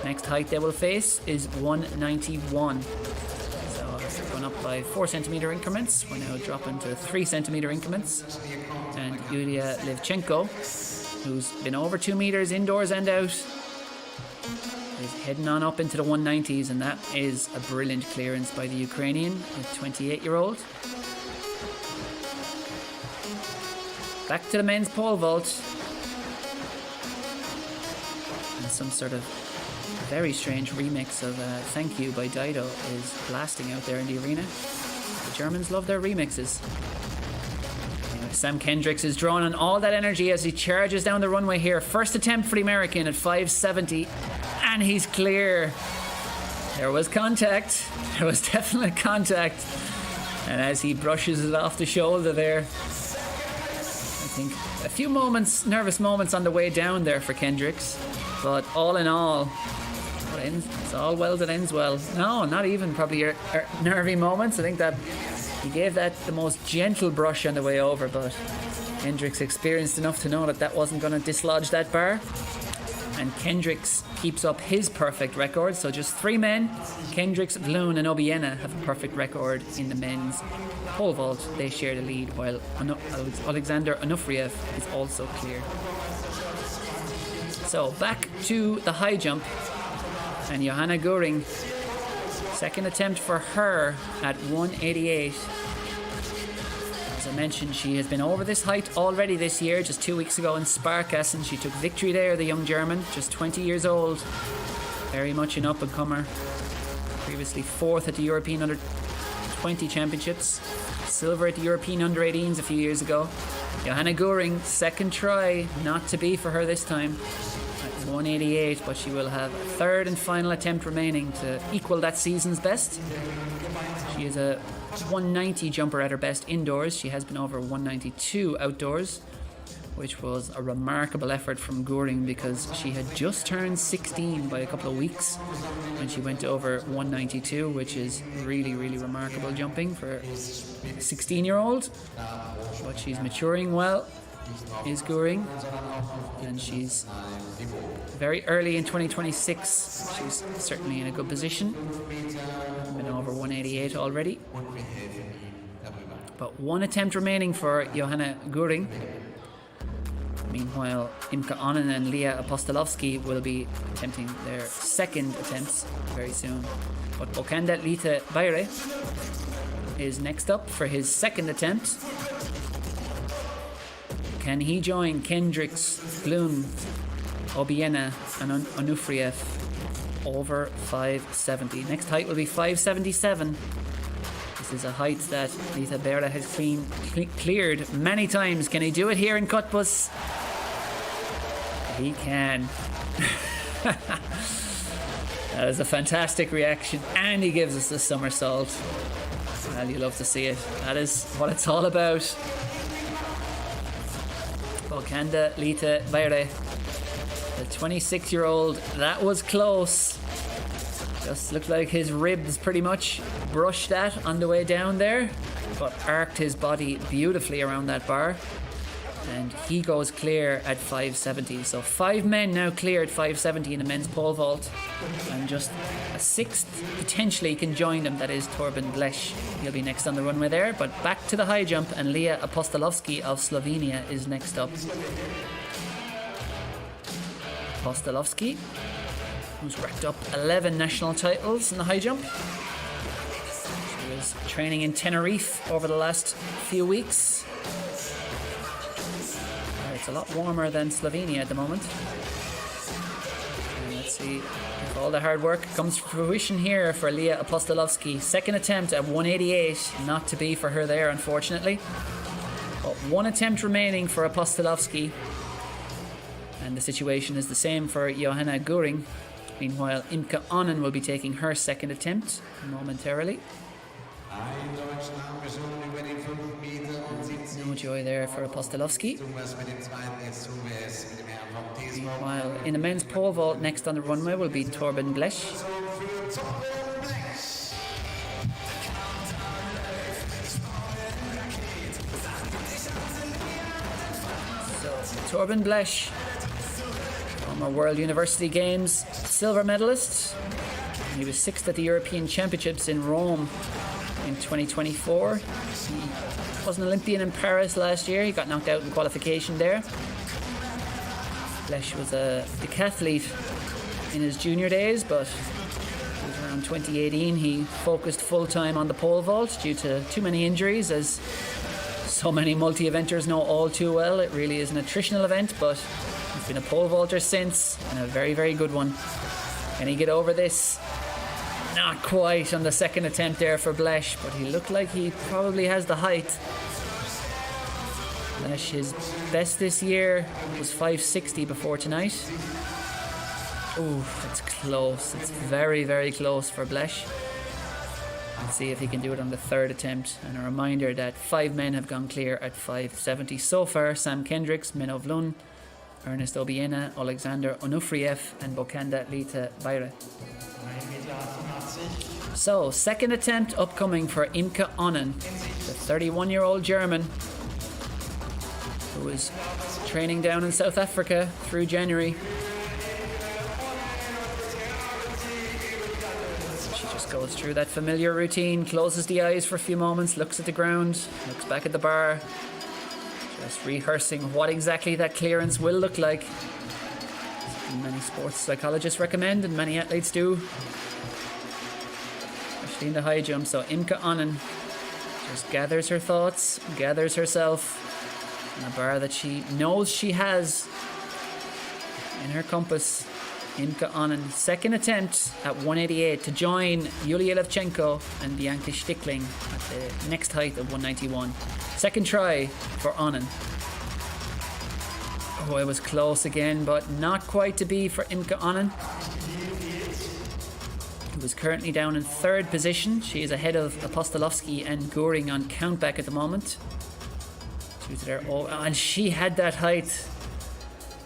Next height they will face is 191. So they're going up by 4 centimeter increments. We're now dropping to 3 centimeter increments. And Yulia Levchenko, who's been over 2 meters indoors and out, is heading on up into the 190s, and that is a brilliant clearance by the Ukrainian, a 28-year-old. Back to the men's pole vault. And some sort of very strange remix of Thank You by Dido is blasting out there in the arena. The Germans love their remixes. Anyway, Sam Kendricks is drawing on all that energy as he charges down the runway here. First attempt for the American at 570, and he's clear. There was contact. There was definite contact. And as he brushes it off the shoulder there, I think a few moments, nervous moments on the way down there for Kendricks. But all in all, it's all well that ends well. No, not even probably your nervy moments. I think that he gave that the most gentle brush on the way over, but Kendricks experienced enough to know that that wasn't going to dislodge that bar. And Kendricks keeps up his perfect record. So just 3 men, Kendricks, Vloon and Obiena, have a perfect record in the men's pole vault. They share the lead, while Alexander Onufriev is also clear. So back to the high jump, and Johanna Göring, second attempt for her at 188. As I mentioned, she has been over this height already this year. Just 2 weeks ago in Sparkassen, she took victory there, the young German, just 20 years old, very much an up-and-comer. Previously 4th at the European Under-20 Championships, silver at the European Under-18s a few years ago. Johanna Göring, second try, not to be for her this time, at 188, but she will have a third and final attempt remaining to equal that season's best. She is a 190 jumper at her best indoors. She has been over 192 outdoors, which was a remarkable effort from Göring because she had just turned 16 by a couple of weeks when she went over 192, which is really, really remarkable jumping for a 16-year-old. But she's maturing well, is Göring, and she's very early in 2026. She's certainly in a good position. Been over 188 already. But 1 attempt remaining for Johanna Göring. Meanwhile, Imka Onen and Leah Apostolovsky will be attempting their second attempts very soon. But Okanda Lita Bayre is next up for his second attempt. Can he join Kendricks, Vloon, Obiena and Onufriev over 570? Next height will be 577. This is a height that Lita Bayre has cleared many times. Can he do it here in Cottbus? He can. That is a fantastic reaction, and he gives us the somersault. Well, you love to see it. That is what it's all about. Okanda Lita Bayre, the 26-year-old. That was close. Just looked like his ribs pretty much brushed that on the way down there, but arced his body beautifully around that bar. And he goes clear at 570. So 5 men now clear at 570 in the men's pole vault. And just a 6th potentially can join them. That is Torben Bleš. He'll be next on the runway there. But back to the high jump, and Leah Apostolovsky of Slovenia is next up. Apostolovsky, who's racked up 11 national titles in the high jump. She was training in Tenerife over the last few weeks. It's a lot warmer than Slovenia at the moment. And let's see if all the hard work comes to fruition here for Leah Apostolovsky. Second attempt at 188, not to be for her there, unfortunately. But 1 attempt remaining for Apostolovsky. And the situation is the same for Johanna Göring. Meanwhile, Imka Onen will be taking her second attempt momentarily. No joy there for Apostolovsky. Meanwhile, in the men's pole vault next on the runway will be Torben Bleš. So, Torben Bleš former World University Games silver medalist. He was 6th at the European Championships in Rome in 2024. He was an Olympian in Paris last year. He got knocked out in qualification there. Blesh was a decathlete in his junior days, but it was around 2018 he focused full-time on the pole vault due to too many injuries, as so many multi-eventers know all too well. It really is an attritional event, but he's been a pole vaulter since, and a very, very good one. Can he get over this? Not quite on the second attempt there for Blesh, but he looked like he probably has the height. Blesh, his best this year was 560 before tonight. Ooh, it's close. It's very, very close for Blesh. Let's see if he can do it on the third attempt. And a reminder that 5 men have gone clear at 570 so far. Sam Kendricks, Minov Lund, Ernest Obiena, Alexander Onufriev, and Bokanda Lita Bayre. So, second attempt upcoming for Imke Onnen, the 31-year-old German who was training down in South Africa through January. She just goes through that familiar routine, closes the eyes for a few moments, looks at the ground, looks back at the bar, just rehearsing what exactly that clearance will look like. Many sports psychologists recommend, and many athletes do, especially in the high jump. So Imke Onnen just gathers her thoughts, gathers herself on a bar that she knows she has in her compass. Imke Onnen, second attempt at 188 to join Yulia Levchenko and Bianca Stickling at the next height of 191. Second try for Onnen. Oh, it was close again, but not quite to be for Imke Onnen, who is currently down in third position. She is ahead of Apostolovsky and Goring on countback at the moment. She was there. Oh, and she had that height.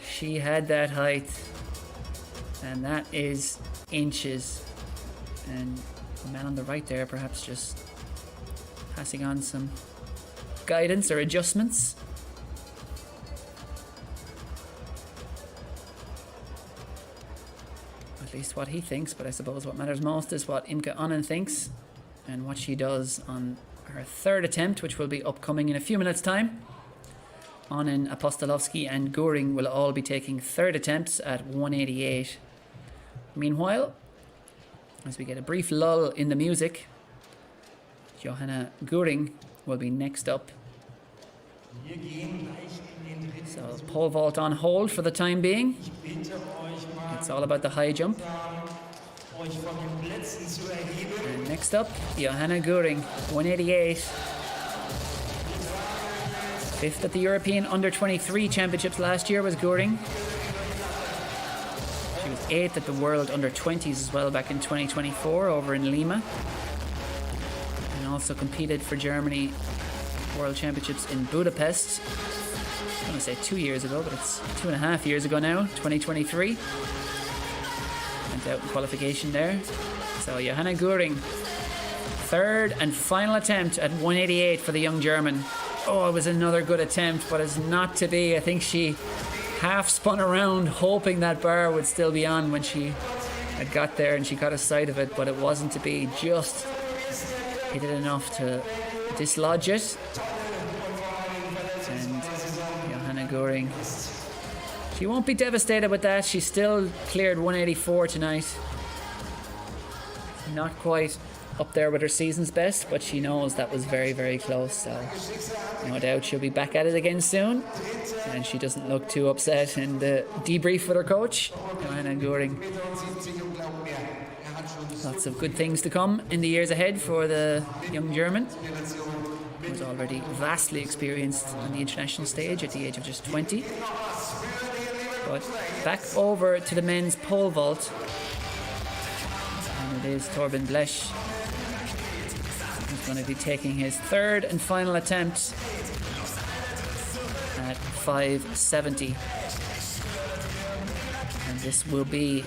She had that height. And that is inches. And the man on the right there perhaps just passing on some guidance or adjustments. At least what he thinks, but I suppose what matters most is what Imke Onnen thinks and what she does on her third attempt, which will be upcoming in a few minutes' time. Onnen, Apostolovsky and Goring will all be taking third attempts at 188. Meanwhile, as we get a brief lull in the music, Johanna Goring will be next up. So pole vault on hold for the time being. It's all about the high jump. And next up, Johanna Goring, 188. 5th at the European Under-23 Championships last year was Goring. She was 8th at the World Under-20s as well back in 2024 over in Lima. And also competed for Germany World Championships in Budapest. I was going to say 2 years ago, but it's 2.5 years ago now, 2023. Went out in qualification there. So Johanna Goring, third and final attempt at 188 for the young German. Oh, it was another good attempt, but it's not to be. I think she half spun around hoping that bar would still be on when she had got there, and she got a sight of it, but it wasn't to be. Just hit it enough to dislodge it. And Johanna Goring, she won't be devastated with that. She still cleared 184 tonight. Not quite up there with her season's best, but she knows that was very, very close. So no doubt she'll be back at it again soon. And she doesn't look too upset in the debrief with her coach, Johanna Goring. Lots of good things to come in the years ahead for the young German, who's already vastly experienced on the international stage at the age of just 20. But back over to the men's pole vault. And it is Torben Blesh who's going to be taking his third and final attempt at 570. And this will be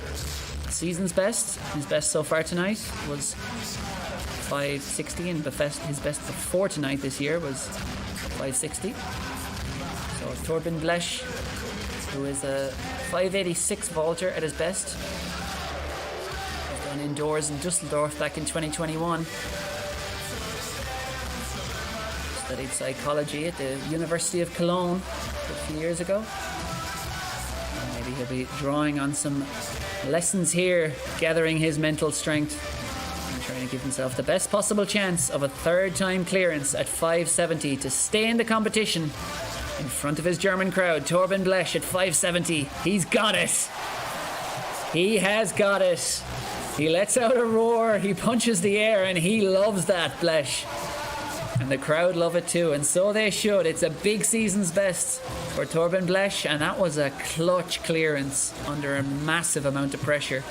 season's best. His best so far tonight was 560, and his best before tonight this year was 560. So Torben Blesh, who is a 586 vaulter at his best. He's done indoors in Dusseldorf back in 2021. Studied psychology at the University of Cologne a few years ago. And maybe he'll be drawing on some lessons here, gathering his mental strength and trying to give himself the best possible chance of a third time clearance at 570 to stay in the competition in front of his German crowd. Torben Blesch at 570. He's got it. He has got it. He lets out a roar, he punches the air, and he loves that, Blesch. And the crowd love it too, and so they should. It's a big season's best for Torben Blesch, and that was a clutch clearance under a massive amount of pressure.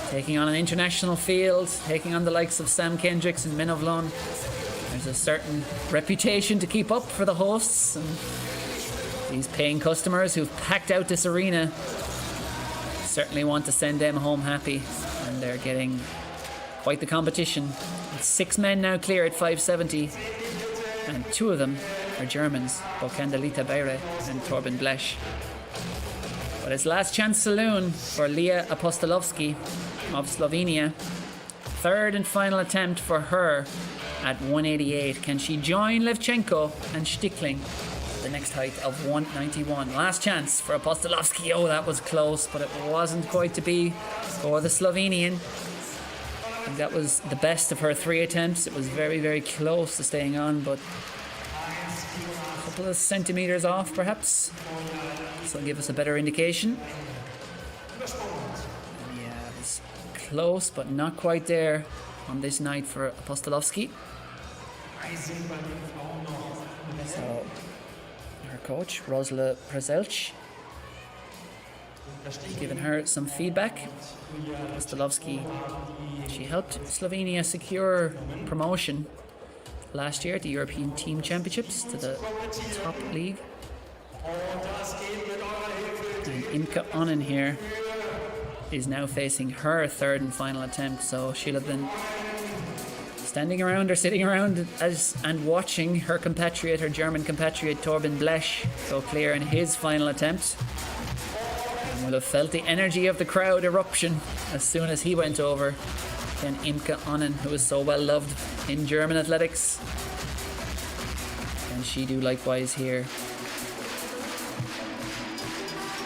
Taking on an international field, taking on the likes of Sam Kendricks and Minovlon. There's a certain reputation to keep up for the hosts, and these paying customers who've packed out this arena certainly want to send them home happy, and they're getting quite the competition. 6 men now clear at 570, and 2 of them are Germans, Bokandelita Beire and Torben Blesch. But it's last chance saloon for Leah Apostolovsky of Slovenia. Third and final attempt for her at 188. Can she join Levchenko and Stickling at the next height of 191? Last chance for Apostolovsky. Oh, that was close, but it wasn't quite to be for the Slovenian. I think that was the best of her 3 attempts. It was very, very close to staying on, but a couple of centimetres off perhaps. This will give us a better indication. Yeah, it was close, but not quite there on this night for Apostolovsky. So, her coach, Rosla Prezelch, giving her some feedback. Apostolovsky, she helped Slovenia secure promotion last year at the European Team Championships to the top league. And Imke Onnen here is now facing her third and final attempt, so she'll have been standing around or sitting around and watching her compatriot, her German compatriot Torben Blesch, go clear in his final attempt. And will have felt the energy of the crowd eruption as soon as he went over. Then Imke Onnen, who is so well loved in German athletics. And she do likewise here.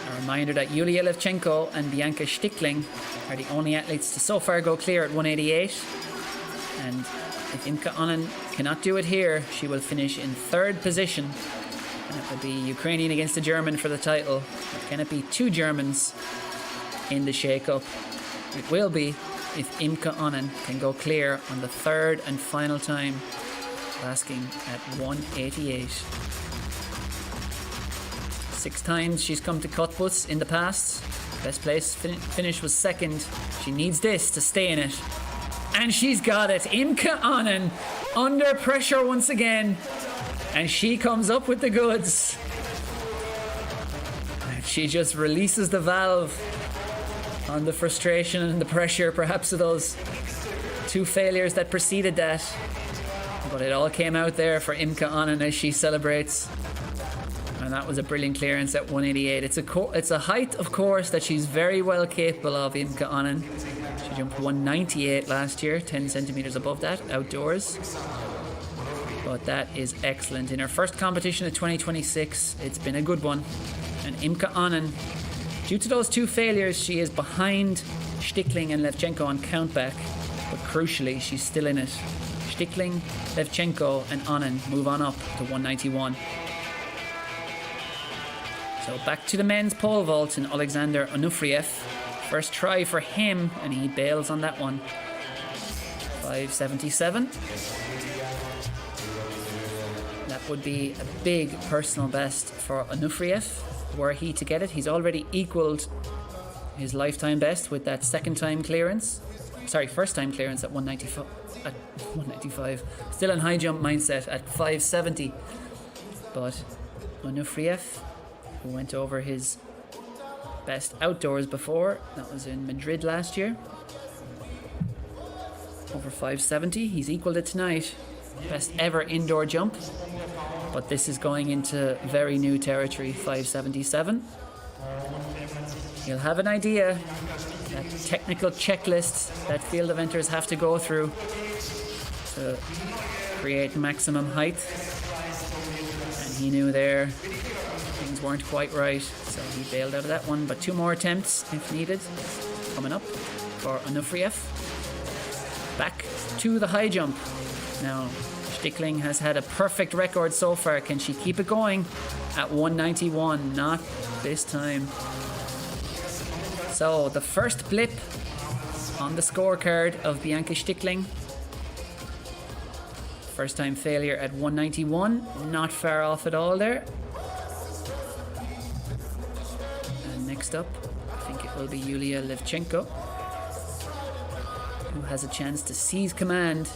A reminder that Yulia Levchenko and Bianca Stickling are the only athletes to so far go clear at 188. And if Imke Onnen cannot do it here, she will finish in third position. And it will be Ukrainian against a German for the title. Can it be 2 Germans in the shake-up? It will be if Imke Onnen can go clear on the third and final time, basking at 188. 6 times she's come to Cottbus in the past. Best place finish was second. She needs this to stay in it. And she's got it. Imke Onnen under pressure once again. And she comes up with the goods. She just releases the valve on the frustration and the pressure, perhaps of those 2 failures that preceded that. But it all came out there for Imke Onnen as she celebrates. And that was a brilliant clearance at 188. It's a height, of course, that she's very well capable of, Imke Onnen. She jumped 198 last year, 10 centimetres above that, outdoors. But that is excellent. In her first competition of 2026, it's been a good one. And Imke Onnen, due to those 2 failures, she is behind Stickling and Levchenko on countback. But crucially, she's still in it. Stickling, Levchenko and Onnen move on up to 191. So back to the men's pole vault and Alexander Onufriev. First try for him, and he bails on that one. 577. That would be a big personal best for Onufriev. Were he to get it, he's already equaled his lifetime best with that first time clearance at 195. Still in high jump mindset at 570. But Onufriev, who went over his best outdoors before, that was in Madrid last year, over 570. He's equaled it tonight. Best ever indoor jump. But this is going into very new territory, 577. You'll have an idea that technical checklist that field eventers have to go through to create maximum height. And he knew there things weren't quite right, so he bailed out of that one. But 2 more attempts if needed coming up for Onufriev. Back to the high jump. Now, Stickling has had a perfect record so far. Can she keep it going at 191? Not this time. So, the first blip on the scorecard of Bianca Stickling. First time failure at 191. Not far off at all there. And next up, I think it will be Yulia Levchenko, who has a chance to seize command.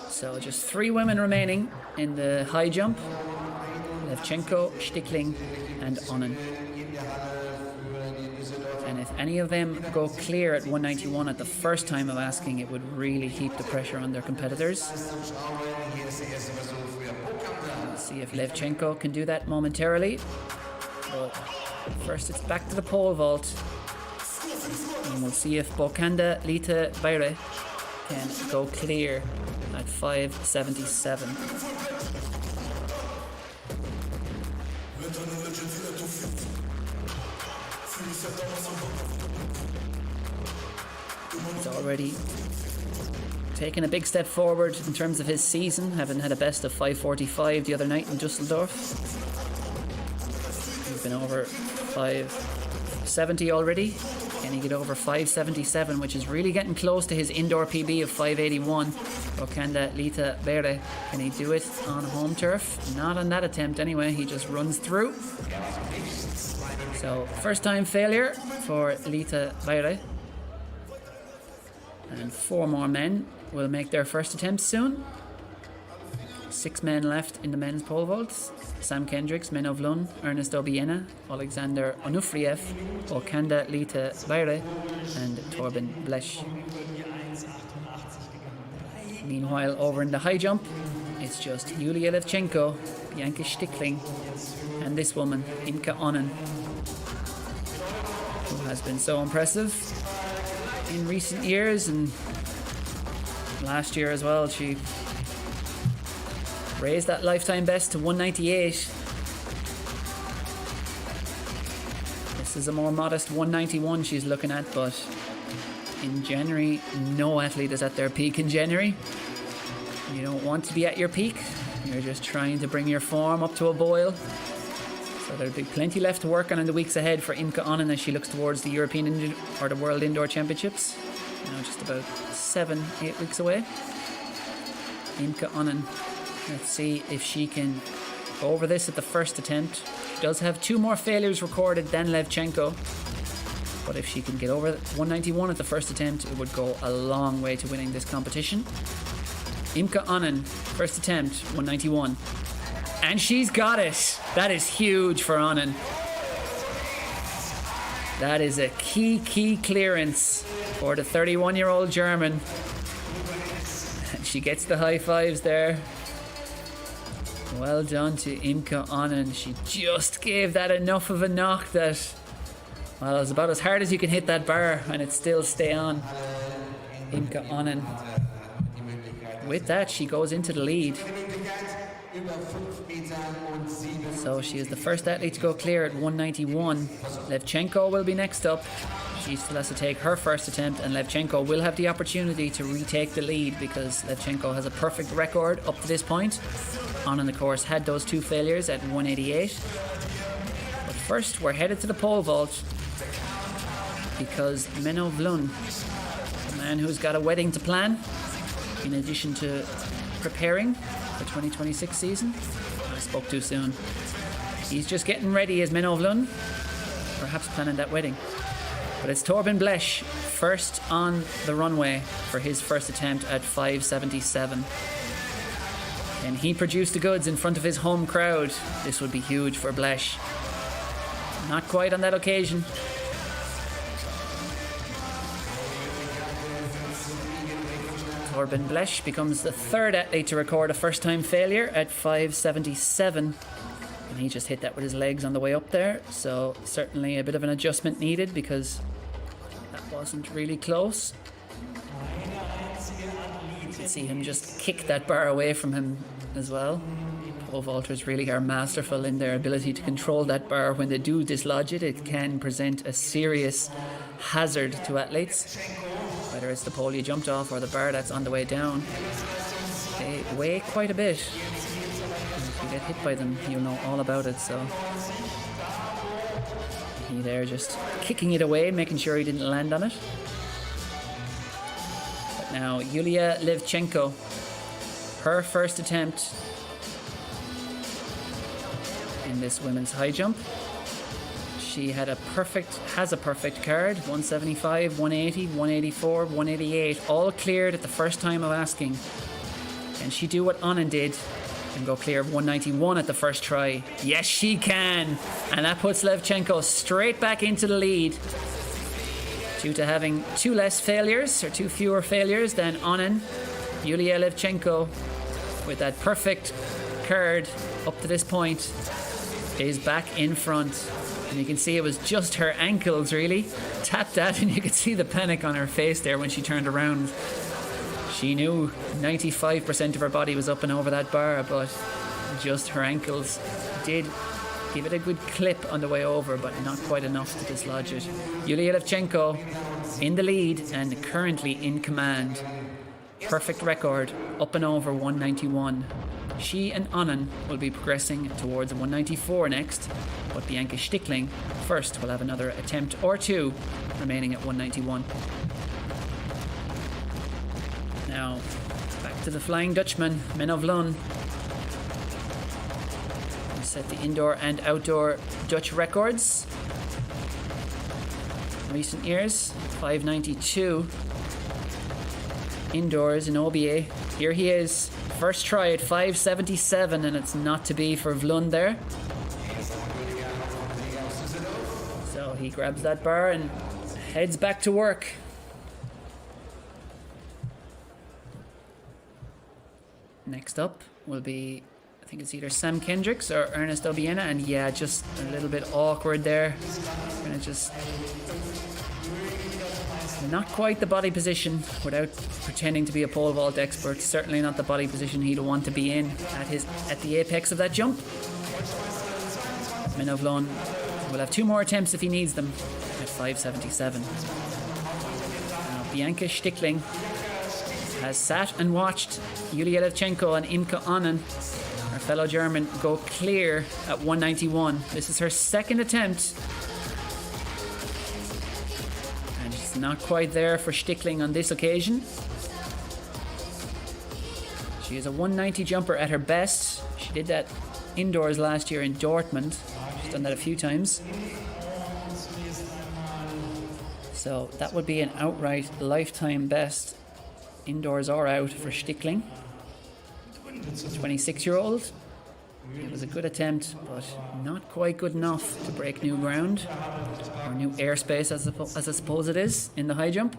So just 3 women remaining in the high jump. Levchenko, Stickling and Onnen. And if any of them go clear at 191 at the first time of asking, it would really heap the pressure on their competitors. Let's see if Levchenko can do that momentarily. But first it's back to the pole vault. And we'll see if Bokanda Lita Bayre can go clear at 577. He's already taken a big step forward in terms of his season, having had a best of 545 the other night in Dusseldorf. He's been over 570 already. Can he get over 577, which is really getting close to his indoor PB of 581? Bokanda Lita Bere, can he do it on home turf? Not on that attempt anyway, he just runs through. So, first time failure for Lita Bere. And 4 more men will make their first attempt soon. 6 men left in the men's pole vault. Sam Kendricks, Menno Vlun, Ernest Obiena, Alexander Onufriev, Bokanda Lita Bayre, and Torben Blesch. Meanwhile, over in the high jump, it's just Yulia Levchenko, Bianca Stickling, and this woman, Imke Onnen, who has been so impressive in recent years, and last year as well. She raised that lifetime best to 198. This is a more modest 191 she's looking at, but in January, no athlete is at their peak in January. You don't want to be at your peak. You're just trying to bring your form up to a boil. So there'll be plenty left to work on in the weeks ahead for Imke Onnen as she looks towards the European or the World Indoor Championships. Now just about 7-8 weeks away. Imke Onnen. Let's see if she can go over this at the first attempt. She does have 2 more failures recorded than Levchenko. But if she can get over 191 at the first attempt, it would go a long way to winning this competition. Imke Onnen, first attempt, 191. And she's got it. That is huge for Onnen. That is a key clearance for the 31-year-old German. And she gets the high fives there. Well done to Imke Onnen. She just gave that enough of a knock that, well, it's about as hard as you can hit that bar and it still stay on. Imke Onnen. With that, she goes into the lead. So she is the first athlete to go clear at 191. Levchenko will be next up. She still has to take her first attempt, and Levchenko will have the opportunity to retake the lead because Levchenko has a perfect record up to this point. Onnen, of course, had those 2 failures at 188. But first, we're headed to the pole vault because Menno Vlun, the man who's got a wedding to plan, in addition to preparing the 2026 season. I spoke too soon. He's just getting ready as Menno Vlun, perhaps planning that wedding. But it's Torben Blesch first on the runway for his first attempt at 577. And he produced the goods in front of his home crowd. This would be huge for Blesch. Not quite on that occasion. Torben Blesch becomes the third athlete to record a first-time failure at 5.77. And he just hit that with his legs on the way up there. So certainly a bit of an adjustment needed because that wasn't really close. You can see him just kick that bar away from him as well. Pole vaulters really are masterful in their ability to control that bar. When they do dislodge it, it can present a serious hazard to athletes. Whether it's the pole you jumped off or the bar that's on the way down, they weigh quite a bit. And if you get hit by them, you'll know all about it. So he there just kicking it away, making sure he didn't land on it. But now Yulia Levchenko, her first attempt in this women's high jump. She has a perfect card, 175, 180, 184, 188, all cleared at the first time of asking. Can she do what Anand did and go clear of 191 at the first try? Yes, she can. And that puts Levchenko straight back into the lead. Due to having two fewer failures than Anand, Yulia Levchenko, with that perfect card up to this point, is back in front. And you can see it was just her ankles really tapped at, and you could see the panic on her face there when she turned around. She knew 95% of her body was up and over that bar, but just her ankles did give it a good clip on the way over, but not quite enough to dislodge it. Yulia Levchenko in the lead and currently in command. Perfect record, up and over 191. She and Anand will be progressing towards 194 next, but Bianca Stickling first will have another attempt or two remaining at 191. Now, back to the Flying Dutchman, Men of Lund. We set the indoor and outdoor Dutch records. In recent years, 592 indoors in OBA. Here he is. First try at 5.77, and it's not to be for Vlund there. So he grabs that bar and heads back to work. Next up will be, I think it's either Sam Kendricks or Ernest Obiena, and yeah, just a little bit awkward there. Gonna just not quite the body position, without pretending to be a pole vault expert. Certainly not the body position he'd want to be in at the apex of that jump. Men of Lund will have two more attempts if he needs them at 5.77. Now Bianca Stickling has sat and watched Yulia Levchenko and Imke Anand, her fellow German, go clear at 191. This is her second attempt. Not quite there for Stickling on this occasion. She is a 190 jumper at her best. She did that indoors last year in Dortmund. She's done that a few times. So that would be an outright lifetime best, indoors or out, for Stickling. 26-year-old. It was a good attempt, but not quite good enough to break new ground, or new airspace as I suppose it is, in the high jump.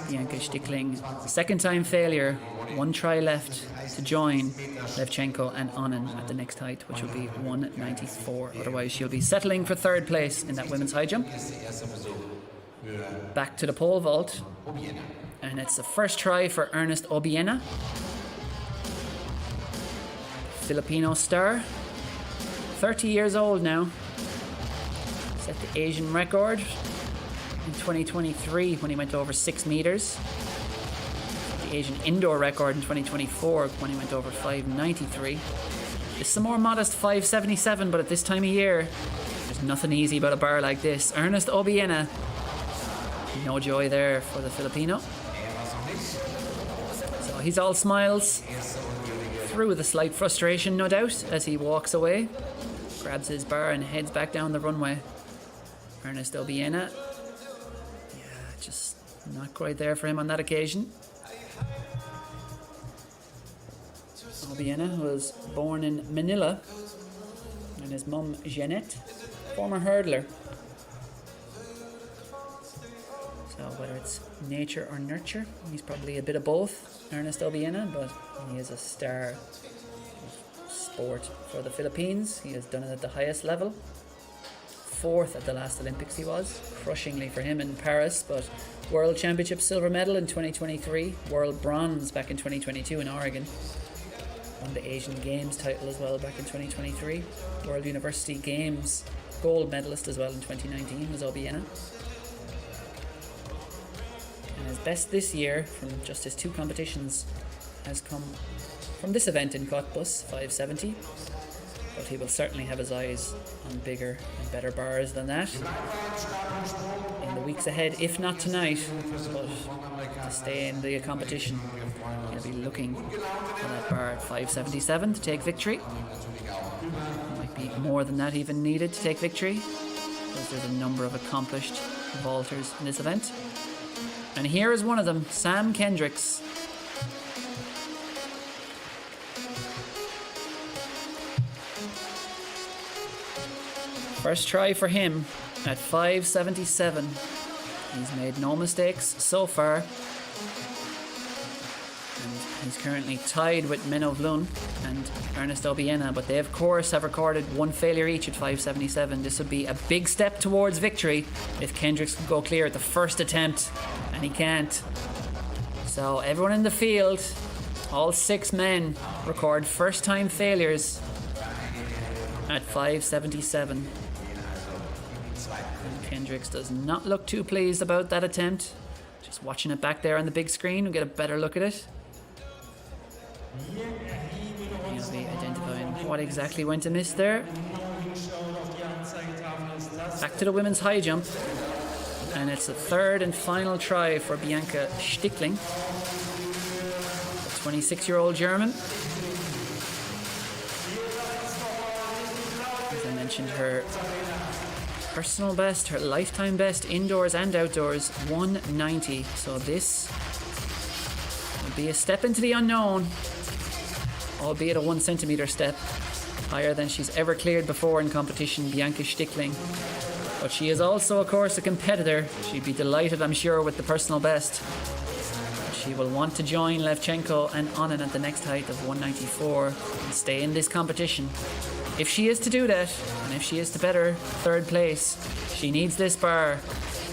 Bianca Stickling, second time failure, one try left to join Levchenko and Anand at the next height, which will be 194. Otherwise she'll be settling for third place in that women's high jump. Back to the pole vault, and it's the first try for Ernest Obiena, Filipino star, 30 years old now. Set the Asian record in 2023 when he went over 6 meters. The Asian indoor record in 2024 when he went over 5.93. It's a more modest 5.77, but at this time of year, there's nothing easy about a bar like this. Ernest Obiena, no joy there for the Filipino. So he's all smiles, through with a slight frustration, no doubt, as he walks away, grabs his bar and heads back down the runway. Ernest Obiena, yeah, just not quite there for him on that occasion. Obiena was born in Manila, and his mum, Jeanette, former hurdler. So whether it's nature or nurture. He's probably a bit of both, Ernest Obiena, but he is a star of sport for the Philippines. He has done it at the highest level. 4th at the last Olympics he was, crushingly for him in Paris, but World Championship silver medal in 2023, World bronze back in 2022 in Oregon, won the Asian Games title as well back in 2023, World University Games gold medalist as well in 2019 was Obiena. And his best this year from just his 2 competitions has come from this event in Cottbus, 570. But he will certainly have his eyes on bigger and better bars than that in the weeks ahead, if not tonight. But to stay in the competition, he'll be looking for that bar at 577 to take victory. Might be more than that even needed to take victory, because there's a number of accomplished vaulters in this event. And here is one of them, Sam Kendricks. First try for him at 577. He's made no mistakes so far. And he's currently tied with Menno Vloen and Ernest Obiena, but they of course have recorded 1 failure each at 577. This would be a big step towards victory if Kendricks could go clear at the first attempt, and he can't. So everyone in the field, all 6 men, record first time failures at 577. Kendricks does not look too pleased about that attempt. Just watching it back there on the big screen, we'll get a better look at it. He'll be identifying what exactly went amiss there. Back to the women's high jump. And it's the 3rd and final try for Bianca Stickling, the 26-year-old German. As I mentioned, her personal best, her lifetime best, indoors and outdoors, 190. So this will be a step into the unknown, albeit a 1 centimetre step, higher than she's ever cleared before in competition, Bianca Stickling. But she is also, of course, a competitor. She'd be delighted, I'm sure, with the personal best. She will want to join Levchenko and Onen at the next height of 194 and stay in this competition. If she is to do that, and if she is to better 3rd place, she needs this bar.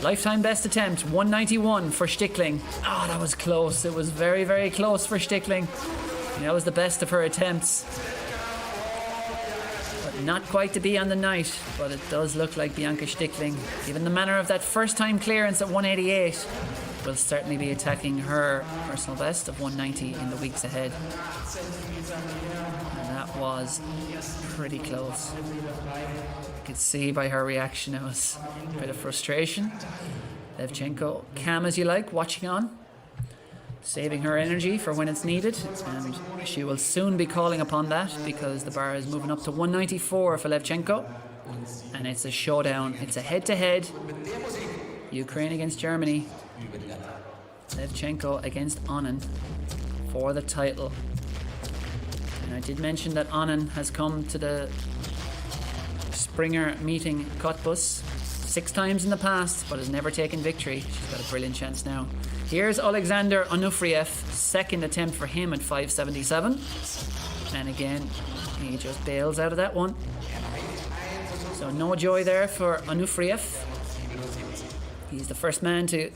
Lifetime best attempt, 191 for Stickling. Oh, that was close. It was very, very close for Stickling. And that was the best of her attempts. But not quite to be on the night, but it does look like Bianca Stickling, given the manner of that first time clearance at 188, will certainly be attacking her personal best of 190 in the weeks ahead. And that was pretty close. You could see by her reaction it was a bit of frustration. Levchenko, calm as you like, watching on, saving her energy for when it's needed, and she will soon be calling upon that because the bar is moving up to 194 for Levchenko, and it's a showdown. It's a head-to-head. Ukraine against Germany. Levchenko against Onen for the title. And I did mention that Onen has come to the Springer meeting Cottbus 6 times in the past, but has never taken victory. She's got a brilliant chance now. Here's Alexander Onufriev, 2nd attempt for him at 577. And again, he just bails out of that one. So no joy there for Onufriev. He's the first man to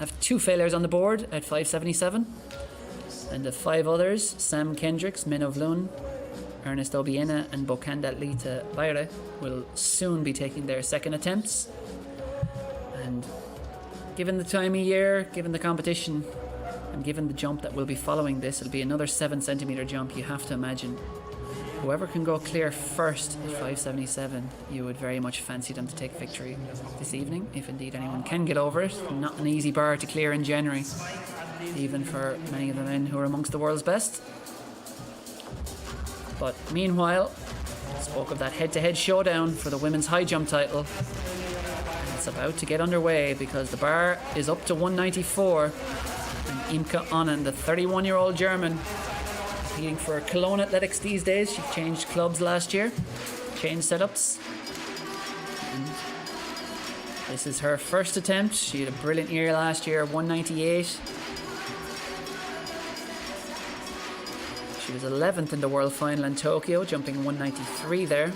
have 2 failures on the board at 577. And the 5 others, Sam Kendricks, Menno Vloen, Ernest Obiena and Bokanda Lita Bayre, will soon be taking their 2nd attempts. And given the time of year, given the competition, and given the jump that will be following this, it'll be another 7 centimetre jump. You have to imagine whoever can go clear first at 577, you would very much fancy them to take victory this evening, if indeed anyone can get over it. Not an easy bar to clear in January, even for many of the men who are amongst the world's best. But meanwhile, spoke of that head-to-head showdown for the women's high jump title. And it's about to get underway because the bar is up to 194, and Imke Onen, the 31-year-old German, competing for Cologne Athletics these days. She changed clubs last year, changed setups, and This is her first attempt. She had a brilliant year last year, 198. She was 11th in the world final in Tokyo, jumping 193 there.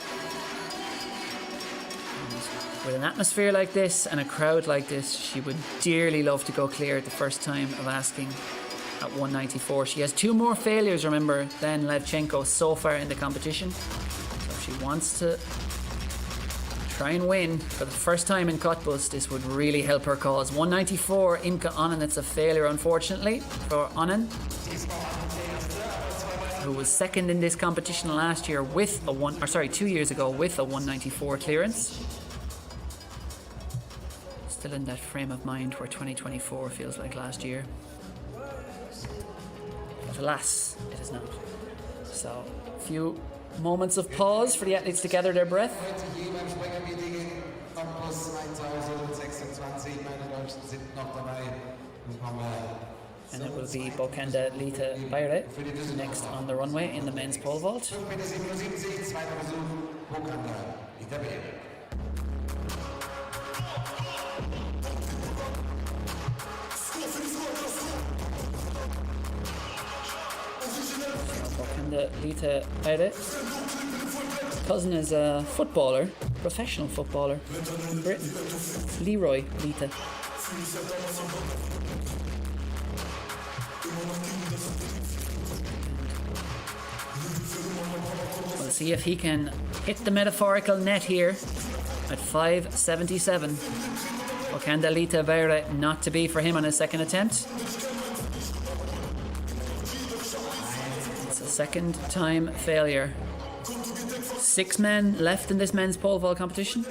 With an atmosphere like this and a crowd like this, she would dearly love to go clear at the first time of asking at 194. She has 2 more failures, remember, than Levchenko so far in the competition. So if she wants to try and win for the first time in Cottbus, this would really help her cause. 194, Imke Onnen. It's a failure, unfortunately, for Onnen, who was second in this competition last year with a 2 years ago with a 194 clearance. Still in that frame of mind where 2024 feels like last year. But alas, it is not. So, a few moments of pause for the athletes to gather their breath. Heute hier beim Sprengermeeting in Cottbus 1026. Meine Deutschen sind noch dabei. Dann kommen wir And it will be Bokenda Lita Bayre next on the runway in the men's pole vault. 5,77 Meter, zweiter Versuch, Bokanda, Lita Bayre. Bokenda Lita Bayre. Cousin is a footballer, professional footballer in Britain. Leroy Lita. We'll see if he can hit the metaphorical net here at 5.77. Bokanda Lita Bayre not to be for him on his second attempt. It's a second time failure. 6 men left in this men's pole vault competition.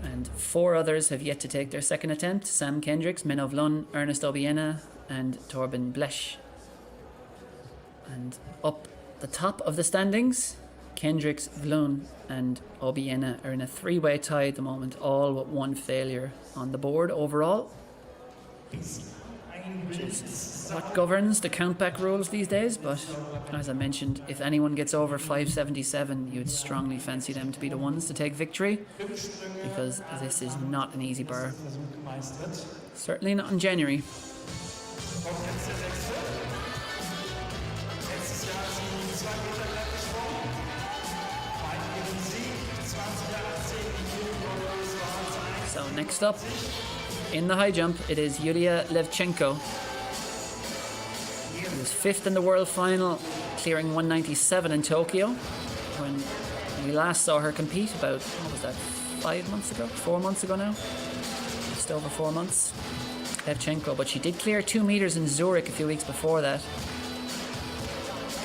And 4 others have yet to take their second attempt. Sam Kendricks, Menno Vlon, Ernest Obiena and Torben Blesch. And up the top of the standings, Kendricks, Vlon and Obiena are in a 3-way tie at the moment, all with 1 failure on the board overall. Which is what governs the countback rules these days, but as I mentioned, if anyone gets over 5.77, you'd strongly fancy them to be the ones to take victory, because this is not an easy bar. Certainly not in January. So next up, in the high jump, it is Yulia Levchenko. She was 5th in the world final, clearing 197 in Tokyo. When we last saw her compete about, 5 months ago? 4 months ago now? Just over 4 months. Levchenko, but she did clear 2 meters in Zurich a few weeks before that.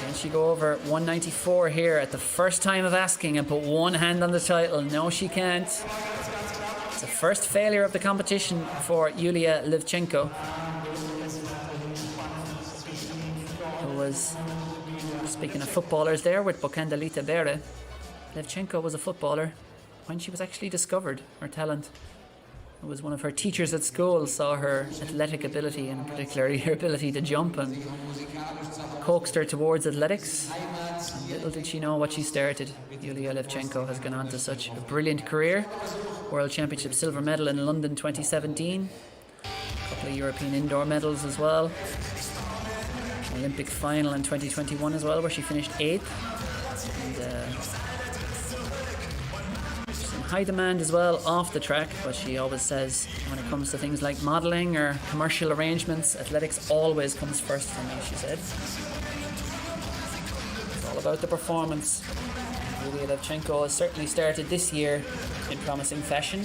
Can she go over 194 here at the first time of asking and put one hand on the title? No, she can't. The first failure of the competition for Yulia Levchenko, who was, speaking of footballers there, with Bokanda Lita Bayre. Levchenko was a footballer when she was actually discovered, her talent. It was one of her teachers at school saw her athletic ability, and particularly her ability to jump, and coaxed her towards athletics. And little did she know what she started. Yulia Levchenko has gone on to such a brilliant career. World Championship silver medal in London 2017. A couple of European indoor medals as well. Olympic final in 2021 as well, where she finished 8th. And she's in high demand as well off the track, but she always says when it comes to things like modelling or commercial arrangements, athletics always comes first for me, she said. It's all about the performance. Yulia Levchenko has certainly started this year in promising fashion.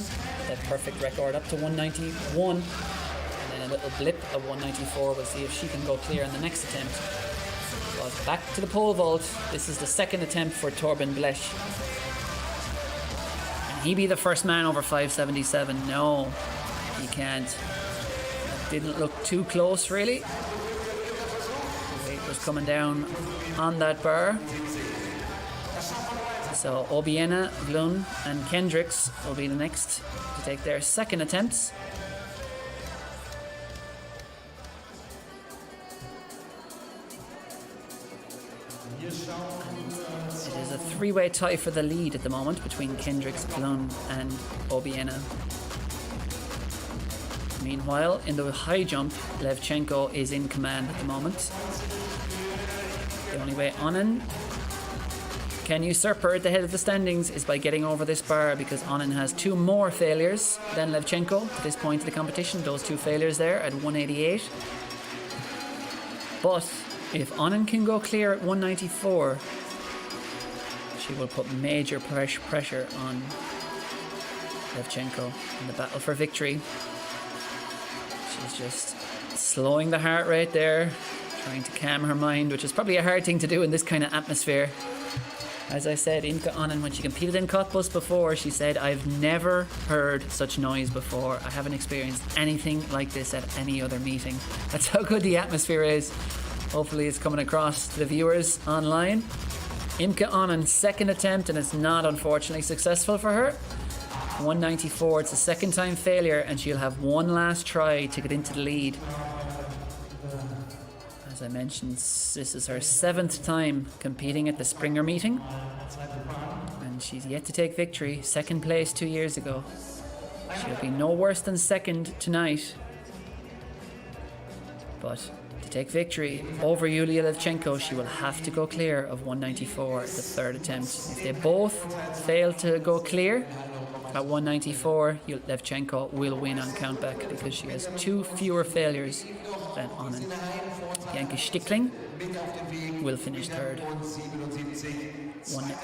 That perfect record up to 191, and then a little blip of 194. We'll see if she can go clear in the next attempt. But back to the pole vault. This is the second attempt for Torben Blesch. Can he be the first man over 5.77? No, he can't. That didn't look too close, really. The weight was coming down on that bar. So Obiena, Vlun and Kendricks will be the next to take their second attempts. It is a three-way tie for the lead at the moment between Kendricks, Vlon and Obiena. Meanwhile, in the high jump, Levchenko is in command at the moment. The only way Onan can usurp her at the head of the standings is by getting over this bar, because Onan has 2 more failures than Levchenko at this point of the competition. Those 2 failures there at 188. But if Onan can go clear at 194, she will put major pressure on Levchenko in the battle for victory. She's just slowing the heart rate there, trying to calm her mind, which is probably a hard thing to do in this kind of atmosphere. As I said, Imke Onan, when she competed in Cottbus before, she said, "I've never heard such noise before. I haven't experienced anything like this at any other meeting." That's how good the atmosphere is. Hopefully it's coming across to the viewers online. Imke Onan, second attempt, and it's not unfortunately successful for her. 194, it's a second time failure, and she'll have one last try to get into the lead. As I mentioned, this is her 7th time competing at the Springer meeting, and she's yet to take victory. Second place 2 years ago. She'll be no worse than second tonight. But to take victory over Yulia Levchenko, she will have to go clear of 194 at the 3rd attempt. If they both fail to go clear at 194, Levchenko will win on countback, because she has 2 fewer failures than Onan. Bianca Stickling will finish 3rd.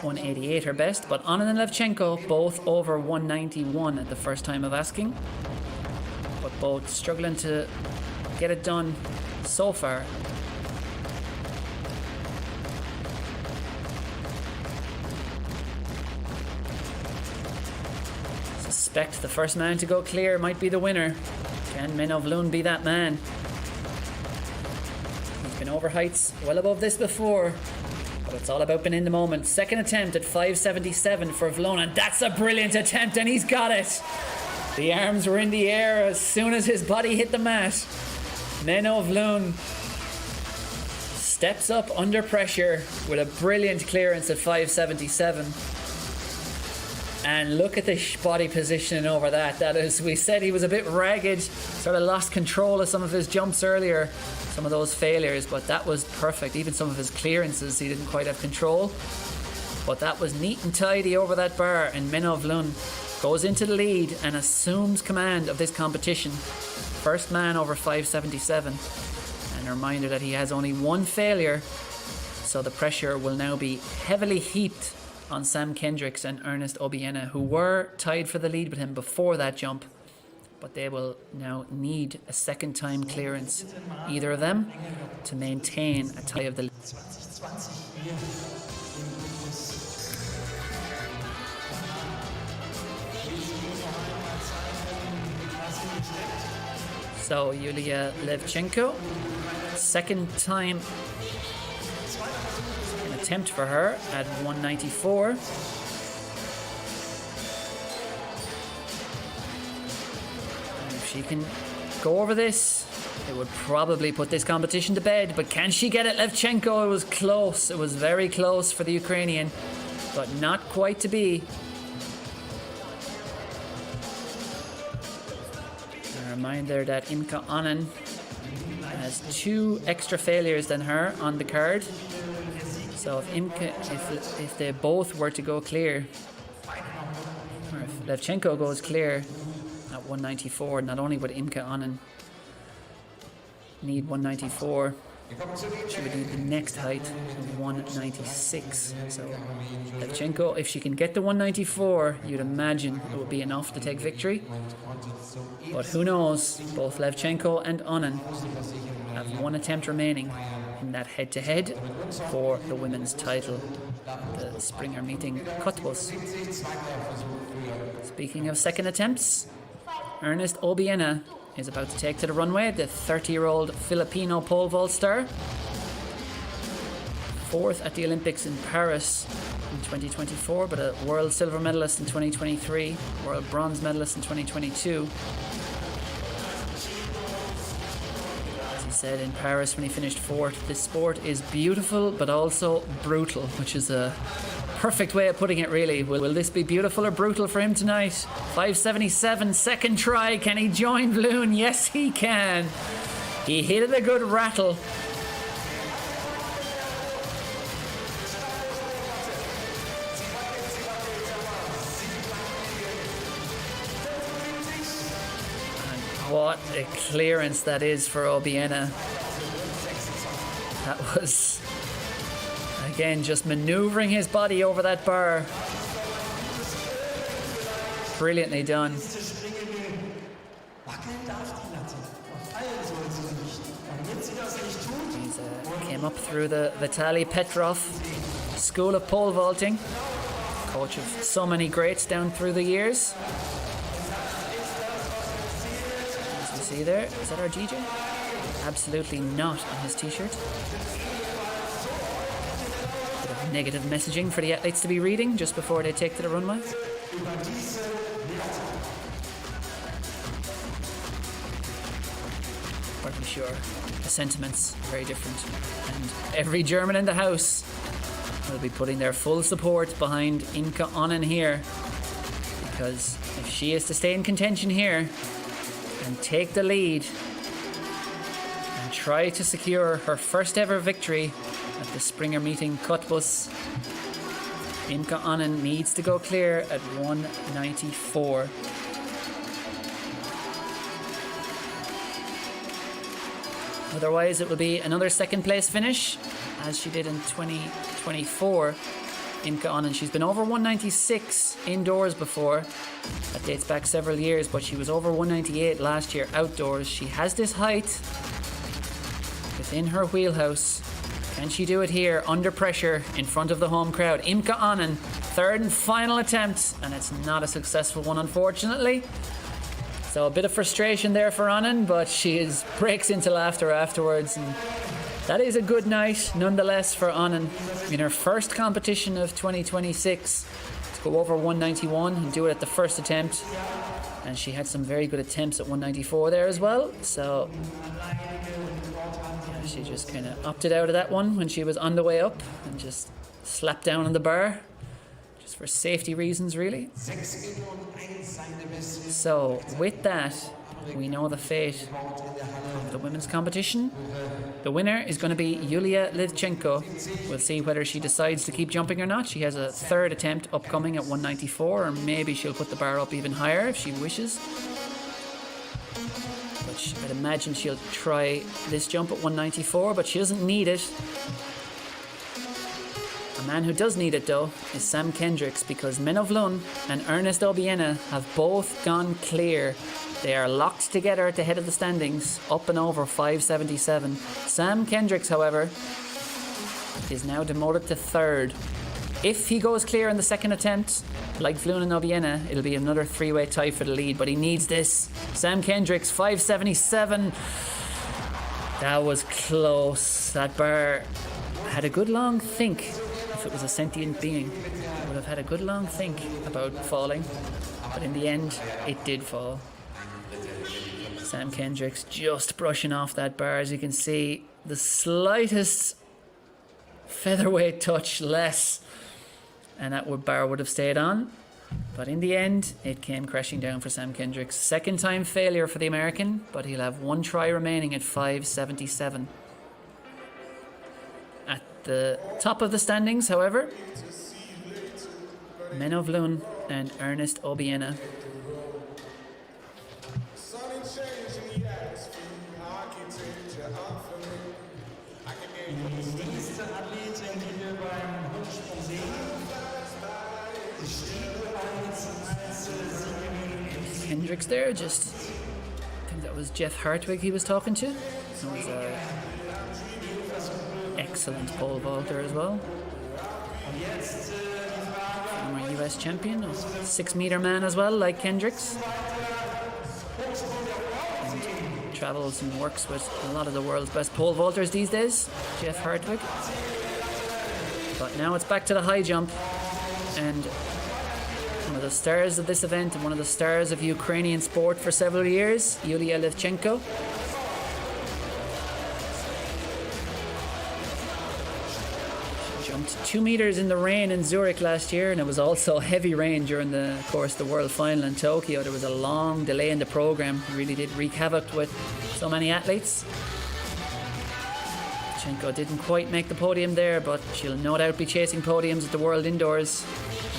188 her best, but Onan and Levchenko both over 191 at the first time of asking, but both struggling to get it done so far. Suspect the first man to go clear might be the winner. Can Menno Vlun be that man? He's been over heights well above this before, but it's all about being in the moment. Second attempt at 577 for Vlun, and that's a brilliant attempt, and he's got it. The arms were in the air as soon as his body hit the mat. Menno Vlun steps up under pressure with a brilliant clearance at 577. And look at the body positioning over that. That is, we said he was a bit ragged, sort of lost control of some of his jumps earlier, some of those failures, but that was perfect. Even some of his clearances, he didn't quite have control. But that was neat and tidy over that bar, and Menno Vlun goes into the lead and assumes command of this competition. First man over 577. And a reminder that he has only 1 failure, so the pressure will now be heavily heaped on Sam Kendricks and Ernest Obiena, who were tied for the lead with him before that jump, but they will now need a second time clearance, either of them, to maintain a tie of the lead. So Yulia Levchenko, second time attempt for her at 194. And if she can go over this, it would probably put this competition to bed. But can she get it? Levchenko, it was close. It was very close for the Ukrainian, but not quite to be. A reminder that Imke Onan has 2 extra failures than her on the card. So if they both were to go clear, or if Levchenko goes clear at 194, not only would Imke Onan need 194, she would need the next height of 196. So Levchenko, if she can get to 194, you'd imagine it would be enough to take victory. But who knows? Both Levchenko and Onan have 1 attempt remaining in that head-to-head for the women's title, the Springer meeting Cottbus. Speaking of second attempts, Ernest Obiena is about to take to the runway, the 30-year-old Filipino pole vault star. 4th at the Olympics in Paris in 2024, but a world silver medalist in 2023, world bronze medalist in 2022. said in Paris when he finished fourth, this sport is beautiful but also brutal, which is a perfect way of putting it, really. Will this be beautiful or brutal for him tonight? 577, second try. Can he join Vloon? Yes, he can. He hit it a good rattle. What a clearance that is for Obiena. That was, again, just maneuvering his body over that bar. Brilliantly done. He came up through the Vitaly Petrov School of Pole Vaulting. Coach of so many greats down through the years. See there? Is that our DJ? Absolutely not on his t-shirt. Bit of negative messaging for the athletes to be reading just before they take to the runway. But I'm sure the sentiments are very different. And every German in the house will be putting their full support behind Imke Onnen here. Because if she is to stay in contention here, and take the lead and try to secure her first ever victory at the Springer meeting Cottbus, Imke Onnen needs to go clear at 194. Otherwise it will be another second place finish as she did in 2024. Imke Onnen, she's been over 196 indoors before. That dates back several years, but she was over 198 last year outdoors. She has this height within her wheelhouse. Can she do it here under pressure in front of the home crowd? Imke Onnen, third and final attempt, and it's not a successful one, unfortunately. So a bit of frustration there for Onnen, but she breaks into laughter afterwards, and that is a good night nonetheless for Onnen in her first competition of 2026 to go over 191 and do it at the first attempt. And she had some very good attempts at 194 there as well. So yeah, she just kind of opted out of that one when she was on the way up and just slapped down on the bar. Just for safety reasons, really. So with that, we know the fate of the women's competition. The winner is going to be Yulia Livchenko. We'll see whether she decides to keep jumping or not. She has a third attempt upcoming at 194, or maybe she'll put the bar up even higher if she wishes. But I'd imagine she'll try this jump at 194, but she doesn't need it. A man who does need it, though, is Sam Kendricks, because Menno Vloon and Ernest Obiena have both gone clear. They are locked together at the head of the standings, up and over 577. Sam Kendricks, however, is now demoted to third. If he goes clear in the second attempt, like Vloon and Obiena, it'll be another three-way tie for the lead, but he needs this. Sam Kendricks, 577. That was close. That bar had a good long think. If it was a sentient being, it would have had a good long think about falling. But in the end, it did fall. Sam Kendricks just brushing off that bar, as you can see. The slightest featherweight touch less, and that bar would have stayed on. But in the end, it came crashing down for Sam Kendricks. Second time failure for the American, but he'll have one try remaining at 577. At the top of the standings, however, Menno Vloon and Ernest Obiena. Kendricks there, just I think that was Jeff Hartwig he was talking to. He was an excellent pole vaulter as well. Former US champion, a 6-meter man as well, like Kendricks. And travels and works with a lot of the world's best pole vaulters these days, Jeff Hartwig. But now it's back to the high jump, and one of the stars of this event and one of the stars of Ukrainian sport for several years, Yulia Livchenko. Jumped 2 meters in the rain in Zurich last year, and it was also heavy rain during the course of the World Final in Tokyo. There was a long delay in the program. It really did wreak havoc with so many athletes. Chenko didn't quite make the podium there, but she'll no doubt be chasing podiums at the World Indoors,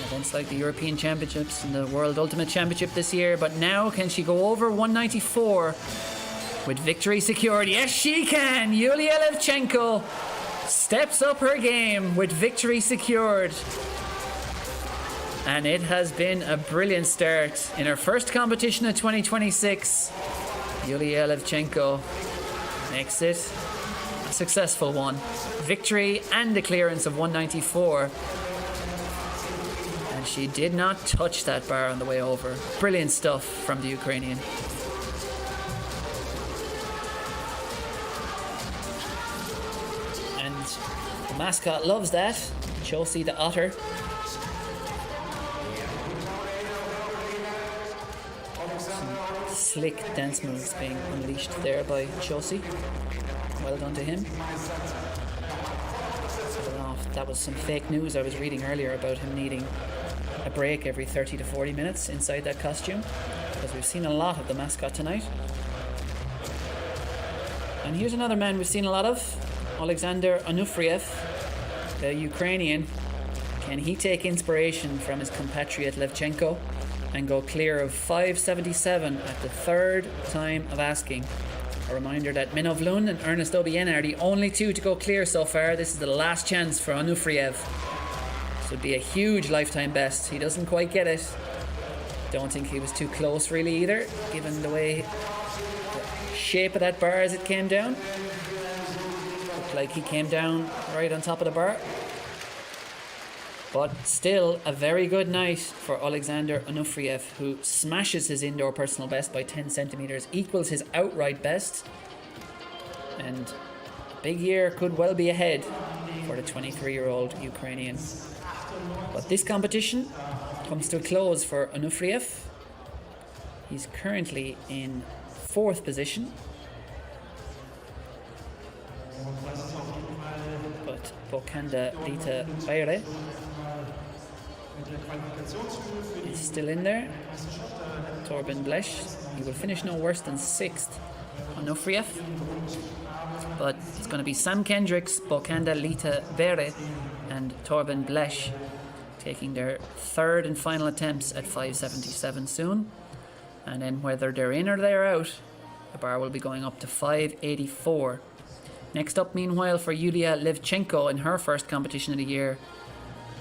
events like the European Championships and the World Ultimate Championship this year. But now, can she go over 194 with victory secured? Yes, she can! Yulia Levchenko steps up her game with victory secured. And it has been a brilliant start. In her first competition of 2026, Yulia Levchenko makes it a successful one. Victory and a clearance of 194. And she did not touch that bar on the way over. Brilliant stuff from the Ukrainian. And the mascot loves that. Chelsea the otter. Some slick dance moves being unleashed there by Chelsea. Well done to him. I don't know if that was some fake news I was reading earlier about him needing a break every 30 to 40 minutes inside that costume, because we've seen a lot of the mascot tonight. And here's another man we've seen a lot of, Alexander Onufriev, the Ukrainian. Can he take inspiration from his compatriot Levchenko and go clear of 577 at the third time of asking? A reminder that Minov Lund and Ernest Obiena are the only two to go clear so far. This is the last chance for Onufriev. This would be a huge lifetime best. He doesn't quite get it. Don't think he was too close really either, given the way the shape of that bar as it came down. Looked like he came down right on top of the bar. But still a very good night for Alexander Onufriev, who smashes his indoor personal best by 10 centimeters, equals his outright best. And a big year could well be ahead for the 23-year-old Ukrainian. But this competition comes to a close for Onufriev. He's currently in 4th position. But Bokanda Lita Bayre is still in there. Torben Blesch, he will finish no worse than 6th. Onufriev. But it's going to be Sam Kendricks, Bokanda Lita Bere and Torben Blesch taking their 3rd and final attempts at 577 soon. And then whether they're in or they're out, the bar will be going up to 584. Next up, meanwhile, for Yulia Levchenko in her first competition of the year,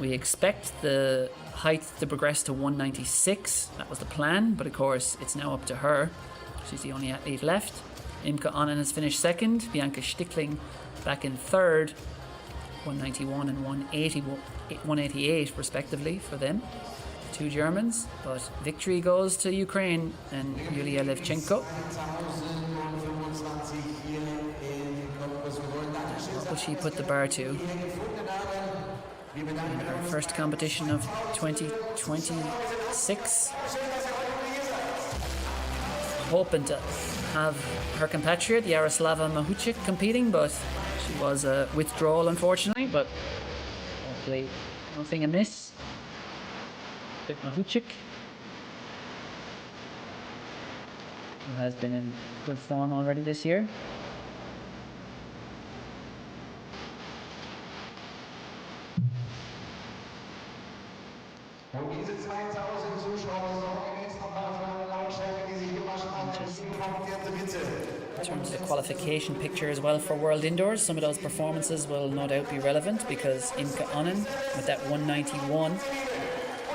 we expect the height to progress to 196. That was the plan, but of course it's now up to her. She's the only athlete left. Imke Onnen has finished 2nd. Bianca Stickling back in 3rd. 191 and 188 respectively for them. 2 Germans. But victory goes to Ukraine and Yulia Levchenko. What will she put the bar to? In her first competition of 2026. Hoping to have her compatriot Yaroslava Mahuchik competing, but she was a withdrawal unfortunately, but hopefully nothing amiss with Mahuchik, who has been in good form already this year. In terms of the qualification picture as well for World Indoors, some of those performances will no doubt be relevant, because Imke Onnen with that 191,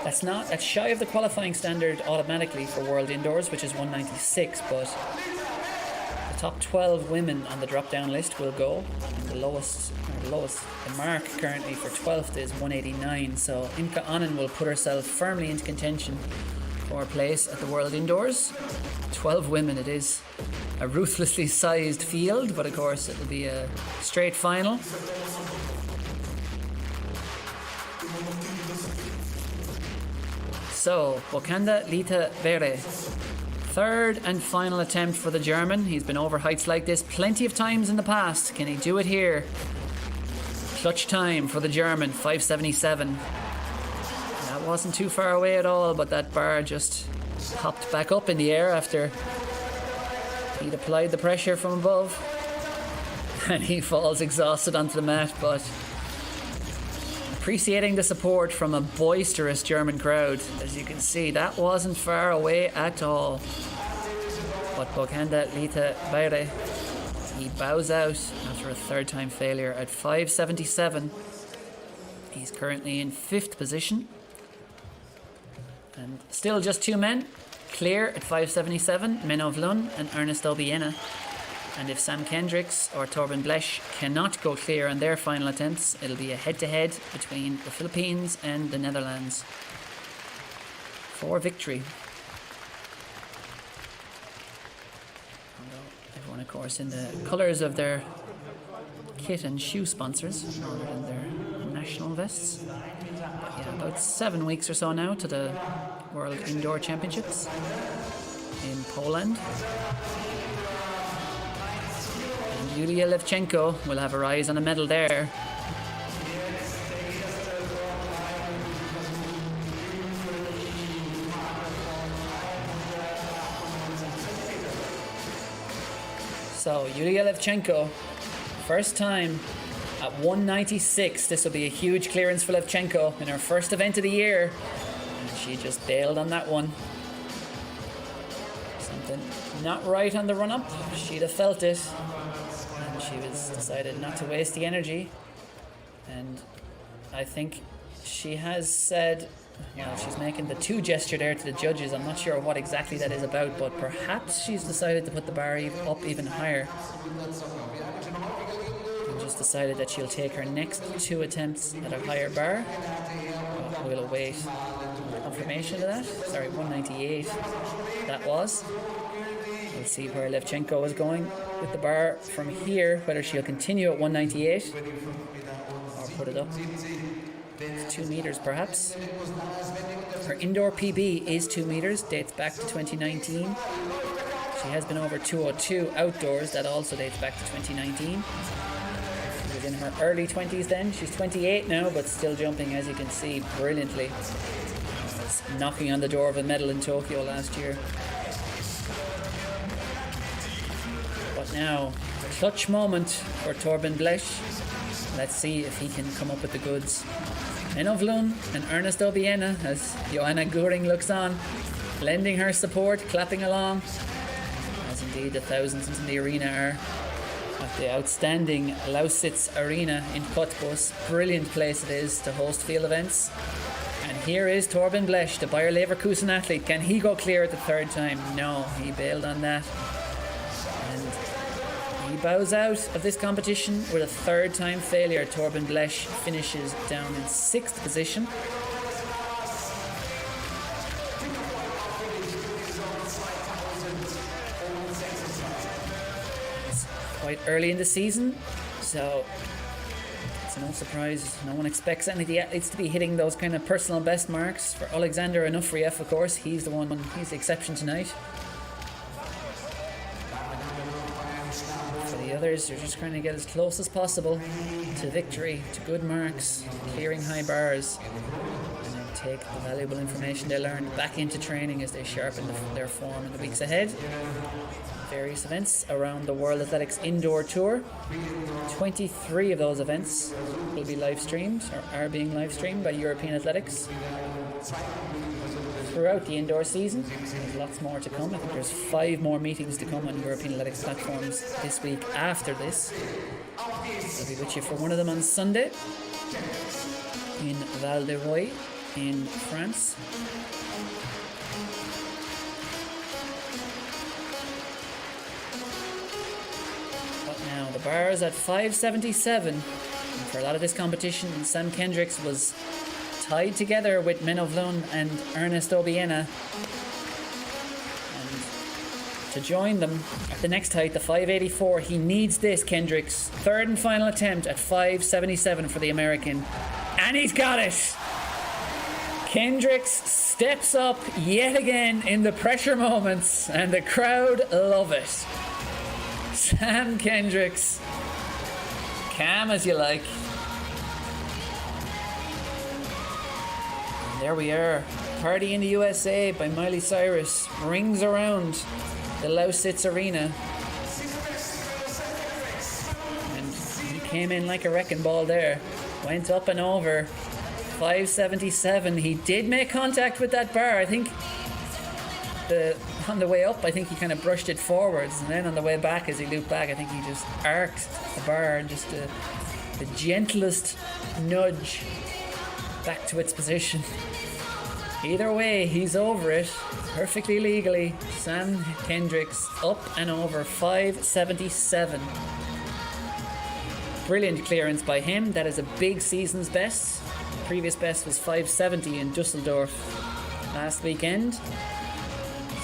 that's shy of the qualifying standard automatically for World Indoors, which is 196, but the top 12 women on the drop-down list will go. The mark currently for 12th is 189, so Imke Onnen will put herself firmly into contention for a place at the World Indoors. 12 women it is. A ruthlessly sized field, but of course it'll be a straight final. So, Bokanda Lita Bere. 3rd and final attempt for the German. He's been over heights like this plenty of times in the past. Can he do it here? Clutch time for the German, 5:77. That wasn't too far away at all, but that bar just popped back up in the air after he'd applied the pressure from above. And he falls exhausted onto the mat, but appreciating the support from a boisterous German crowd. As you can see, that wasn't far away at all. But Bokanda Lita Baire, he bows out after a third time failure at 5:77. He's currently in 5th position. And still just 2 men clear at 5:77, Menno Vlun and Ernest Obiena. And if Sam Kendricks or Torben Blesch cannot go clear on their final attempts, it'll be a head-to-head between the Philippines and the Netherlands for victory. Everyone, of course, in the colours of their kit and shoe sponsors rather than their national vests. But yeah, about 7 weeks or so now to the World Indoor Championships in Poland. Yulia Levchenko will have her eyes on a medal there. So Yulia Levchenko, first time at 196. This will be a huge clearance for Levchenko in her first event of the year. And she just bailed on that one. Something not right on the run-up. She'd have felt it. She was decided not to waste the energy, and I think she has said, well, she's making the 2 gesture there to the judges. I'm not sure what exactly that is about, but perhaps she's decided to put the bar up even higher and just decided that she'll take her next 2 attempts at a higher bar. We'll await confirmation of that. Sorry, 198 that was. We'll see where Levchenko is going with the bar from here, whether she'll continue at 198 or put it up 2 meters perhaps. Her indoor PB is 2 meters, dates back to 2019. She has been over 202 outdoors, that also dates back to 2019. She was in her early 20s then. She's 28 now, but still jumping, as you can see, brilliantly. Was knocking on the door of a medal in Tokyo last year. Now, clutch moment for Torben Blesch. Let's see if he can come up with the goods. Menno Vlun and Ernest Obiena as Joanna Göring looks on, lending her support, clapping along, as indeed the thousands in the arena are at the outstanding Lausitz Arena in Cottbus. Brilliant place it is to host field events. And here is Torben Blesch, the Bayer Leverkusen athlete. Can he go clear at the 3rd time? No, he bailed on that. He bows out of this competition with a 3rd time failure. Torben Blesch finishes down in 6th position. It's quite early in the season, so it's no surprise. No one expects any of the athletes to be hitting those kind of personal best marks. For Alexander Onufriev, of course, he's the exception tonight. Others are just trying to get as close as possible to victory, to good marks, clearing high bars, and then take the valuable information they learn back into training as they sharpen their form in the weeks ahead. Various events around the World Athletics Indoor Tour. 23 of those events will be live streamed or are being live streamed by European Athletics throughout the indoor season. There's lots more to come. I think there's 5 more meetings to come on European Athletics platforms this week after this. I'll be with you for one of them on Sunday in Val de Roy in France. But now the bar is at 577. And for a lot of this competition, Sam Kendricks was tied together with Menno Vlun and Ernest Obiena. And to join them at the next height, the 584, he needs this, Kendricks. 3rd and final attempt at 577 for the American. And he's got it! Kendricks steps up yet again in the pressure moments, and the crowd love it. Sam Kendricks, calm as you like. there we are. Party in the USA by Miley Cyrus rings around the Lausitz Arena. And he came in like a wrecking ball there. Went up and over. 577. He did make contact with that bar. I think on the way up, I think he kind of brushed it forwards. And then on the way back, as he looped back, I think he just arced the bar and just the gentlest nudge back to its position. Either way, he's over it perfectly legally. Sam Kendricks up and over 577. Brilliant clearance by him. That is a big season's best. The previous best was 570 in Dusseldorf last weekend.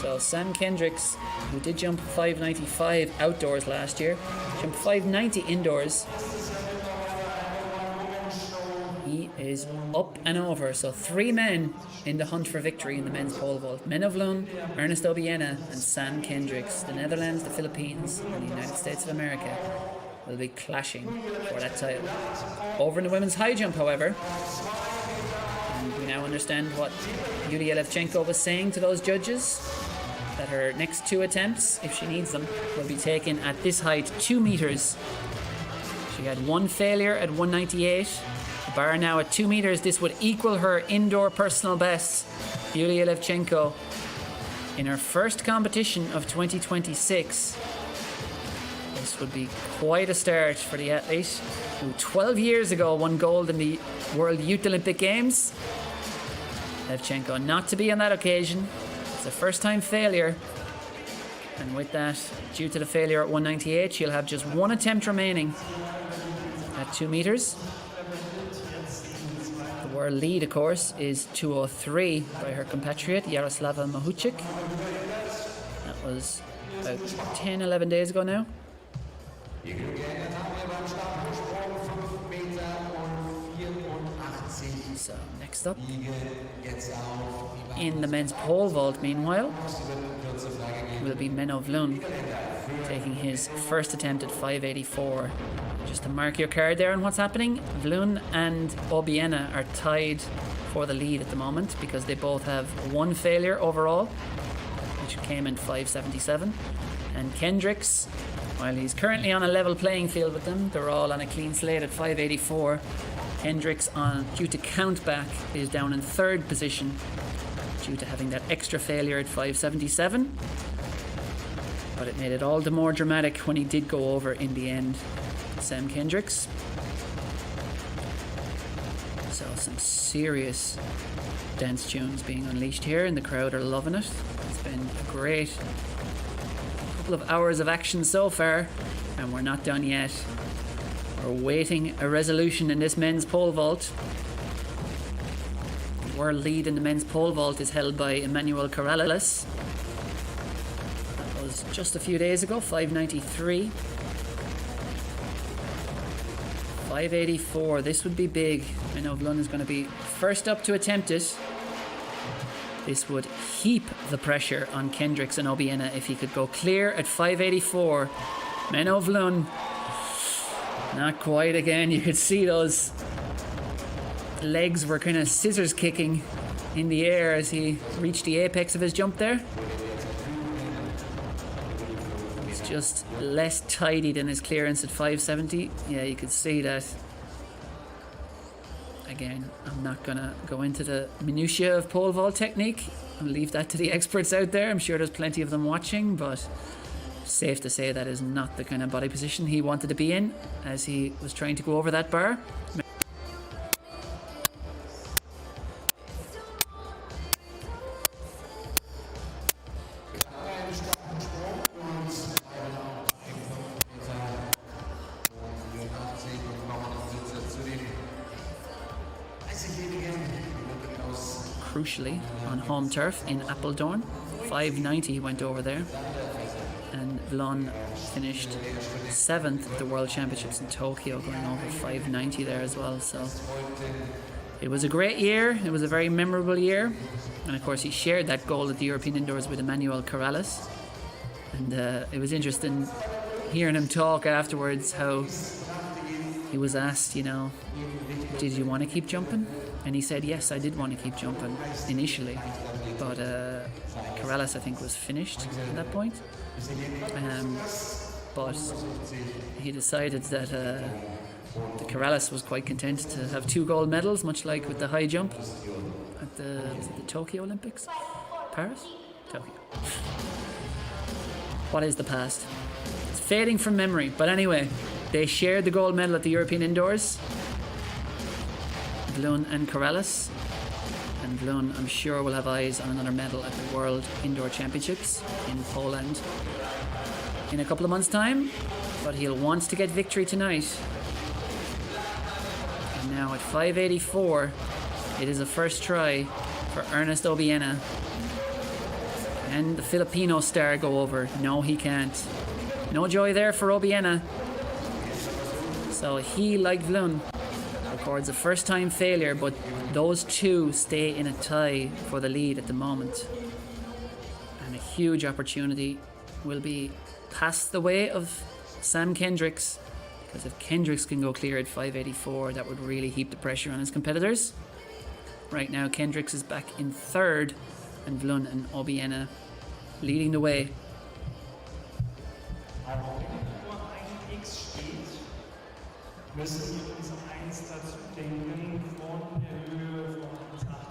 So Sam Kendricks, who did jump 595 outdoors last year, jumped 590 indoors. He is up and over. So 3 men in the hunt for victory in the men's pole vault. Men of Lund, Ernest Obiena and Sam Kendricks. The Netherlands, the Philippines and the United States of America will be clashing for that title. Over in the women's high jump, however, and we now understand what Yulia Levchenko was saying to those judges, that her next 2 attempts, if she needs them, will be taken at this height, 2 meters. She had 1 failure at 198. The bar now at 2 meters. This would equal her indoor personal best. Yulia Levchenko, in her first competition of 2026. This would be quite a start for the athlete who 12 years ago won gold in the World Youth Olympic Games. Levchenko not to be on that occasion. It's a first-time failure. And with that, due to the failure at 198, she'll have just 1 attempt remaining at 2 meters. The world lead, of course, is 2:03 by her compatriot Yaroslava Mahuchik. That was about 10-11 days ago now. So next up, in the men's pole vault, meanwhile, will be Menno Vlun taking his first attempt at 584. Just to mark your card there on what's happening, Vlun and Obiena are tied for the lead at the moment because they both have 1 failure overall, which came in 577. And Kendricks, while he's currently on a level playing field with them, they're all on a clean slate at 584. Kendricks, due to countback, is down in 3rd position due to having that extra failure at 577. But it made it all the more dramatic when he did go over in the end. Sam Kendricks. So some serious dance tunes being unleashed here, and the crowd are loving it. It's been a great couple of hours of action so far, and we're not done yet. We're awaiting a resolution in this men's pole vault. The world lead in the men's pole vault is held by Emmanuel Corrales. That was just a few days ago, 593. 584, this would be big. I know Vlun is going to be first up to attempt it. This would heap the pressure on Kendricks and Obiena if he could go clear at 584. Menno Vlun, not quite again. You could see those legs were kind of scissors kicking in the air as he reached the apex of his jump there. It's just less tidy than his clearance at 570. Yeah, you could see that. Again, I'm not going to go into the minutiae of pole vault technique. I'll leave that to the experts out there. I'm sure there's plenty of them watching, but safe to say that is not the kind of body position he wanted to be in as he was trying to go over that bar. Crucially, on home turf in Apeldoorn, 590 went over there, and Vlun finished 7th at the World Championships in Tokyo, going over 590 there as well. So it was a great year. It was a very memorable year, and of course he shared that goal at the European Indoors with Emmanuel Corrales, and it was interesting hearing him talk afterwards how he was asked, you know, did you want to keep jumping? And he said, yes, I did want to keep jumping initially. But Corrales, I think, was finished at that point. But he decided that the Corrales was quite content to have 2 gold medals, much like with the high jump at the Tokyo Olympics? Paris? Tokyo. What is the past? It's fading from memory. But anyway, they shared the gold medal at the European Indoors. Vlun and Corrales. And Vlun, I'm sure, will have eyes on another medal at the World Indoor Championships in Poland in a couple of months' time. But he'll want to get victory tonight. And now at 5:84, it is a first try for Ernest Obiena. Can the Filipino star go over? No, he can't. No joy there for Obiena. So he, like Vlun, records a first-time failure, but those two stay in a tie for the lead at the moment. And a huge opportunity will be past the way of Sam Kendricks, because if Kendricks can go clear at 5:84, that would really heap the pressure on his competitors. Right now, Kendricks is back in third, and Vlun and Obiena leading the way.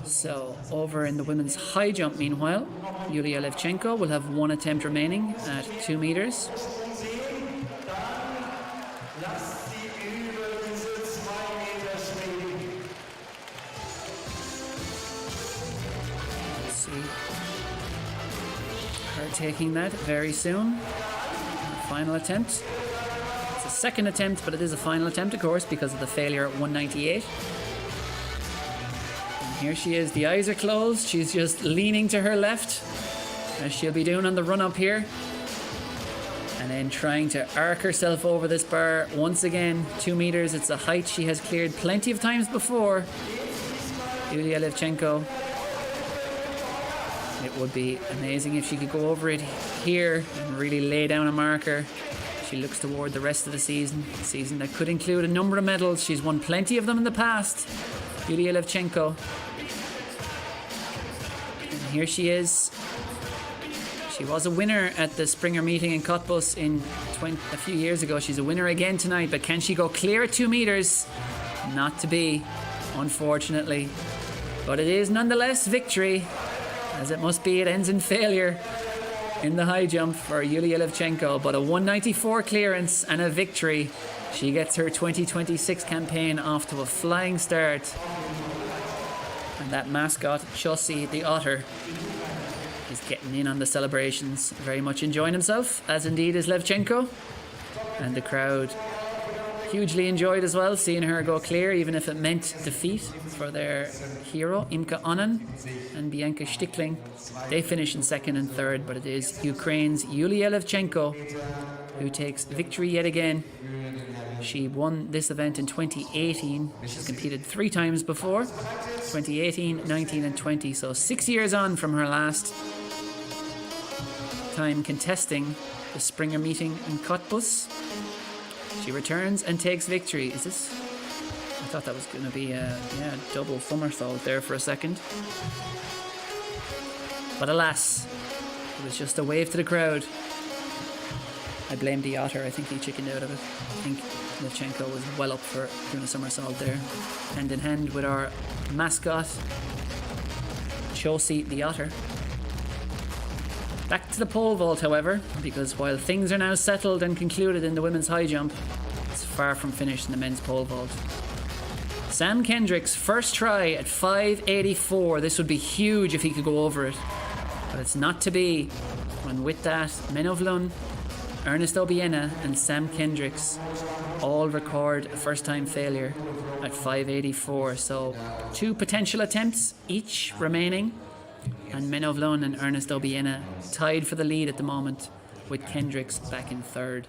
So, over in the women's high jump, meanwhile, Yulia Levchenko will have 1 attempt remaining at 2 meters. Let's see. Her taking that very soon. Final attempt. It's a second attempt, but it is a final attempt, of course, because of the failure at 198. Here she is, the eyes are closed, she's just leaning to her left, as she'll be doing on the run up here. And then trying to arc herself over this bar once again, 2 meters, it's a height she has cleared plenty of times before. Yulia Levchenko. It would be amazing if she could go over it here and really lay down a marker. She looks toward the rest of the season that could include a number of medals. She's won plenty of them in the past. Yulia Levchenko. And here she is. She was a winner at the Springer meeting in Cottbus a few years ago. She's a winner again tonight, but can she go clear at 2 meters? Not to be, unfortunately. But it is nonetheless victory. As it must be, it ends in failure in the high jump for Yulia Levchenko. But a 194 clearance and a victory. She gets her 2026 campaign off to a flying start. And that mascot, Chossi the otter, is getting in on the celebrations. Very much enjoying himself, as indeed is Levchenko. And the crowd hugely enjoyed as well, seeing her go clear, even if it meant defeat for their hero, Imka Onan and Bianca Stickling. They finish in second and third, but it is Ukraine's Yulia Levchenko who takes victory yet again. She won this event in 2018. She's competed 3 times before, 2018, 19 and 20, so 6 years on from her last time contesting the Springer meeting in Cottbus. She returns and takes victory. Is this? I thought that was going to be a double somersault there for a second. But alas, it was just a wave to the crowd. I blame the otter. I think he chickened out of it. I think Levchenko was well up for doing a somersault there. Hand in hand with our mascot, Chossi the otter. Back to the pole vault, however, because while things are now settled and concluded in the women's high jump, it's far from finished in the men's pole vault. Sam Kendricks' first try at 5:84. This would be huge if he could go over it, but it's not to be. When with that, Menno Vlun, Ernest Obiena and Sam Kendricks all record a first-time failure at 5:84. So 2 potential attempts each remaining. And Menno Vlun and Ernest Obiena tied for the lead at the moment, with Kendricks back in third.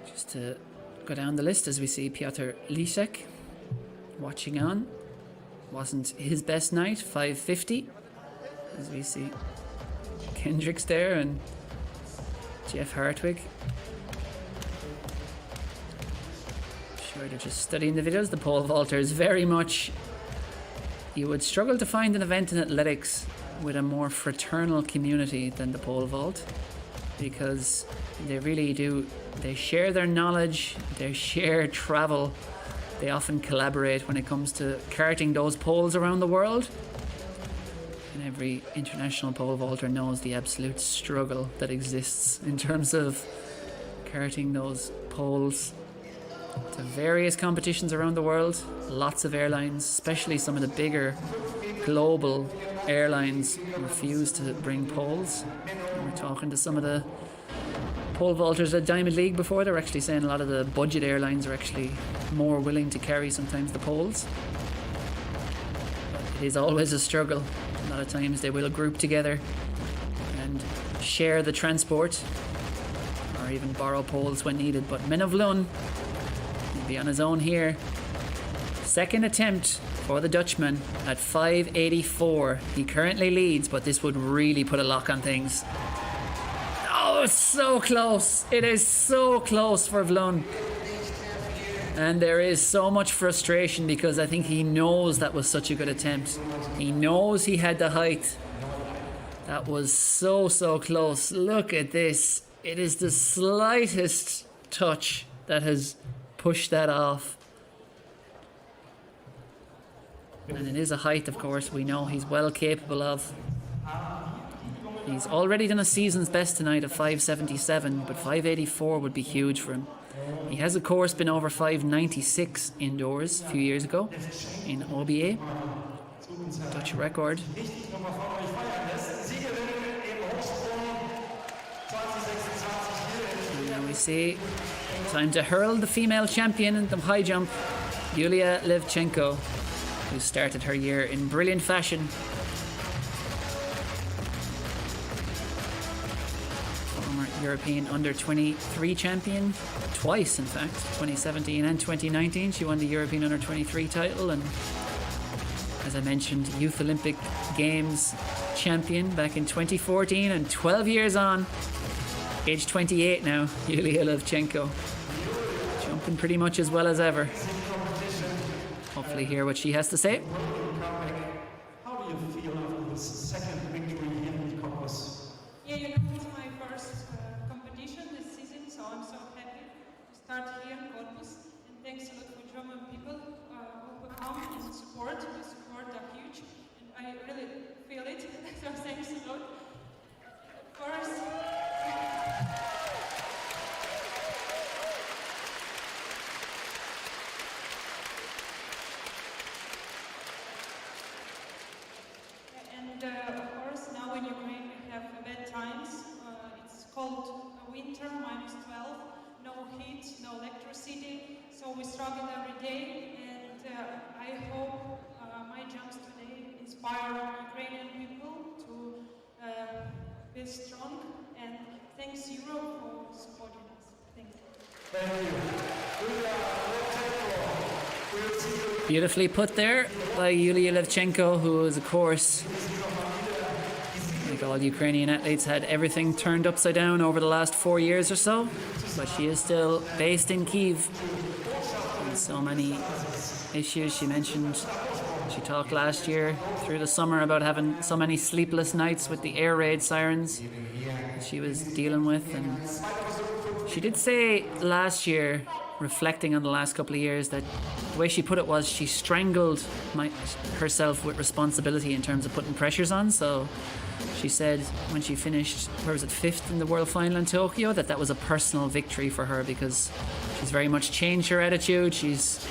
Just to go down the list as we see Piotr Lisek watching on. Wasn't his best night, 5:50. As we see Kendricks there, and Jeff Hartwig. Sure, they're just studying the videos. The pole vaulter is very much... You would struggle to find an event in athletics with a more fraternal community than the pole vault, because they really do. They share their knowledge, they share travel, they often collaborate when it comes to carting those poles around the world. And every international pole vaulter knows the absolute struggle that exists in terms of carting those poles to various competitions around the world. Lots of airlines, especially some of the bigger global airlines, refuse to bring poles. And we're talking to some of the pole vaulters at Diamond League before. They're actually saying a lot of the budget airlines are actually more willing to carry sometimes the poles. It is always a struggle. A lot of times they will group together and share the transport, or even borrow poles when needed. But Men of Lun will be on his own here. Second attempt for the Dutchman at 584. He currently leads, but this would really put a lock on things. Oh, it's so close. It is so close for Vlon. And there is so much frustration because I think he knows that was such a good attempt. He knows he had the height. That was so close. Look at this. It is the slightest touch that has pushed that off. And it is a height, of course, we know he's well capable of. He's already done a season's best tonight of 577, but 584 would be huge for him. He has, of course, been over 596 indoors a few years ago in OBA. Dutch record. And now we see time to hurl the female champion in the high jump, Yulia Levchenko, who started her year in brilliant fashion. Former European under-23 champion, twice in fact, 2017 and 2019. She won the European under-23 title, and as I mentioned, Youth Olympic Games champion back in 2014, and 12 years on, age 28 now, Yulia Levchenko, jumping pretty much as well as ever. Hopefully hear what she has to say. How do you feel after this second victory here in Cottbus? Yeah, it's my first competition this season, so I'm so happy to start here in Cottbus. And thanks a lot for German people who come and support. The support are huge, and I really feel it. So thanks a lot. Of course. Of course, now in Ukraine we have bad times. It's cold winter, -12, no heat, no electricity, so we struggle every day. And I hope my jumps today inspire Ukrainian people to be strong. And thanks Europe for supporting us. Thank you. Beautifully put there by Yulia Levchenko, who is, of course, like all Ukrainian athletes, had everything turned upside down over the last 4 years or so, but she is still based in Kyiv. And so many issues. She mentioned, she talked last year through the summer about having so many sleepless nights with the air raid sirens she was dealing with. And she did say last year, reflecting on the last couple of years, that the way she put it was she strangled herself with responsibility in terms of putting pressures on. So she said when she finished, where was it, 5th in the world final in Tokyo, that was a personal victory for her, because she's very much changed her attitude. She's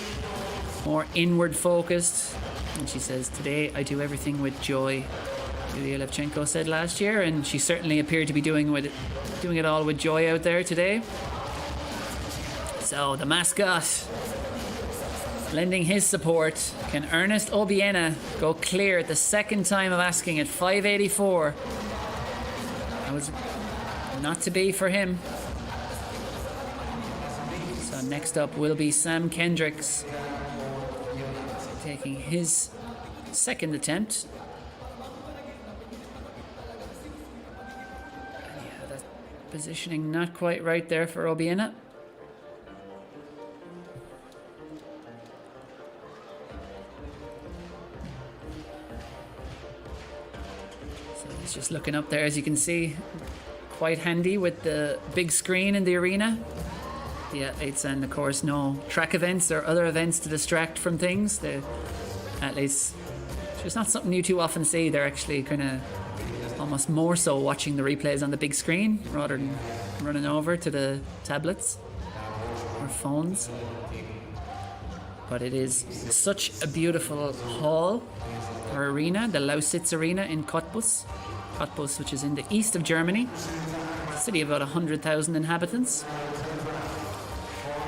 more inward focused, and she says, today I do everything with joy. Yulia Levchenko said last year, and she certainly appeared to be doing it all with joy out there today. So the mascot lending his support. Can Ernest Obiena go clear at the second time of asking at 584? That was not to be for him. So next up will be Sam Kendricks, taking his second attempt. Positioning not quite right there for Obiena. So he's just looking up there, as you can see. Quite handy with the big screen in the arena. The athletes, and of course no track events or other events to distract from things. The athletes, it's just not something you too often see. They're actually kind of almost more so watching the replays on the big screen rather than running over to the tablets or phones. But it is such a beautiful hall or arena, the Lausitz Arena in Cottbus. Cottbus, which is in the east of Germany. A city of about 100,000 inhabitants.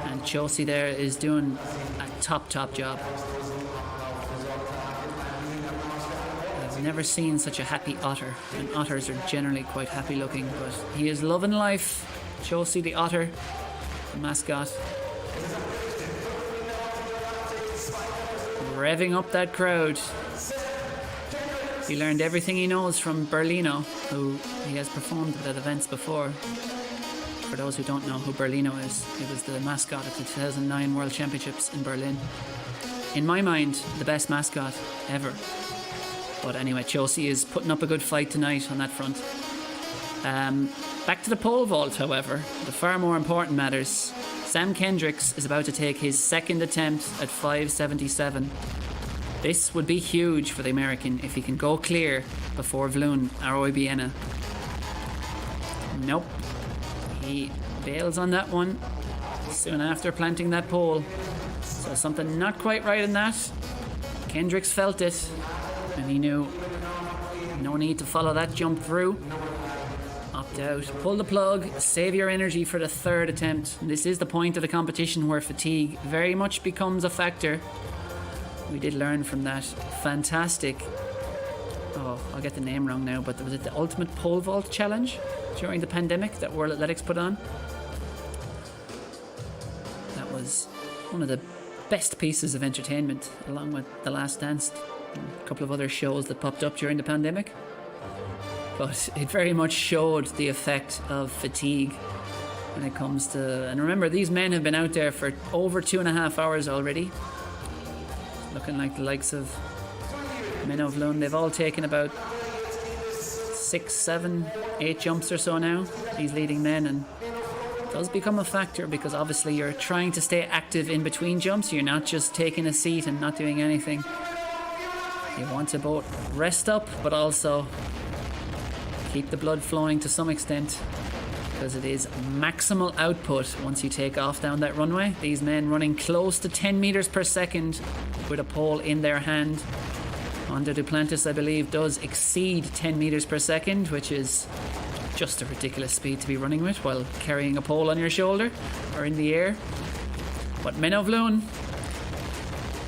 And Chelsea there is doing a top job. I've never seen such a happy otter, and otters are generally quite happy looking, but he is loving life. Chelsea the otter, the mascot. Revving up that crowd. He learned everything he knows from Berlino, who he has performed at events before. For those who don't know who Berlino is, he was the mascot at the 2009 World Championships in Berlin. In my mind, the best mascot ever. But anyway, Chelsea is putting up a good fight tonight on that front. Back to the pole vault, however, the far more important matters. Sam Kendricks is about to take his second attempt at 5.77. This would be huge for the American if he can go clear before Vloon or Obiena. Nope. He bails on that one soon after planting that pole. So something not quite right in that. Kendricks felt it. And he knew no need to follow that jump through. Opt out, pull the plug, save your energy for the third attempt. And this is the point of the competition where fatigue very much becomes a factor. We did learn from that fantastic, I'll get the name wrong now, but was it the Ultimate Pole Vault Challenge during the pandemic that World Athletics put on? That was one of the best pieces of entertainment, along with The Last Dance. A couple of other shows that popped up during the pandemic, but it very much showed the effect of fatigue when it comes to, and remember, these men have been out there for over 2.5 hours already, looking like the likes of Menno Vloon. They've all taken about 6, 7, 8 jumps or so now, these leading men, and it does become a factor because obviously you're trying to stay active in between jumps. You're not just taking a seat and not doing anything. You want to both rest up, but also keep the blood flowing to some extent, because it is maximal output once you take off down that runway. These men running close to 10 meters per second with a pole in their hand. Under Duplantis, I believe, does exceed 10 meters per second, which is just a ridiculous speed to be running with while carrying a pole on your shoulder or in the air. But Menno Vloon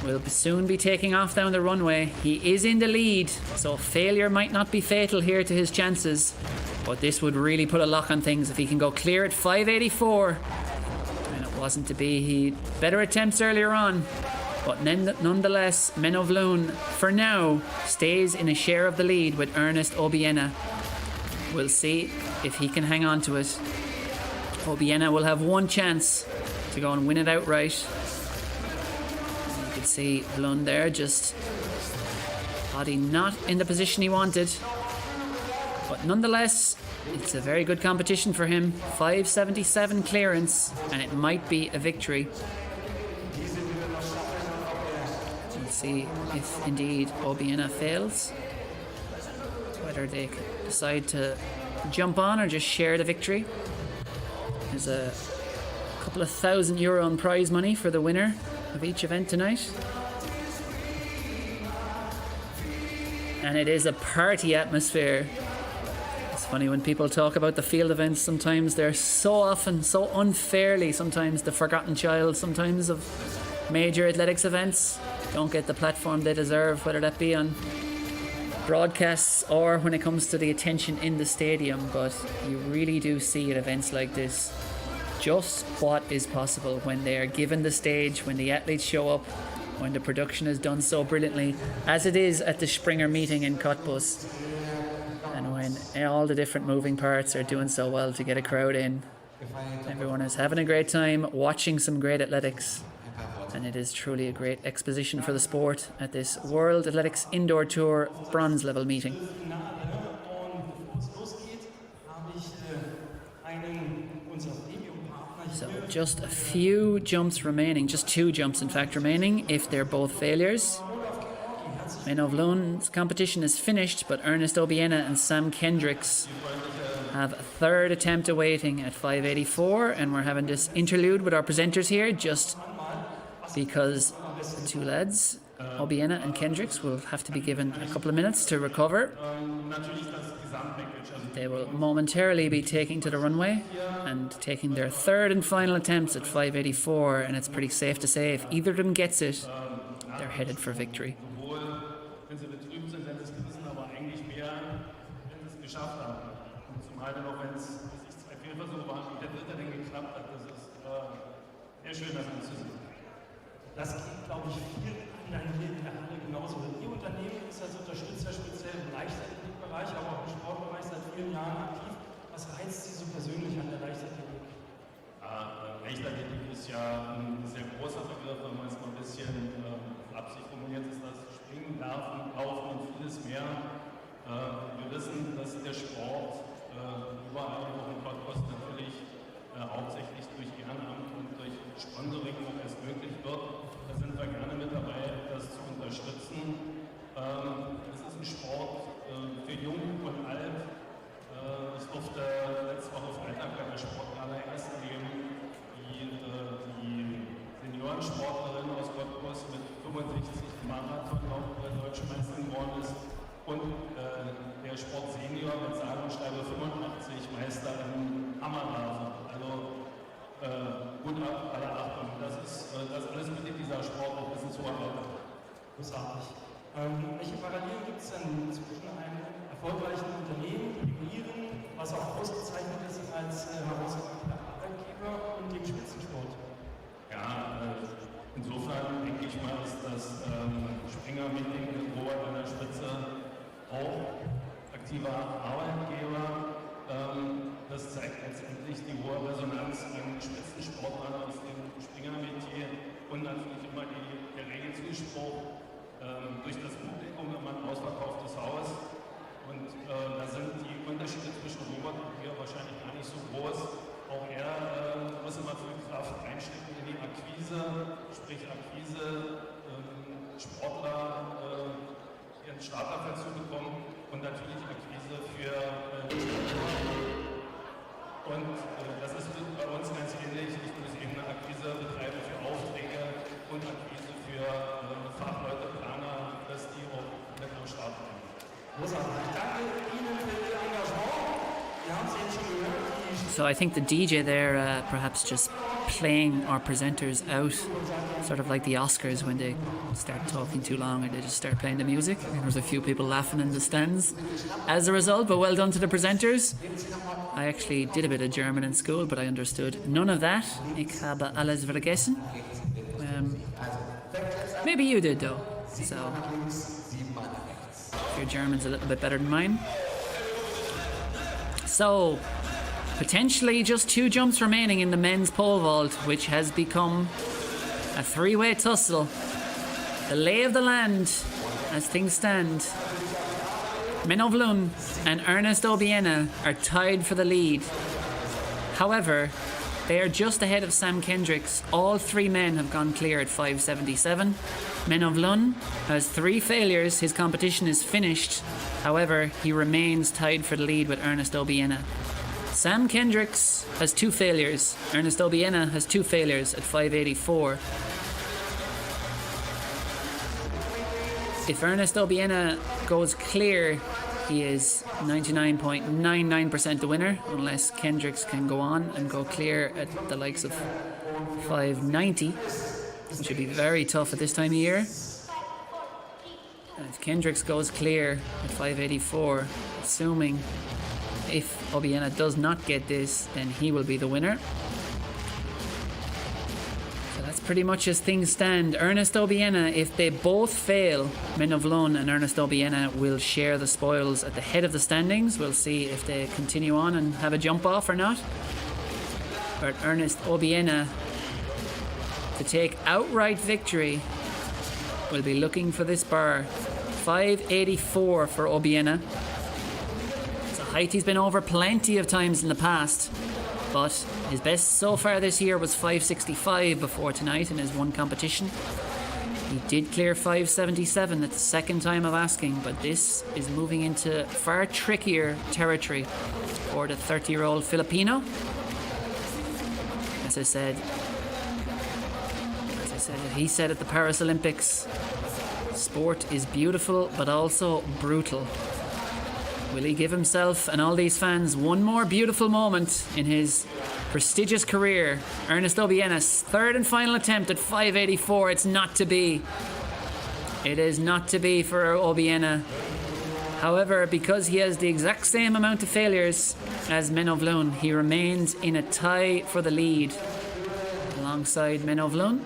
will soon be taking off down the runway. He is in the lead, so failure might not be fatal here to his chances, but this would really put a lock on things if he can go clear at 5.84. And it wasn't to be. He had better attempts earlier on, but nonetheless, Menno Vloon for now stays in a share of the lead with Ernest Obiena. We'll see if he can hang on to it. Obiena will have one chance to go and win it outright. See Vloon there, just body not in the position he wanted, but nonetheless it's a very good competition for him. 5.77 clearance, and it might be a victory. We'll see if indeed Obiena fails, whether they decide to jump on or just share the victory. There's a couple of €1,000 in prize money for the winner of each event tonight. And it is a party atmosphere. It's funny when people talk about the field events, sometimes they're so often, so unfairly, sometimes the forgotten child, sometimes of major athletics events don't get the platform they deserve, whether that be on broadcasts or when it comes to the attention in the stadium. But you really do see at events like this just what is possible when they are given the stage, when the athletes show up, when the production is done so brilliantly, as it is at the Springer meeting in Cottbus, and when when all the different moving parts are doing so well to get a crowd in. Everyone is having a great time, watching some great athletics, and it is truly a great exposition for the sport at this World Athletics Indoor Tour bronze level meeting. So just a few jumps remaining, just 2 jumps in fact remaining if they're both failures. Men of Lun's competition is finished, but Ernest Obiena and Sam Kendricks have a third attempt awaiting at 584, and we're having this interlude with our presenters here just because the 2 lads, Obiena and Kendricks, will have to be given a couple of minutes to recover. They will momentarily be taking to the runway and taking their third and final attempts at 584, and it's pretty safe to say if either of them gets it, they're headed for victory. Wenn sie betrübt sind, wenn sie es wissen, aber eigentlich mehr, wenn sie es geschafft haben. Und zumal dann auch, wenn es 2 Fehlversuche waren, wie der dritte denn geklappt hat, das ist sehr schön, das anzusehen. Das geht, glaube ich, vielen anderen hier in der Halle genauso. Ihr Unternehmen ist als Unterstützer speziell im Leichtathletikbereich, aber auch im Sportbereich seit vielen Jahren aktiv. Was reizt Sie so persönlich an der Leichtathletik? Leichtathletik ist ja ein sehr großer Begriff, wenn man es mal ein bisschen flapsig formuliert, ist das Springen, Werfen, Laufen und vieles mehr. Wir wissen, dass der Sport überall auch in Cottbus natürlich hauptsächlich durch Ehrenamt und durch Sponsoring auch erst möglich wird. Da sind wir gerne mit dabei, das zu unterstützen. Es ist ein Sport für Jung und Alt. Ich durfte letzte Woche Freitag bei der Sportgala erst erleben, wie die Seniorensportlerin aus Cottbus mit 65 Marathonlauf deutsche Meisterin geworden ist und der Sport Senior mit sage und schreibe 85 Meister im Hammerwerfen. Also gut ab, alle Achtung. Das alles bietet dieser Sport auch ein bisschen zu erhalten. Großartig. Welche Parallelen gibt es denn zwischen einem erfolgreichen Unternehmen, Pionieren, was auch ausgezeichnet ist als herausragender Arbeitgeber, und dem Spitzensport? Ja, insofern denke ich mal, ist das Springer-Meeting mit Robert an der Spitze auch aktiver Arbeitgeber. Das zeigt letztendlich die hohe Resonanz an Spitzensportlern aus dem Springer-Metier und natürlich immer der Regelzuspruch durch das Publikum immer ein ausverkauftes Haus. Und da sind die Unterschiede zwischen Robert und mir wahrscheinlich gar nicht so groß. Auch er muss immer viel Kraft einstecken in die Akquise, sprich Akquise, Sportler ihren Starterplatz zu bekommen und natürlich Akquise für und das ist bei uns ganz ähnlich. Ich muss eben eine Akquise betreiben für Aufträge und Akquise für Fachleute, Planer, dass die auch mit am Start sind. Großartig. Danke Ihnen für Ihr Engagement. Wir haben es eben schon gehört. So I think the DJ there perhaps just playing our presenters out, sort of like the Oscars when they start talking too long or they just start playing the music. And there's a few people laughing in the stands as a result, but well done to the presenters. I actually did a bit of German in school, but I understood none of that. Ich habe alles vergessen. Maybe you did though, so your German's a little bit better than mine. So potentially just 2 jumps remaining in the men's pole vault, which has become a 3-way tussle. The lay of the land as things stand. Men of Lund and Ernest Obiena are tied for the lead. However, they are just ahead of Sam Kendricks. All 3 men have gone clear at 577. Men of Lund has 3 failures. His competition is finished. However, he remains tied for the lead with Ernest Obiena. Sam Kendricks has 2 failures. Ernest Obiena has 2 failures at 584. If Ernest Obiena goes clear, he is 99.99% the winner, unless Kendricks can go on and go clear at the likes of 590, which would be very tough at this time of year. And if Kendricks goes clear at 584, assuming if Obiena does not get this, then he will be the winner. So That's pretty much as things stand. Ernest Obiena, if they both fail, Men of Lone and Ernest Obiena will share the spoils at the head of the standings. We'll see if they continue on and have a jump off or not. But Ernest Obiena, to take outright victory, will be looking for this bar. 584 for Obiena. It's a height he's been over plenty of times in the past, but his best so far this year was 565 before tonight in his one competition. He did clear 577 at the second time of asking, but this is moving into far trickier territory for the 30-year-old Filipino. As I said, he said at the Paris Olympics, sport is beautiful but also brutal. Will he give himself and all these fans one more beautiful moment in his prestigious career? Ernest Obiena's third and final attempt at 584. It's not to be. It is not to be for Obiena. However, because he has the exact same amount of failures as Men of Lone, he remains in a tie for the lead alongside Men of Lone.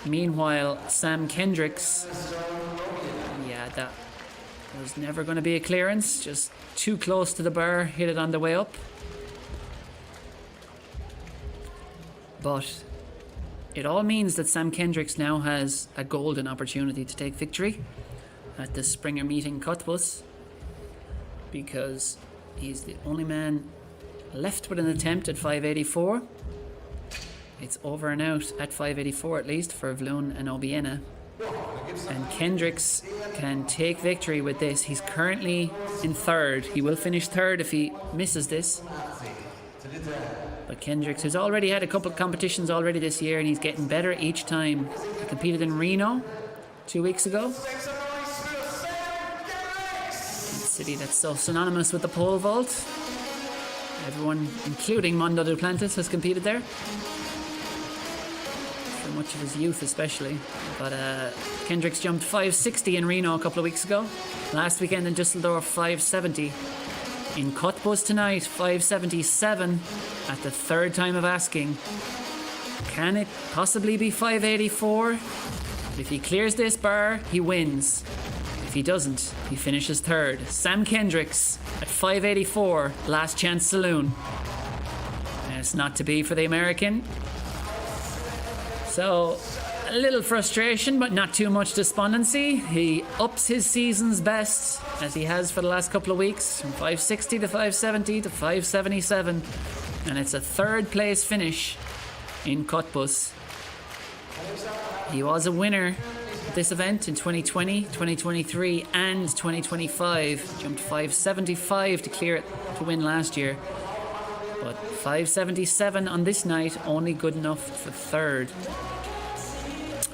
Meanwhile, Sam Kendricks, that was never going to be a clearance, just too close to the bar, hit it on the way up. But it all means that Sam Kendricks now has a golden opportunity to take victory at the Springer meeting Cottbus, because he's the only man left with an attempt at 584. It's over and out at 584 at least for Vloon and Obiena. And Kendricks can take victory with this. He's currently in third. He will finish third if he misses this. But Kendricks has already had a couple of competitions already this year, and he's getting better each time. He competed in Reno 2 weeks ago. A city that's so synonymous with the pole vault. Everyone, including Mondo Duplantis, has competed there. For much of his youth especially. But Kendricks jumped 560 in Reno a couple of weeks ago. Last weekend in Düsseldorf, 570. In Cottbus tonight, 577 at the third time of asking. Can it possibly be 584? If he clears this bar, he wins. If he doesn't, he finishes third. Sam Kendricks at 584, last chance saloon. And it's not to be for the American. So, a little frustration, but not too much despondency. He ups his season's best, as he has for the last couple of weeks, from 560 to 570 to 577. And it's a third place finish in Cottbus. He was a winner at this event in 2020, 2023 and 2025. Jumped 575 to clear it to win last year. But 577 on this night, only good enough for third.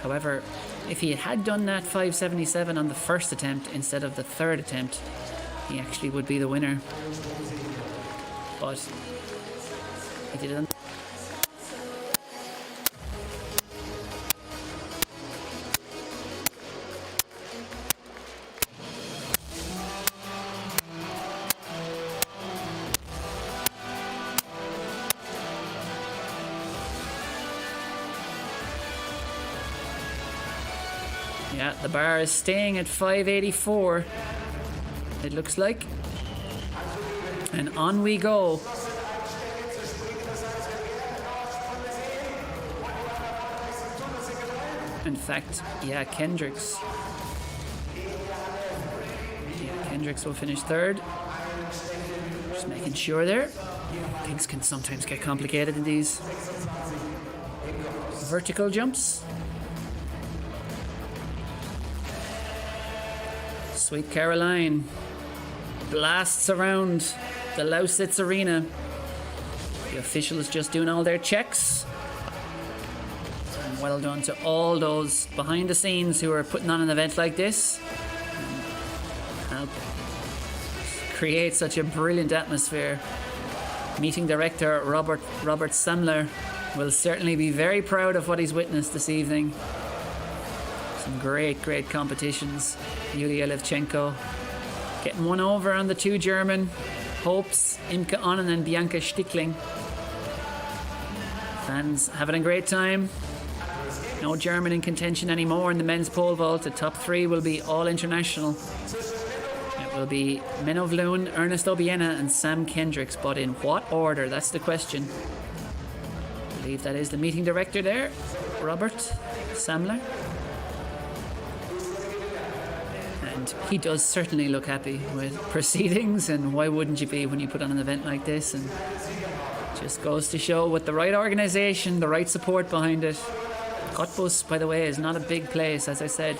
However, if he had done that 577 on the first attempt instead of the third attempt, he actually would be the winner. But he didn't. Yeah, the bar is staying at 584, it looks like. And on we go. In fact, Kendricks. Kendricks will finish third. Just making sure there. Things can sometimes get complicated in these vertical jumps. Sweet Caroline blasts around the Lausitz Arena. The officials just doing all their checks. And well done to all those behind the scenes who are putting on an event like this and help create such a brilliant atmosphere. Meeting director Robert Samler will certainly be very proud of what he's witnessed this evening. Some great competitions. Yulia Levchenko getting one over on the two German hopes, Imke Onnen and Bianca Stickling. Fans having a great time. No German in contention anymore in the men's pole vault. The top three will be all international. It will be Menno Vloon, Ernest Obiena and Sam Kendricks, but in what order? That's the question. I believe that is the meeting director there, Robert Samler. And he does certainly look happy with proceedings, and why wouldn't you be when you put on an event like this? And just goes to show, with the right organisation, the right support behind it. Cottbus, by the way, is not a big place, as I said.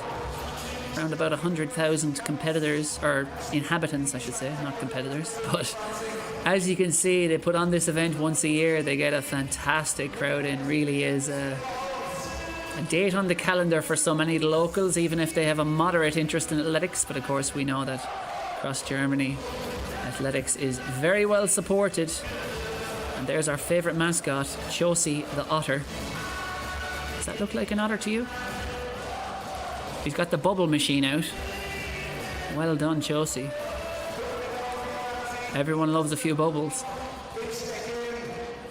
Around about 100,000 competitors, or inhabitants I should say, not competitors. But as you can see, they put on this event once a year. They get a fantastic crowd in. Really is a date on the calendar for so many of the locals, even if they have a moderate interest in athletics. But of course we know that across Germany athletics is very well supported. And there's our favourite mascot, Josie the otter. Does that look like an otter to you? He's got the bubble machine out. Well done, Josie. Everyone loves a few bubbles.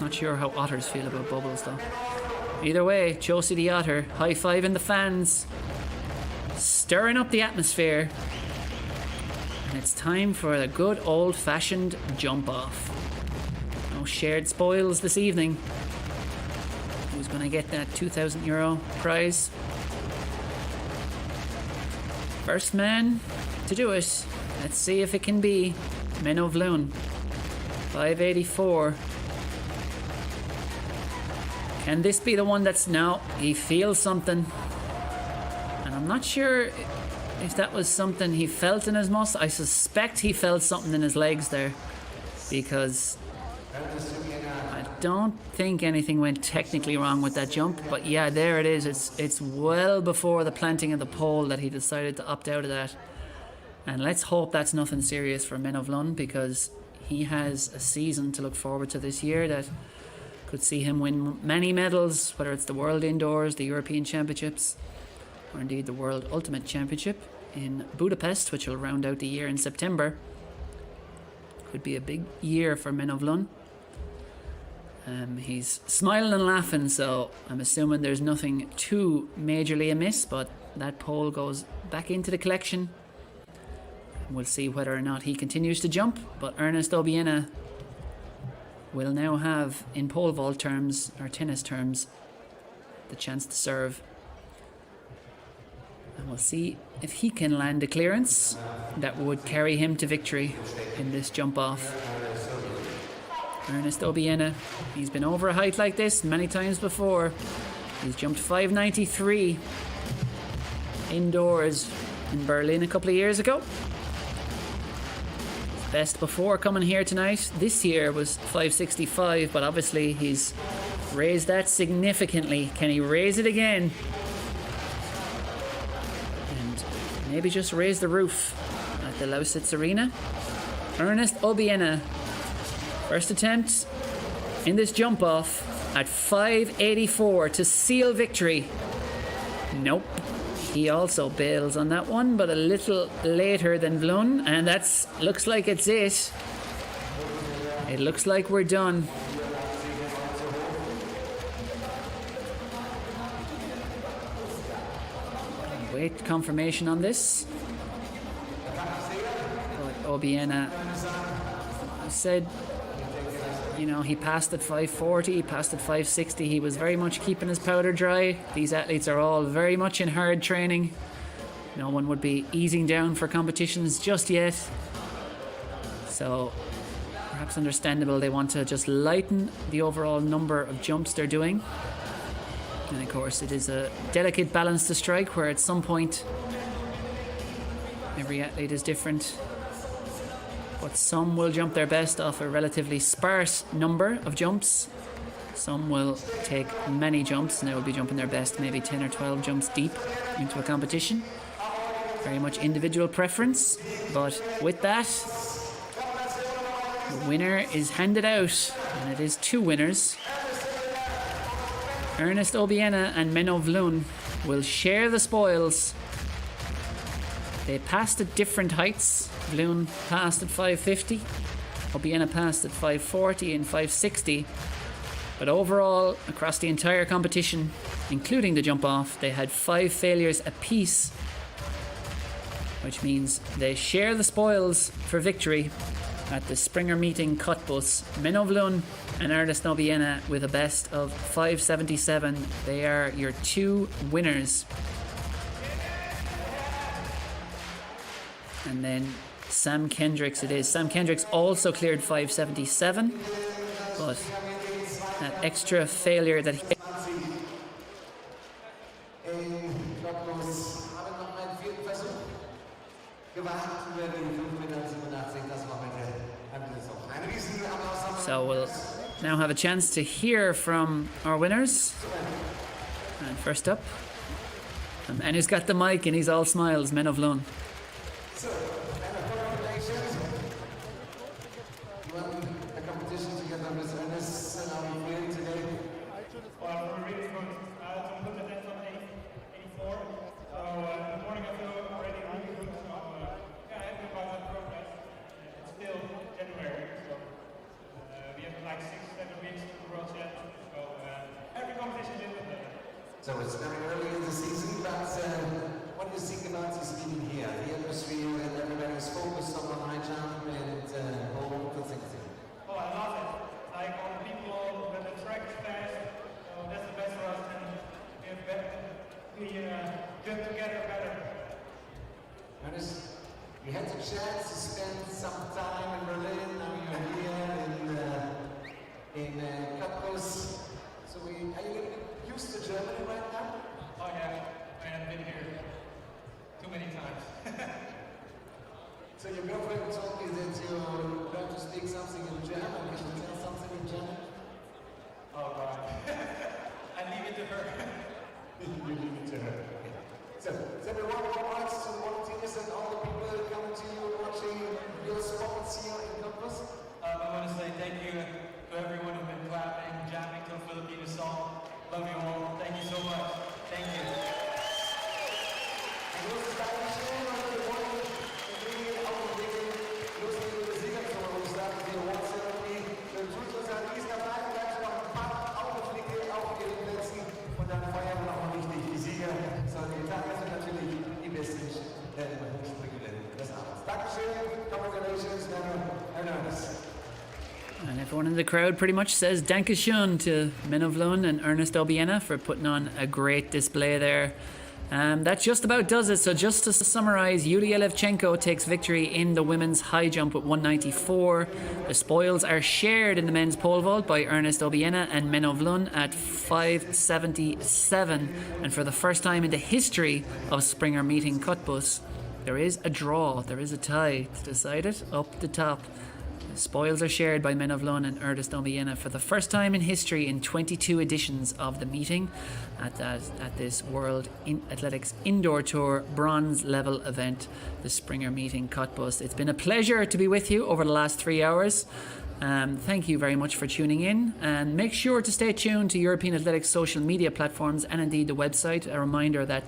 Not sure how otters feel about bubbles though. Either way, Josie the otter, high-fiving the fans, stirring up the atmosphere. And it's time for a good old-fashioned jump-off. No shared spoils this evening. Who's going to get that €2,000 prize? First man to do it. Let's see if it can be Menno Vloon. 584. Can this be the one that's... No, he feels something. And I'm not sure if that was something he felt in his muscle. I suspect he felt something in his legs there, because I don't think anything went technically wrong with that jump. But yeah, there it is. It's well before the planting of the pole that he decided to opt out of that. And let's hope that's nothing serious for Menno Vloon, because he has a season to look forward to this year that could see him win many medals, whether it's the World Indoors, the European Championships, or indeed the World Ultimate Championship in Budapest, which will round out the year in September. Could be a big year for Menno Vloon. He's smiling and laughing, so I'm assuming there's nothing too majorly amiss, but that pole goes back into the collection. We'll see whether or not he continues to jump, but Ernest Obiena will now have, in pole vault terms, or tennis terms, the chance to serve. And we'll see if he can land a clearance that would carry him to victory in this jump off. Ernest Obiena, he's been over a height like this many times before. He's jumped 593 indoors in Berlin a couple of years ago. Best before coming here tonight this year was 565, but obviously he's raised that significantly. Can he raise it again? And maybe just raise the roof at the Lausitz Arena. Ernest Obiena, first attempt in this jump off at 584 to seal victory. Nope. He also bails on that one, but a little later than Vloon, and that's looks like it's it. It looks like we're done. Wait confirmation on this. But Obiena said, you know, he passed at 540, he passed at 560. He was very much keeping his powder dry. These athletes are all very much in hard training. No one would be easing down for competitions just yet. So perhaps understandable they want to just lighten the overall number of jumps they're doing. And of course it is a delicate balance to strike, where at some point every athlete is different. But some will jump their best off a relatively sparse number of jumps. Some will take many jumps and they will be jumping their best maybe 10 or 12 jumps deep into a competition. Very much individual preference. But with that, the winner is handed out, and it is two winners. Ernest Obiena and Menno Vloon will share the spoils. They passed at different heights. Vloon passed at 550. Obiena passed at 540 and 560. But overall, across the entire competition, including the jump off, they had 5 failures apiece, which means they share the spoils for victory at the Springer meeting Cottbus. Menovlun and Ernest Nobiena with a best of 577. They are your 2 winners. And then Sam Kendricks it is. Sam Kendricks also cleared 577, but that extra failure that he... So we'll now have a chance to hear from our winners. And first up, and who's got the mic and he's all smiles, Menovlun. So, congratulations. You won the competition together with Ernest, and how are you feeling today? Well, we're really good. So we put the net on 84. So in the morning I feel already really good. So happy about that progress. It's still January, so we have like 6-7 weeks to the World Champ. So every competition is different. So it's very early in the season, but what do you think about this meeting here? The atmosphere and everybody's focused on the high jump and all the things. Oh, I love it. Like all the people, when the track is fast, so that's the best for us, and we get together better. Ernest, you had the chance to spend some time in Berlin, now you're here in Cottbus. So are you used to Germany right now? Oh yeah, I have been here too many times. So your girlfriend told me that you learned to speak something in German. Can you tell something in German? Oh God. I leave it to her. You leave it to her. Okay. So everyone wants to volunteers and all the people coming to you watching your sports here in Cottbus? I want to say thank you to everyone who's been clapping, jamming to the Filipino song. Love you all. Thank you so much. Thank you. And everyone in the crowd pretty much says Dankeschön to Menovlun and Ernest Obiena for putting on a great display there. That just about does it. So just to summarise, Yulia Levchenko takes victory in the women's high jump at 194. The spoils are shared in the men's pole vault by Ernest Obiena and Menovlun at 577. And for the first time in the history of Springer meeting Cottbus, there is a draw, there is a tie to decide it up the top. The spoils are shared by Menovlun and Ernest Obiena for the first time in history in 22 editions of the meeting at this World Athletics Indoor Tour bronze level event, the Springer meeting Cottbus. It's been a pleasure to be with you over the last 3 hours. Thank you very much for tuning in, and make sure to stay tuned to European Athletics social media platforms and indeed the website. A reminder that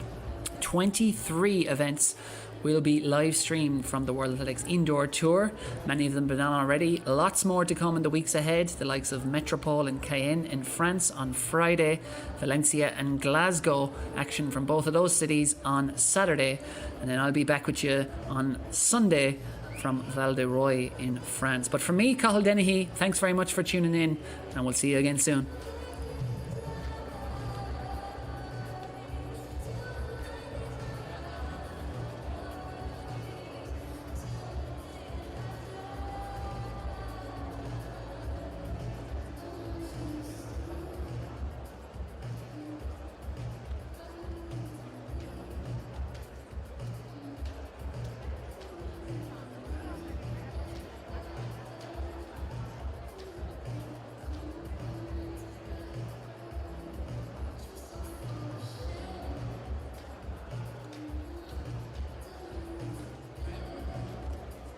23 events will be live streamed from the World Athletics Indoor Tour. Many of them been on already. Lots more to come in the weeks ahead. The likes of Metropole and Cayenne in France on Friday, Valencia and Glasgow. Action from both of those cities on Saturday. And then I'll be back with you on Sunday from Val de Roy in France. But for me, Cathal Dennehy, thanks very much for tuning in, and we'll see you again soon.